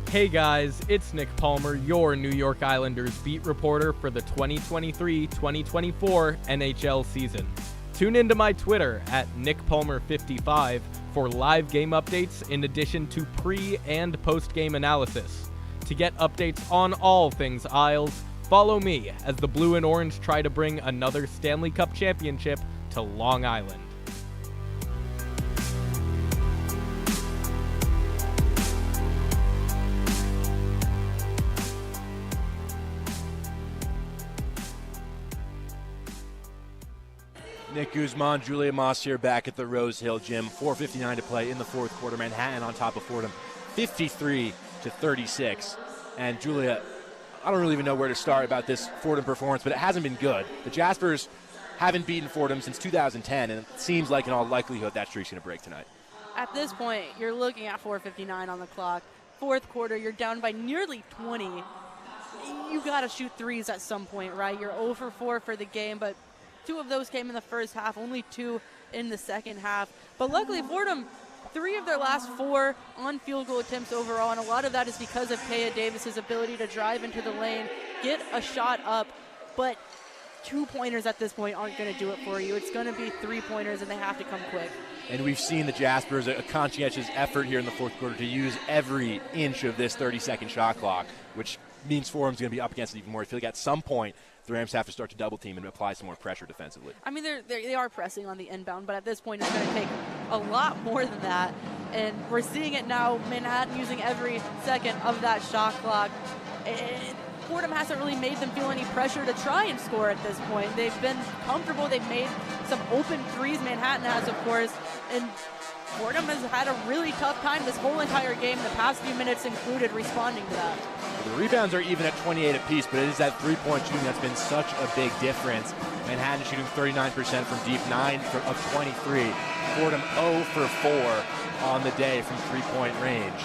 Hey guys, it's Nick Palmer, your New York Islanders beat reporter for the 2023-2024 NHL season. Tune into my Twitter at NickPalmer55 for live game updates in addition to pre- and post-game analysis. To get updates on all things Isles, follow me as the Blue and Orange try to bring another Stanley Cup championship to Long Island. Nick Guzman, Julia Moss here back at the Rose Hill Gym. 4:59 to play in the fourth quarter. Manhattan on top of Fordham, 53-36. And Julia, I don't really even know where to start about this Fordham performance, but it hasn't been good. The Jaspers haven't beaten Fordham since 2010, and it seems like in all likelihood that streak's going to break tonight. At this point, you're looking at 4:59 on the clock. Fourth quarter, you're down by nearly 20. You got to shoot threes at some point, right? You're 0 for 4 for the game, but 2 of those came in the first half, only 2 in the second half. But luckily, Fordham, 3 of their last 4 on field goal attempts overall, and a lot of that is because of Taya Davis's ability to drive into the lane, get a shot up, but 2-pointers at this point aren't going to do it for you. It's going to be 3-pointers, and they have to come quick. And we've seen the Jaspers, a conscientious effort here in the fourth quarter to use every inch of this 30-second shot clock, which means Fordham's going to be up against it even more. I feel like at some point, the Rams have to start to double team and apply some more pressure defensively. I mean, they are pressing on the inbound, but at this point it's going to take a lot more than that. And we're seeing it now, Manhattan using every second of that shot clock. And Fordham hasn't really made them feel any pressure to try and score at this point. They've been comfortable. They've made some open threes. Manhattan has, of course. And Fordham has had a really tough time this whole entire game, the past few minutes included, responding to that. The rebounds are even at 28 apiece, but it is that three-point shooting that's been such a big difference. Manhattan shooting 39% from deep, 9 of 23. Fordham 0 for 4 on the day from three-point range.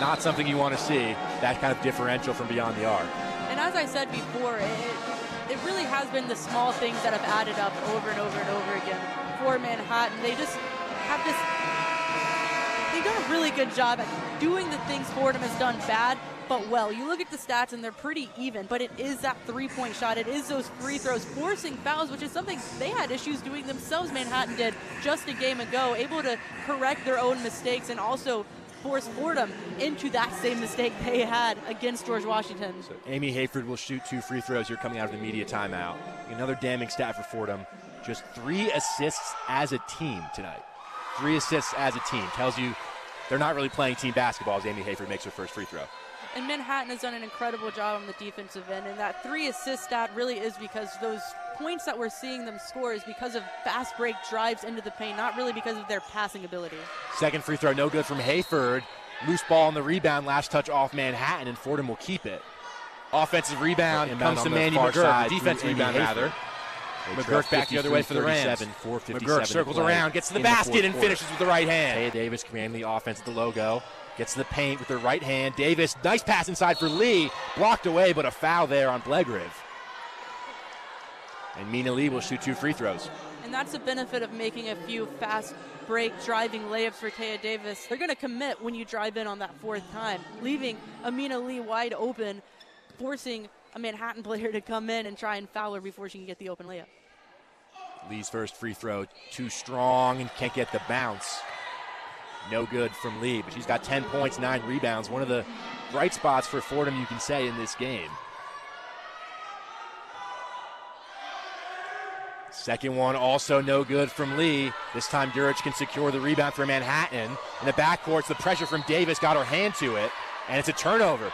Not something you want to see, that kind of differential from beyond the arc. And as I said before, it really has been the small things that have added up over and over and over again for Manhattan. They just have this, they've done a really good job at doing the things Fordham has done bad, but well. You look at the stats and they're pretty even, but it is that three-point shot. It is those free throws, forcing fouls, which is something they had issues doing themselves, Manhattan did, just a game ago, able to correct their own mistakes and also force Fordham into that same mistake they had against George Washington. So Amy Hayford will shoot 2 free throws here coming out of the media timeout. Another damning stat for Fordham, just 3 assists as a team tonight. 3 assists as a team. Tells you they're not really playing team basketball as Amy Hayford makes her first free throw. And Manhattan has done an incredible job on the defensive end, and that 3 assist stat really is because those points that we're seeing them score is because of fast break drives into the paint, not really because of their passing ability. Second free throw, no good from Hayford. Loose ball on the rebound, last touch off Manhattan, and Fordham will keep it. Offensive rebound comes to Mandy McGurk, defensive rebound rather. McGurk back the other way for the Rams. McGurk circles around, gets to the basket, and finishes with the right hand. Taya Davis commanding the offense at the logo. Gets to the paint with her right hand. Davis, nice pass inside for Lee. Blocked away, but a foul there on Blegriv. And Mina Lee will shoot 2 free throws. And that's the benefit of making a few fast break driving layups for Taya Davis. They're going to commit when you drive in on that 4th time, leaving Amina Lee wide open, forcing a Manhattan player to come in and try and foul her before she can get the open layup. Lee's first free throw, too strong and can't get the bounce. No good from Lee, but she's got 10 points, 9 rebounds. One of the bright spots for Fordham, you can say, in this game. Second one also no good from Lee. This time Durich can secure the rebound for Manhattan. In the backcourt, the pressure from Davis got her hand to it, and it's a turnover.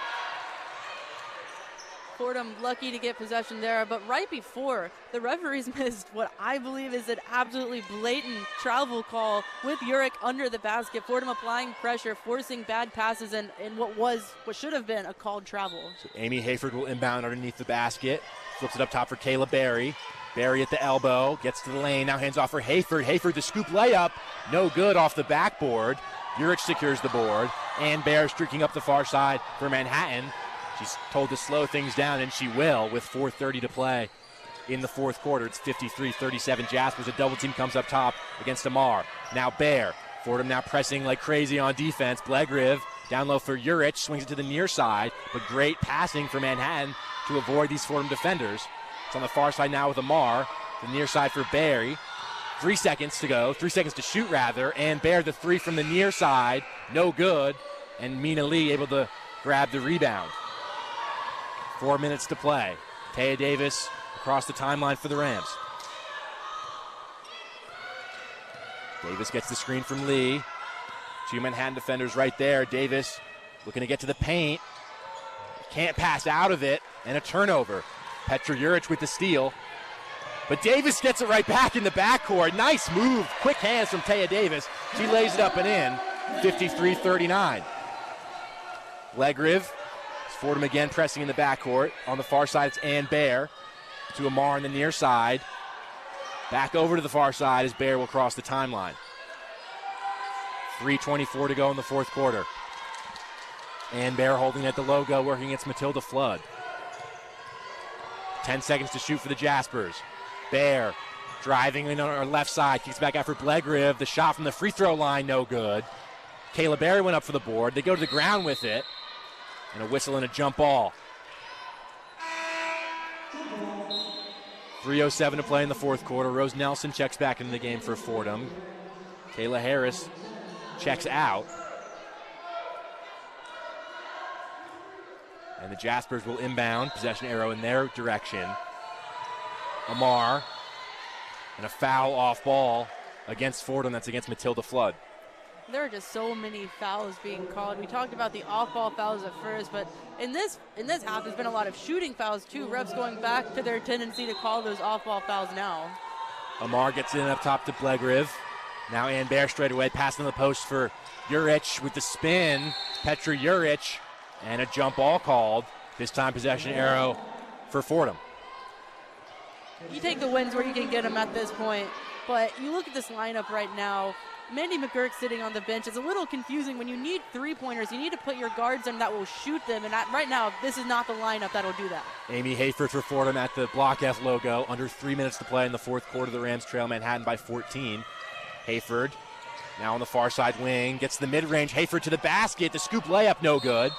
Fordham lucky to get possession there, but right before, the referees missed what I believe is an absolutely blatant travel call with Urich under the basket. Fordham applying pressure, forcing bad passes, and what should have been a called travel. So Amy Hayford will inbound underneath the basket. flips it up top for Kayla Berry. Berry at the elbow, gets to the lane, now hands off for Hayford. Hayford, the scoop layup, no good off the backboard. Urich secures the board, and Bear streaking up the far side for Manhattan. She's told to slow things down, and she will with 4:30 to play in the fourth quarter. It's 53-37 Jaspers. A double team comes up top against Amar. Now Bear. Fordham now pressing like crazy on defense. Blegriv down low for Urich, swings it to the near side, but great passing for Manhattan to avoid these Fordham defenders. It's on the far side now with Amar. The near side for Berry. 3 seconds to go, 3 seconds to shoot rather, and Bear the three from the near side, no good, and Mina Lee able to grab the rebound. 4 minutes to play. Taya Davis across the timeline for the Rams. Davis gets the screen from Lee. Two Manhattan defenders right there. Davis looking to get to the paint. Can't pass out of it, and a turnover. Petra Urich with the steal. But Davis gets it right back in the backcourt. Nice move. Quick hands from Taya Davis. She lays it up and in. 53-39. Blegriv. Fordham again pressing in the backcourt. On the far side, it's Ann Bear to Amar on the near side. Back over to the far side as Bear will cross the timeline. 3:24 to go in the fourth quarter. Ann Bear holding at the logo, working against Matilda Flood. 10 seconds to shoot for the Jaspers. Bear driving in on our left side, kicks back out for Blegriv. The shot from the free throw line, no good. Kayla Berry went up for the board. They go to the ground with it. And a whistle and a jump ball. 3:07 to play in the fourth quarter. Rose Nelson checks back into the game for Fordham. Kayla Harris checks out. And the Jaspers will inbound. Possession arrow in their direction. Amar. And a foul off ball against Fordham. That's against Matilda Flood. There are just so many fouls being called. We talked about the off-ball fouls at first, but in this half, there's been a lot of shooting fouls too. Refs going back to their tendency to call those off-ball fouls now. Amar gets in up top to Blegriv. Now Ann Bear straight away, passing the post for Urich with the spin. Petra Urich, and a jump ball called. This time possession arrow for Fordham. You take the wins where you can get them at this point, but you look at this lineup right now. Mandy McGurk sitting on the bench is a little confusing. When you need three-pointers, you need to put your guards in that will shoot them, and right now, this is not the lineup that'll do that. Amy Hayford for Fordham at the Block F logo. Under 3 minutes to play in the fourth quarter. The Rams trail Manhattan by 14. Hayford now on the far side wing, gets the mid-range. Hayford to the basket. The scoop layup, no good.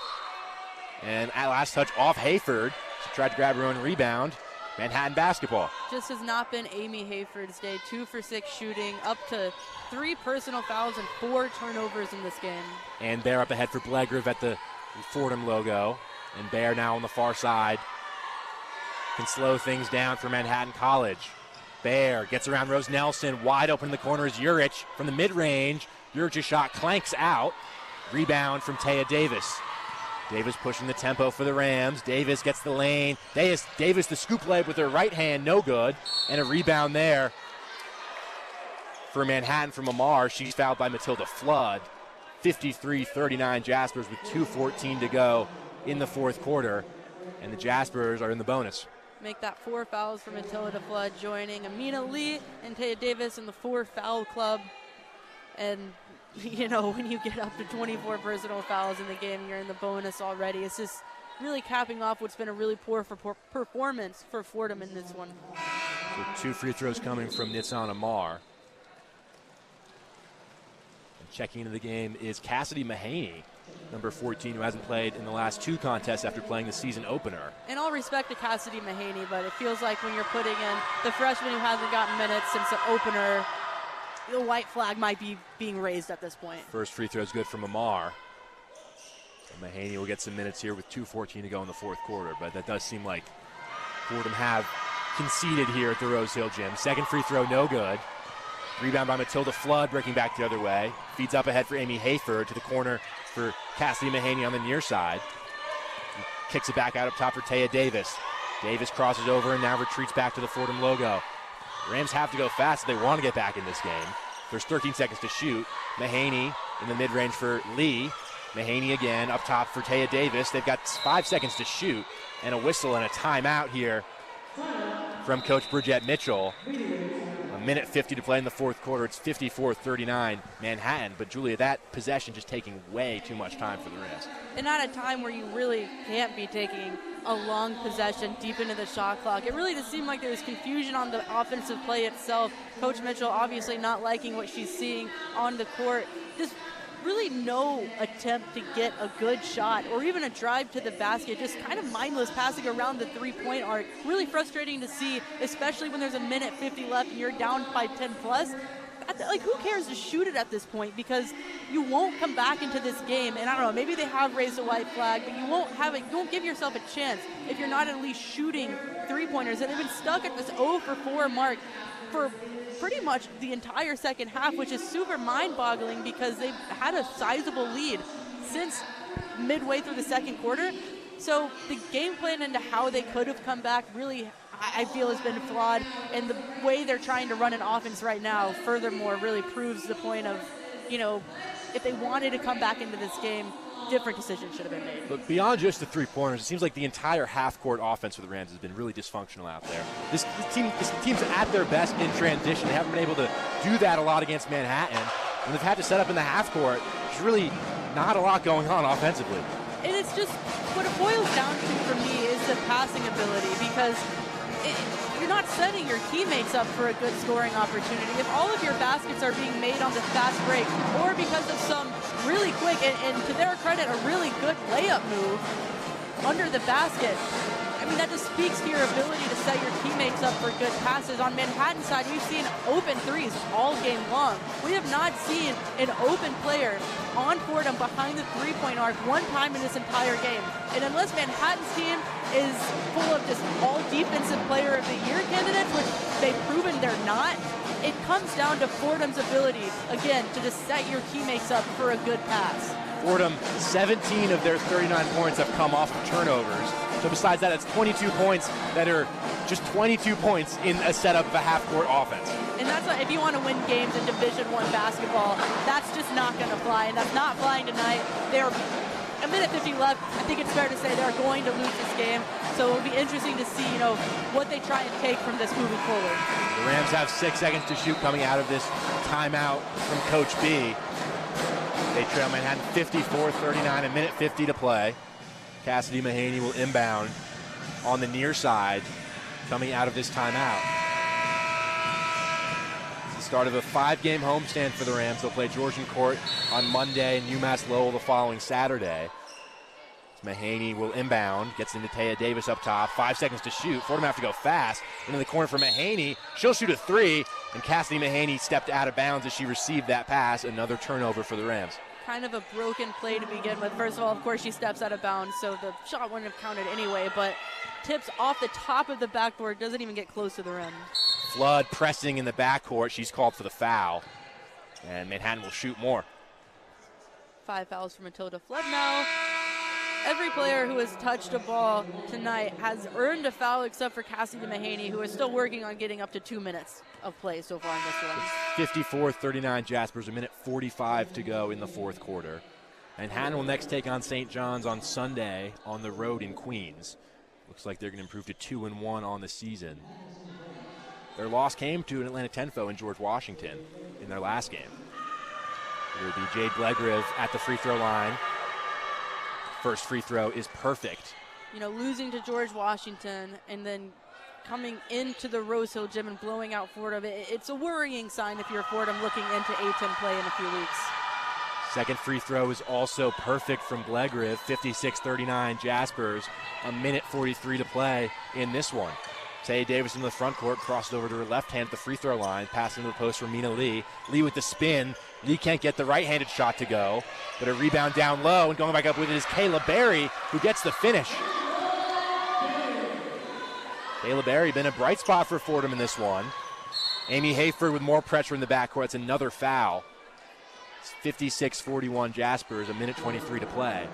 And at last touch off Hayford. She tried to grab her own rebound. Manhattan basketball. Just has not been Amy Hayford's day. 2 for 6 shooting, up to 3 personal fouls and 4 turnovers in this game. And Bear up ahead for Blegriv at the Fordham logo. And Bear now on the far side can slow things down for Manhattan College. Bear gets around Rose Nelson. Wide open in the corner is Urich from the mid-range. Urich's shot clanks out. Rebound from Taya Davis. Davis pushing the tempo for the Rams. Davis gets the lane. Davis the scoop layup with her right hand, no good. And a rebound there for Manhattan from Amar. She's fouled by Matilda Flood. 53-39 Jaspers with 2:14 to go in the fourth quarter. And the Jaspers are in the bonus. Make that 4 fouls for Matilda Flood, joining Amina Lee and Taya Davis in the 4 foul club. And you know, when you get up to 24 personal fouls in the game, you're in the bonus already. It's just really capping off what's been a really poor performance for Fordham in this one. So 2 free throws coming from Nitsan Amar. And checking into the game is Cassidy Mahaney, number 14, who hasn't played in the last 2 contests after playing the season opener. In all respect to Cassidy Mahaney, but it feels like when you're putting in the freshman who hasn't gotten minutes since the opener, the white flag might be being raised at this point. First free throw is good from Amar. So Mahaney will get some minutes here with 2:14 to go in the fourth quarter, but that does seem like Fordham have conceded here at the Rose Hill Gym. Second free throw, no good. Rebound by Matilda Flood, breaking back the other way. Feeds up ahead for Amy Hayford to the corner for Cassidy Mahaney on the near side. Kicks it back out up top for Taya Davis. Davis crosses over and now retreats back to the Fordham logo. Rams have to go fast if they want to get back in this game. There's 13 seconds to shoot. Mahaney in the mid-range for Lee. Mahaney again up top for Taya Davis. They've got 5 seconds to shoot and a whistle and a timeout here from Coach Bridgette Mitchell. A minute 50 to play in the fourth quarter. It's 54-39 Manhattan. But, Julia, that possession just taking way too much time for the Rams. And at a time where you really can't be taking a long possession deep into the shot clock. It really just seemed like there was confusion on the offensive play itself. Coach Mitchell obviously not liking what she's seeing on the court. Just really no attempt to get a good shot or even a drive to the basket. Just kind of mindless passing around the three-point arc. Really frustrating to see, especially when there's a minute 50 left and you're down by 10 plus. Like, who cares to shoot it at this point, because you won't come back into this game. And I don't know, maybe they have raised a white flag, but you won't have it. You won't give yourself a chance if you're not at least shooting three-pointers. And they've been stuck at this 0 for 4 mark for pretty much the entire second half, which is super mind-boggling because they've had a sizable lead since midway through the second quarter. So the game plan into how they could have come back really, I feel, has been flawed, and the way they're trying to run an offense right now, furthermore, really proves the point of, you know, if they wanted to come back into this game, different decisions should have been made. But beyond just the three-pointers, it seems like the entire half-court offense for the Rams has been really dysfunctional out there. This team's at their best in transition. They haven't been able to do that a lot against Manhattan. When they've had to set up in the half-court, there's really not a lot going on offensively. And it's just, what it boils down to for me is the passing ability, because you're not setting your teammates up for a good scoring opportunity. If all of your baskets are being made on the fast break, or because of some really quick, and to their credit, a really good layup move under the basket, I mean, that just speaks to your ability to set your teammates up for good passes. On Manhattan's side, we've seen open threes all game long. We have not seen an open player on Fordham behind the three-point arc one time in this entire game. And unless Manhattan's team is full of just all defensive player of the year candidates, which they've proven they're not, it comes down to Fordham's ability, again, to just set your teammates up for a good pass. Fordham, 17 of their 39 points have come off of turnovers. So besides that, it's 22 points that are just 22 points in a setup of a half-court offense. And that's what, if you want to win games in Division I basketball, that's just not going to fly, and that's not flying tonight. They're a minute 50 left. I think it's fair to say they're going to lose this game. So it'll be interesting to see, you know, what they try and take from this moving forward. The Rams have 6 seconds to shoot coming out of this timeout from Coach B. They trail Manhattan 54-39, a minute 50 to play. Cassidy Mahaney will inbound on the near side coming out of this timeout. It's the start of a 5-game homestand for the Rams. They'll play Georgian Court on Monday and UMass Lowell the following Saturday. Mahaney will inbound, gets into Taya Davis up top. 5 seconds to shoot. Fordham have to go fast. Into the corner for Mahaney. She'll shoot a three, and Cassidy Mahaney stepped out of bounds as she received that pass. Another turnover for the Rams. Kind of a broken play to begin with. First of all, of course, she steps out of bounds, so the shot wouldn't have counted anyway, but tips off the top of the backboard, doesn't even get close to the rim. Flood pressing in the backcourt. She's called for the foul, and Manhattan will shoot more. 5 fouls for Matilda Flood now. Every player who has touched a ball tonight has earned a foul except for Cassidy Mahaney, who is still working on getting up to 2 minutes of play so far in this one. 54-39 Jaspers, a minute 45 to go in the fourth quarter. Manhattan will next take on St. John's on Sunday on the road in Queens. Looks like they're going to improve to 2-1 on the season. Their loss came to an Atlanta Tenfo in George Washington in their last game. It will be Jade Blegriv at the free throw line. First free throw is perfect. You know, losing to George Washington and then coming into the Rose Hill Gym and blowing out Fordham, it's a worrying sign if you're Fordham looking into A-10 play in a few weeks. Second free throw is also perfect from Blegriv. 56-39 Jaspers. A minute 43 to play in this one. Taya Davis in the front court, crossed over to her left hand at the free throw line, passing to the post for Mina Lee. Lee with the spin. Lee can't get the right-handed shot to go, but a rebound down low, and going back up with it is Kayla Berry, who gets the finish. Kayla Berry been a bright spot for Fordham in this one. Amy Hayford with more pressure in the backcourt. It's another foul. It's 56-41 Jaspers, a minute 23 to play,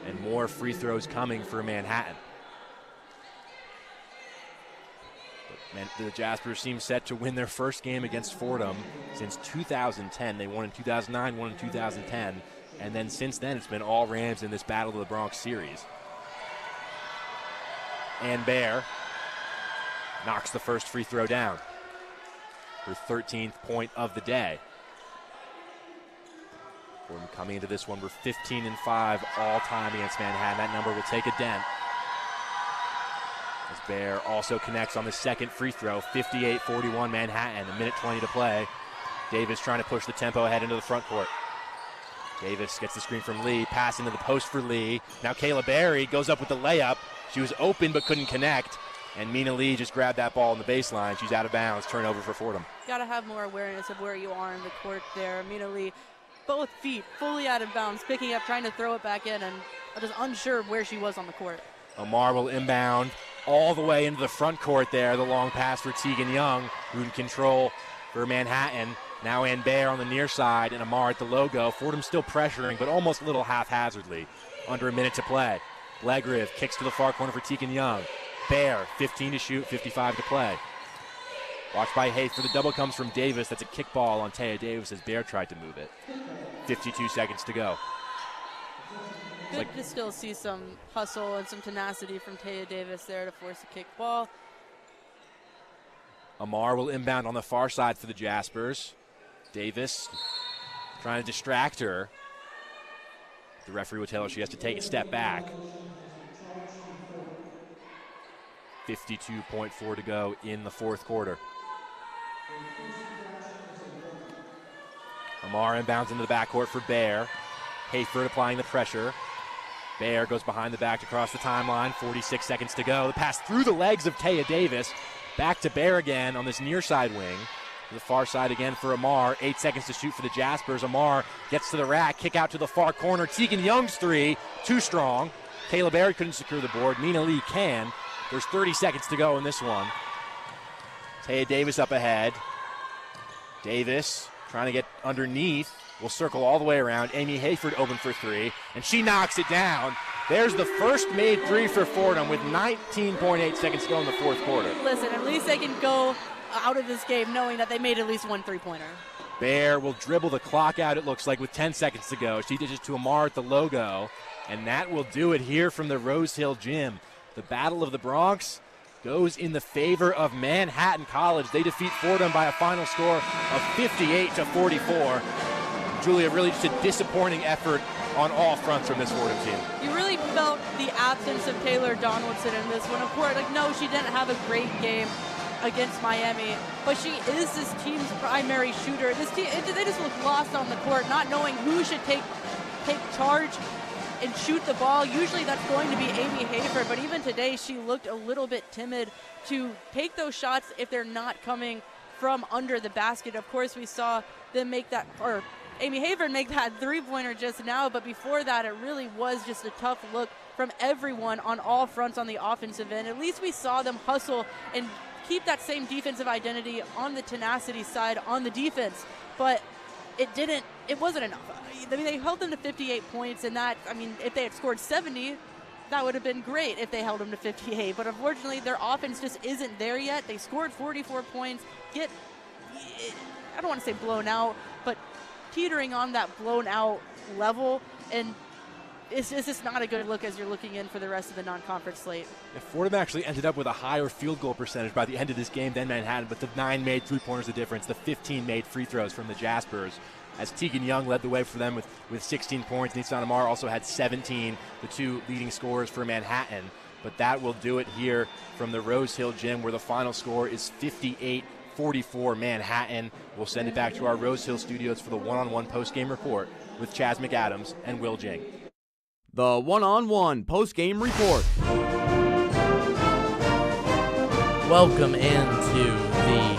and more free throws coming for Manhattan. The Jaspers seem set to win their first game against Fordham since 2010. They won in 2009, won in 2010, and then since then it's been all Rams in this Battle of the Bronx series. And Bear knocks the first free throw down. Her 13th point of the day. Fordham coming into this one, we're 15-5 all time against Manhattan. That number will take a dent. As Bear also connects on the second free throw, 58-41 Manhattan, a minute 20 to play. Davis trying to push the tempo ahead into the front court. Davis gets the screen from Lee, pass into the post for Lee. Now Kayla Berry goes up with the layup. She was open but couldn't connect. And Mina Lee just grabbed that ball in the baseline. She's out of bounds, turnover for Fordham. Got to have more awareness of where you are in the court there. Mina Lee, both feet fully out of bounds, picking up, trying to throw it back in, and just unsure of where she was on the court. Amar will inbound all the way into the front court there. The long pass for Tegan Young, who in control for Manhattan. Now Ann Bear on the near side and Amar at the logo. Fordham still pressuring, but almost a little haphazardly. Under a minute to play. Legriv kicks to the far corner for Tegan Young. Bear, 15 to shoot, 55 to play. Watched by Hayes for the double comes from Davis. That's a kickball on Taya Davis as Bear tried to move it. 52 seconds to go. Good to still see some hustle and some tenacity from Taya Davis there to force a kickball. Amar will inbound on the far side for the Jaspers. Davis trying to distract her. The referee will tell her she has to take a step back. 52.4 to go in the fourth quarter. Amar inbounds into the backcourt for Bear. Hayford applying the pressure. Bear goes behind the back across the timeline. 46 seconds to go. The pass through the legs of Taya Davis. Back to Bear again on this near side wing. To the far side again for Amar. 8 seconds to shoot for the Jaspers. Amar gets to the rack. Kick out to the far corner. Tegan Young's three. Too strong. Kayla Berry couldn't secure the board. Mina Lee can. There's 30 seconds to go in this one. Taya Davis up ahead. Davis trying to get underneath. Will circle all the way around. Amy Hayford open for three, and she knocks it down. There's the first made three for Fordham with 19.8 seconds to go in the fourth quarter. Listen, at least they can go out of this game knowing that they made at least one three-pointer. Bear will dribble the clock out, it looks like, with 10 seconds to go. She dishes to Amar at the logo, and that will do it here from the Rose Hill Gym. The Battle of the Bronx goes in the favor of Manhattan College. They defeat Fordham by a final score of 58-44. Julia, really just a disappointing effort on all fronts from this Fordham team. You really felt the absence of Taylor Donaldson in this one. Of course, no, she didn't have a great game against Miami, but she is this team's primary shooter. This team, they just look lost on the court, not knowing who should take charge and shoot the ball. Usually that's going to be Amy Hayford, but even today she looked a little bit timid to take those shots if they're not coming from under the basket. Of course, we saw them make that, or Amy Hayford make that three-pointer just now, but before that it really was just a tough look from everyone on all fronts on the offensive end. At least we saw them hustle and keep that same defensive identity on the tenacity side on the defense, but it wasn't enough. I mean, they held them to 58 points, and that, I mean, if they had scored 70, that would have been great if they held them to 58, but unfortunately their offense just isn't there yet. They scored 44 points, I don't want to say blown out, but teetering on that blown out level, and it's just not a good look as you're looking in for the rest of the non-conference slate. If Fordham actually ended up with a higher field goal percentage by the end of this game than Manhattan, but the 9 made three-pointers the difference, the 15 made free throws from the Jaspers, as Tegan Young led the way for them with 16 points. Nissan Amar also had 17, the two leading scorers for Manhattan. But that will do it here from the Rose Hill Gym, where the final score is 58-44 Manhattan. We'll send it back to our Rose Hill studios for the one-on-one post-game report with Chaz McAdams and Will Jing. The one-on-one post-game report. Welcome into the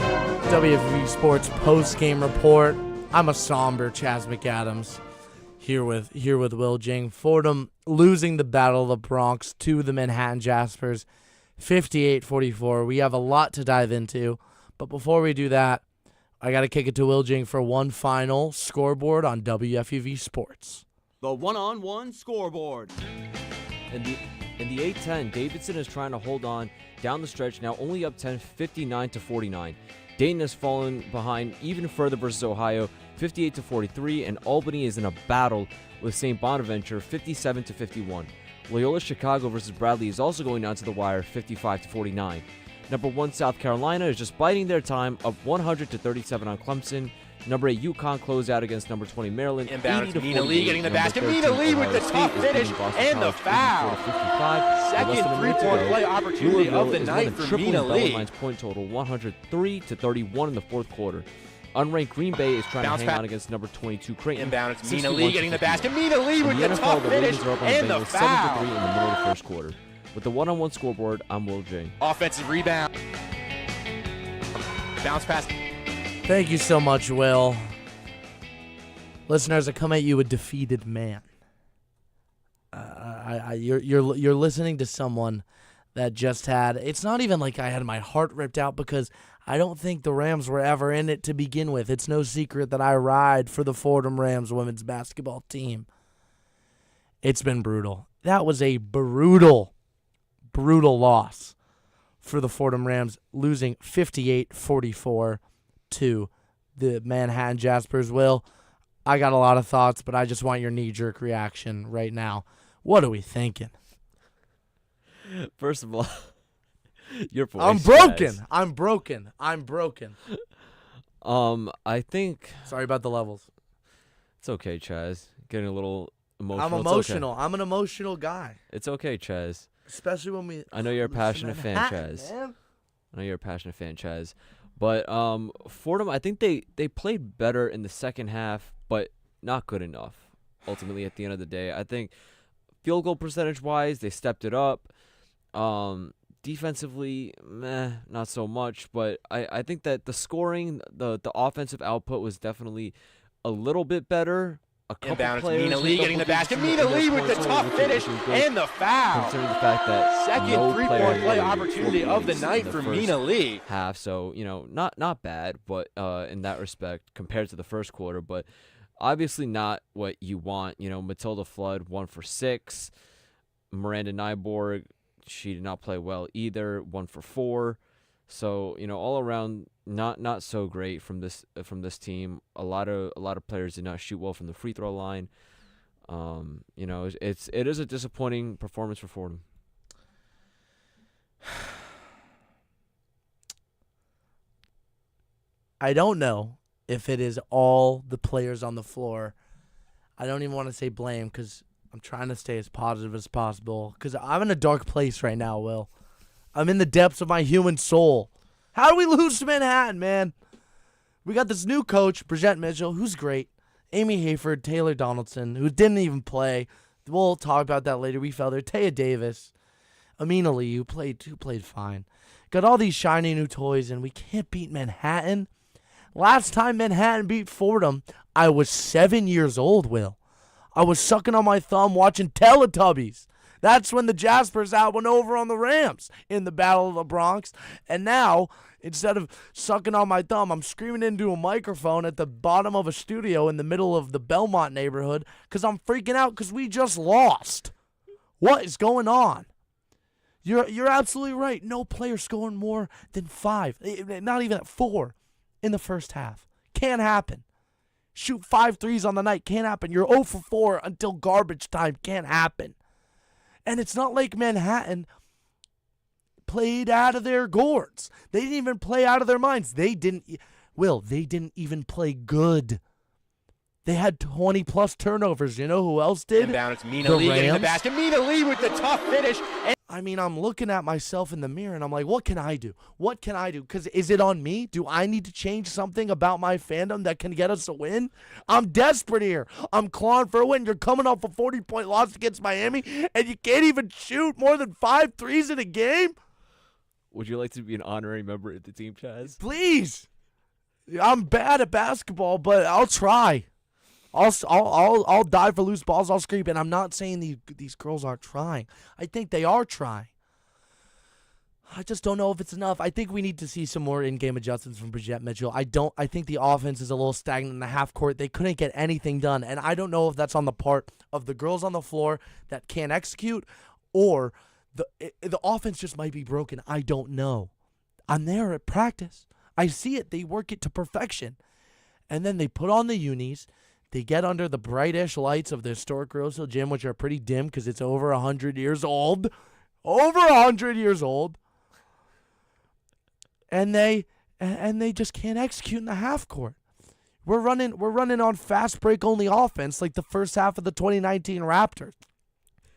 WFUV Sports post-game report. I'm a somber Chaz McAdams here with Will Jing. Fordham losing the Battle of the Bronx to the Manhattan Jaspers, 58-44. We have a lot to dive into, but before we do that, I got to kick it to Will Jing for one final scoreboard on WFUV Sports. The one-on-one scoreboard. In the A-10, Davidson is trying to hold on down the stretch, now only up 10, 59-49. Dayton has fallen behind even further versus Ohio, 58-43, and Albany is in a battle with St. Bonaventure, 57-51. Loyola Chicago versus Bradley is also going down to the wire, 55-49. Number 1 South Carolina is just biding their time, up 100-37 on Clemson. Number 8 UConn closed out against number 20 Maryland. Inbound, 80-48. Mina Lee getting the Number basket. 13 Mina Lee with Ohio the State tough is finish beating Boston and the College foul. 84-55. Second With less than a minute to three-point go, play opportunity of Louisville the is night more for than tripling Mina Lee. Bellarmine's point total, 103-31 in the fourth quarter. Unranked Green Bay is trying Bounce to hang back. on against number 22 Creighton. Inbound, it's Mina Lee getting the 61-51. basket. Mina Lee with In the NFL, tough the finish Ravens are up on and the the Bengals 7-3 foul. in the middle of the first quarter. With the one-on-one scoreboard, I'm Will Jing. Offensive rebound. Bounce pass. Thank you so much, Will. Listeners, I come at you a defeated man. You're listening to someone that just had. It's not even like I had my heart ripped out because I don't think the Rams were ever in it to begin with. It's no secret that I ride for the Fordham Rams women's basketball team. It's been brutal. That was a brutal loss for the Fordham Rams, losing 58-44 to the Manhattan Jaspers. Will, I got a lot of thoughts, but I just want your knee-jerk reaction right now. What are we thinking? First of all, your voice. I'm broken. Chaz. I'm broken. I think Sorry about the levels. it's okay, Chaz. Getting a little emotional. I'm It's okay. emotional. I'm an emotional guy, It's okay, Chaz. especially when we. I know you're a listen to passionate fan, Manhattan, Chaz. man. I know you're a passionate fan, Chaz. But Fordham, I think they played better in the second half, but not good enough. Ultimately, at the end of the day, I think field goal percentage-wise, they stepped it up. Defensively, not so much. But I think that the scoring, the offensive output was definitely a little bit better. A couple Inbound, it's players Mina with Lee getting the double basket. digits Mina in their Lee with the points tough total, finish which is good, and the foul. considering the fact that Second no three-point player play made opportunity 4 of the points in night for first Mina Lee. half, so not bad, but in that respect compared to the first quarter, but obviously not what you want. Matilda Flood 1 for 6, Miranda Nyborg, she did not play well either, 1 for 4. So all around not so great from this team. A lot of players did not shoot well from the free throw line. It is a disappointing performance for Fordham. I don't know if it is all the players on the floor. I don't even want to say blame because I'm trying to stay as positive as possible because I'm in a dark place right now, Will. I'm in the depths of my human soul. How do we lose to Manhattan, man? We got this new coach, Brigitte Mitchell, who's great. Amy Hayford, Taylor Donaldson, who didn't even play. We'll talk about that later. We fell there. Taya Davis, Amina Lee, who played fine. Got all these shiny new toys, and we can't beat Manhattan. Last time Manhattan beat Fordham, I was 7 years old, Will. I was sucking on my thumb watching Teletubbies. That's when the Jaspers out went over on the Rams in the Battle of the Bronx. And now, instead of sucking on my thumb, I'm screaming into a microphone at the bottom of a studio in the middle of the Belmont neighborhood because I'm freaking out because we just lost. What is going on? You're absolutely right. No player scoring more than 5, not even at 4 in the first half. Can't happen. Shoot 5 threes on the night. Can't happen. You're 0 for 4 until garbage time. Can't happen. And it's not like Manhattan played out of their gourds. They didn't even play out of their minds. They didn't even play good. They had 20-plus turnovers. You know who else did? Inbound, it's Mina Lee getting the basket. Mina Lee with the tough finish. I'm looking at myself in the mirror, and I'm like, what can I do? What can I do? Because is it on me? Do I need to change something about my fandom that can get us a win? I'm desperate here. I'm clawing for a win. You're coming off a 40-point loss against Miami, and you can't even shoot more than 5 threes in a game? Would you like to be an honorary member of the team, Chaz? Please. I'm bad at basketball, but I'll try. I'll dive for loose balls. I'll scream, and I'm not saying these girls aren't trying. I think they are trying. I just don't know if it's enough. I think we need to see some more in-game adjustments from Brigitte Mitchell. I think the offense is a little stagnant in the half court. They couldn't get anything done, and I don't know if that's on the part of the girls on the floor that can't execute, or the offense just might be broken. I don't know. I'm there at practice. I see it. They work it to perfection, and then they put on the unis. They get under the brightish lights of the historic Rose Hill Gym, which are pretty dim because it's over 100 years old. Over 100 years old. and they just can't execute in the half court. We're running on fast break only offense like the first half of the 2019 Raptors.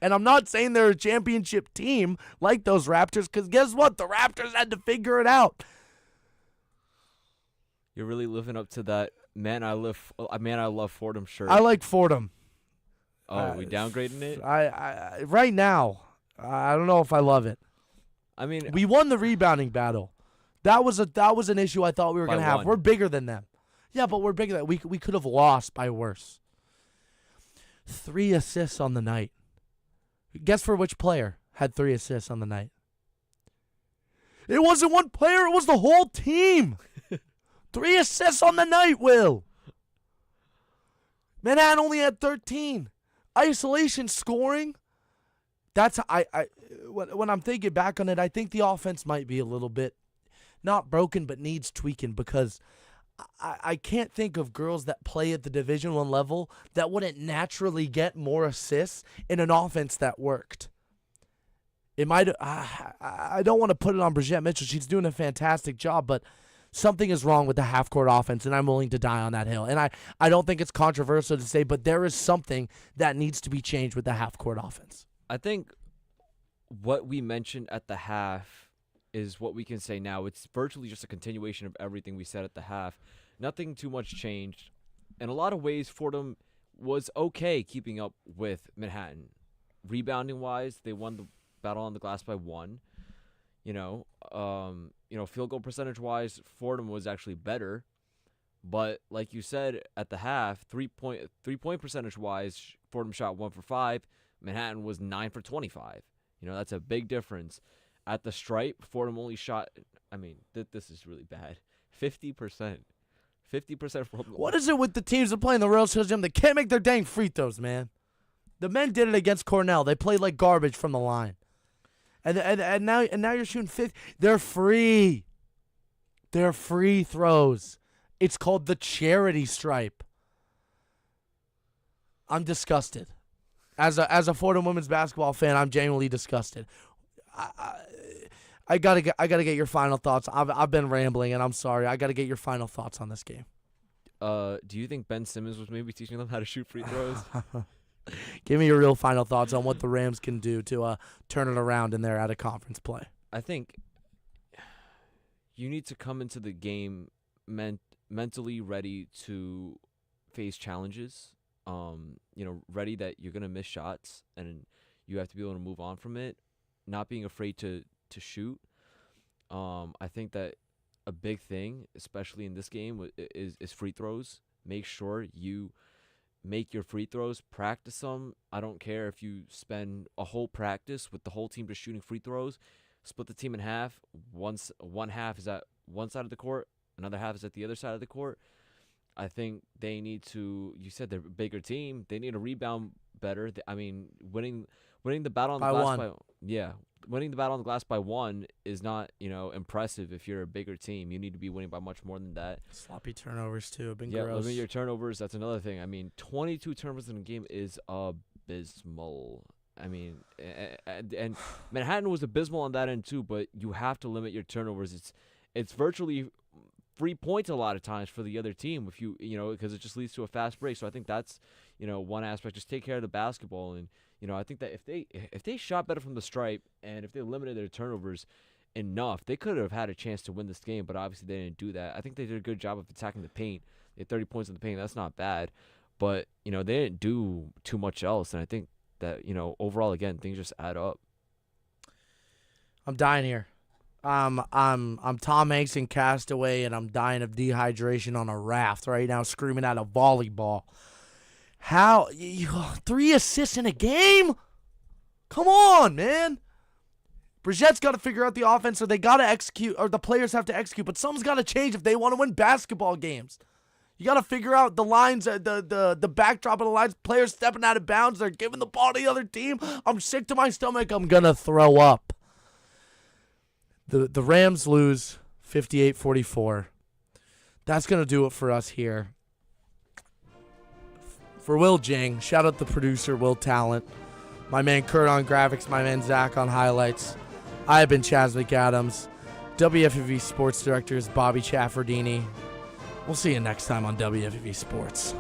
And I'm not saying they're a championship team like those Raptors, because guess what? The Raptors had to figure it out. You're really living up to that man I love Fordham shirt. I like Fordham. Oh, we downgrading it? I right now, I don't know if I love it. I mean, we won the rebounding battle. That was an issue I thought we were going to have. one. We're bigger than them. Yeah, but we're bigger than we could have lost by worse. 3 assists on the night. Guess for which player had 3 assists on the night? It wasn't one player, it was the whole team. 3 assists on the night, Will. Manhattan only had 13. Isolation scoring. That's when I'm thinking back on it, I think the offense might be a little bit not broken, but needs tweaking, because I can't think of girls that play at the Division I level that wouldn't naturally get more assists in an offense that worked. It might. I don't want to put it on Brigitte Mitchell. She's doing a fantastic job, but something is wrong with the half-court offense, and I'm willing to die on that hill. And I don't think it's controversial to say, but there is something that needs to be changed with the half-court offense. I think what we mentioned at the half is what we can say now. It's virtually just a continuation of everything we said at the half. Nothing too much changed. In a lot of ways, Fordham was okay keeping up with Manhattan. Rebounding-wise, they won the battle on the glass by 1. Field goal percentage-wise, Fordham was actually better. But like you said at the half, three-point percentage-wise, Fordham shot 1 for 5. Manhattan was 9 for 25. That's a big difference. At the stripe, Fordham only shot, this is really bad, 50%. 50% from What is it with the teams that play in the Rose Hills Gym? They can't make their dang free throws, man. The men did it against Cornell. They played like garbage from the line. And now you're shooting 50. They're free. They're free throws. It's called the charity stripe. I'm disgusted. As a Fordham women's basketball fan, I'm genuinely disgusted. I gotta get your final thoughts. I've been rambling, and I'm sorry. I gotta get your final thoughts on this game. Do you think Ben Simmons was maybe teaching them how to shoot free throws? Give me your real final thoughts on what the Rams can do to turn it around in their out of conference play. I think you need to come into the game mentally ready to face challenges. Ready that you're gonna miss shots, and you have to be able to move on from it. Not being afraid to shoot. I think that a big thing, especially in this game, is free throws. Make sure you make your free throws, practice them. I don't care if you spend a whole practice with the whole team just shooting free throws. Split the team in half. One half is at one side of the court, another half is at the other side of the court. I think they need to. You said they're a bigger team. They need to rebound better. Winning the battle on the glass winning the battle on the glass by 1 is not impressive if you're a bigger team. You need to be winning by much more than that. Sloppy turnovers too have been gross. Limit your turnovers. That's another thing. 22 turnovers in a game is abysmal. And Manhattan was abysmal on that end too. But you have to limit your turnovers. It's virtually free points a lot of times for the other team if because it just leads to a fast break. So I think that's one aspect. Just take care of the basketball, and I think that if they shot better from the stripe and if they limited their turnovers enough, they could have had a chance to win this game. But obviously they didn't do that. I think they did a good job of attacking the paint. They had 30 points in the paint. That's not bad, but they didn't do too much else. And I think that overall again things just add up. I'm dying here. I'm Tom Hanks in Castaway, and I'm dying of dehydration on a raft right now, screaming at a volleyball. How 3 assists in a game? Come on, man. Brigette's got to figure out the offense, or they got to execute, or the players have to execute. But something's got to change if they want to win basketball games. You got to figure out the lines, the backdrop of the lines. Players stepping out of bounds. They're giving the ball to the other team. I'm sick to my stomach. I'm gonna throw up. The Rams lose 58-44. That's going to do it for us here. For Will Jing, shout out the producer, Will Talent. My man Kurt on graphics, my man Zach on highlights. I have been Chaz McAdams. WFUV Sports Director is Bobby Chaffardini. We'll see you next time on WFUV Sports.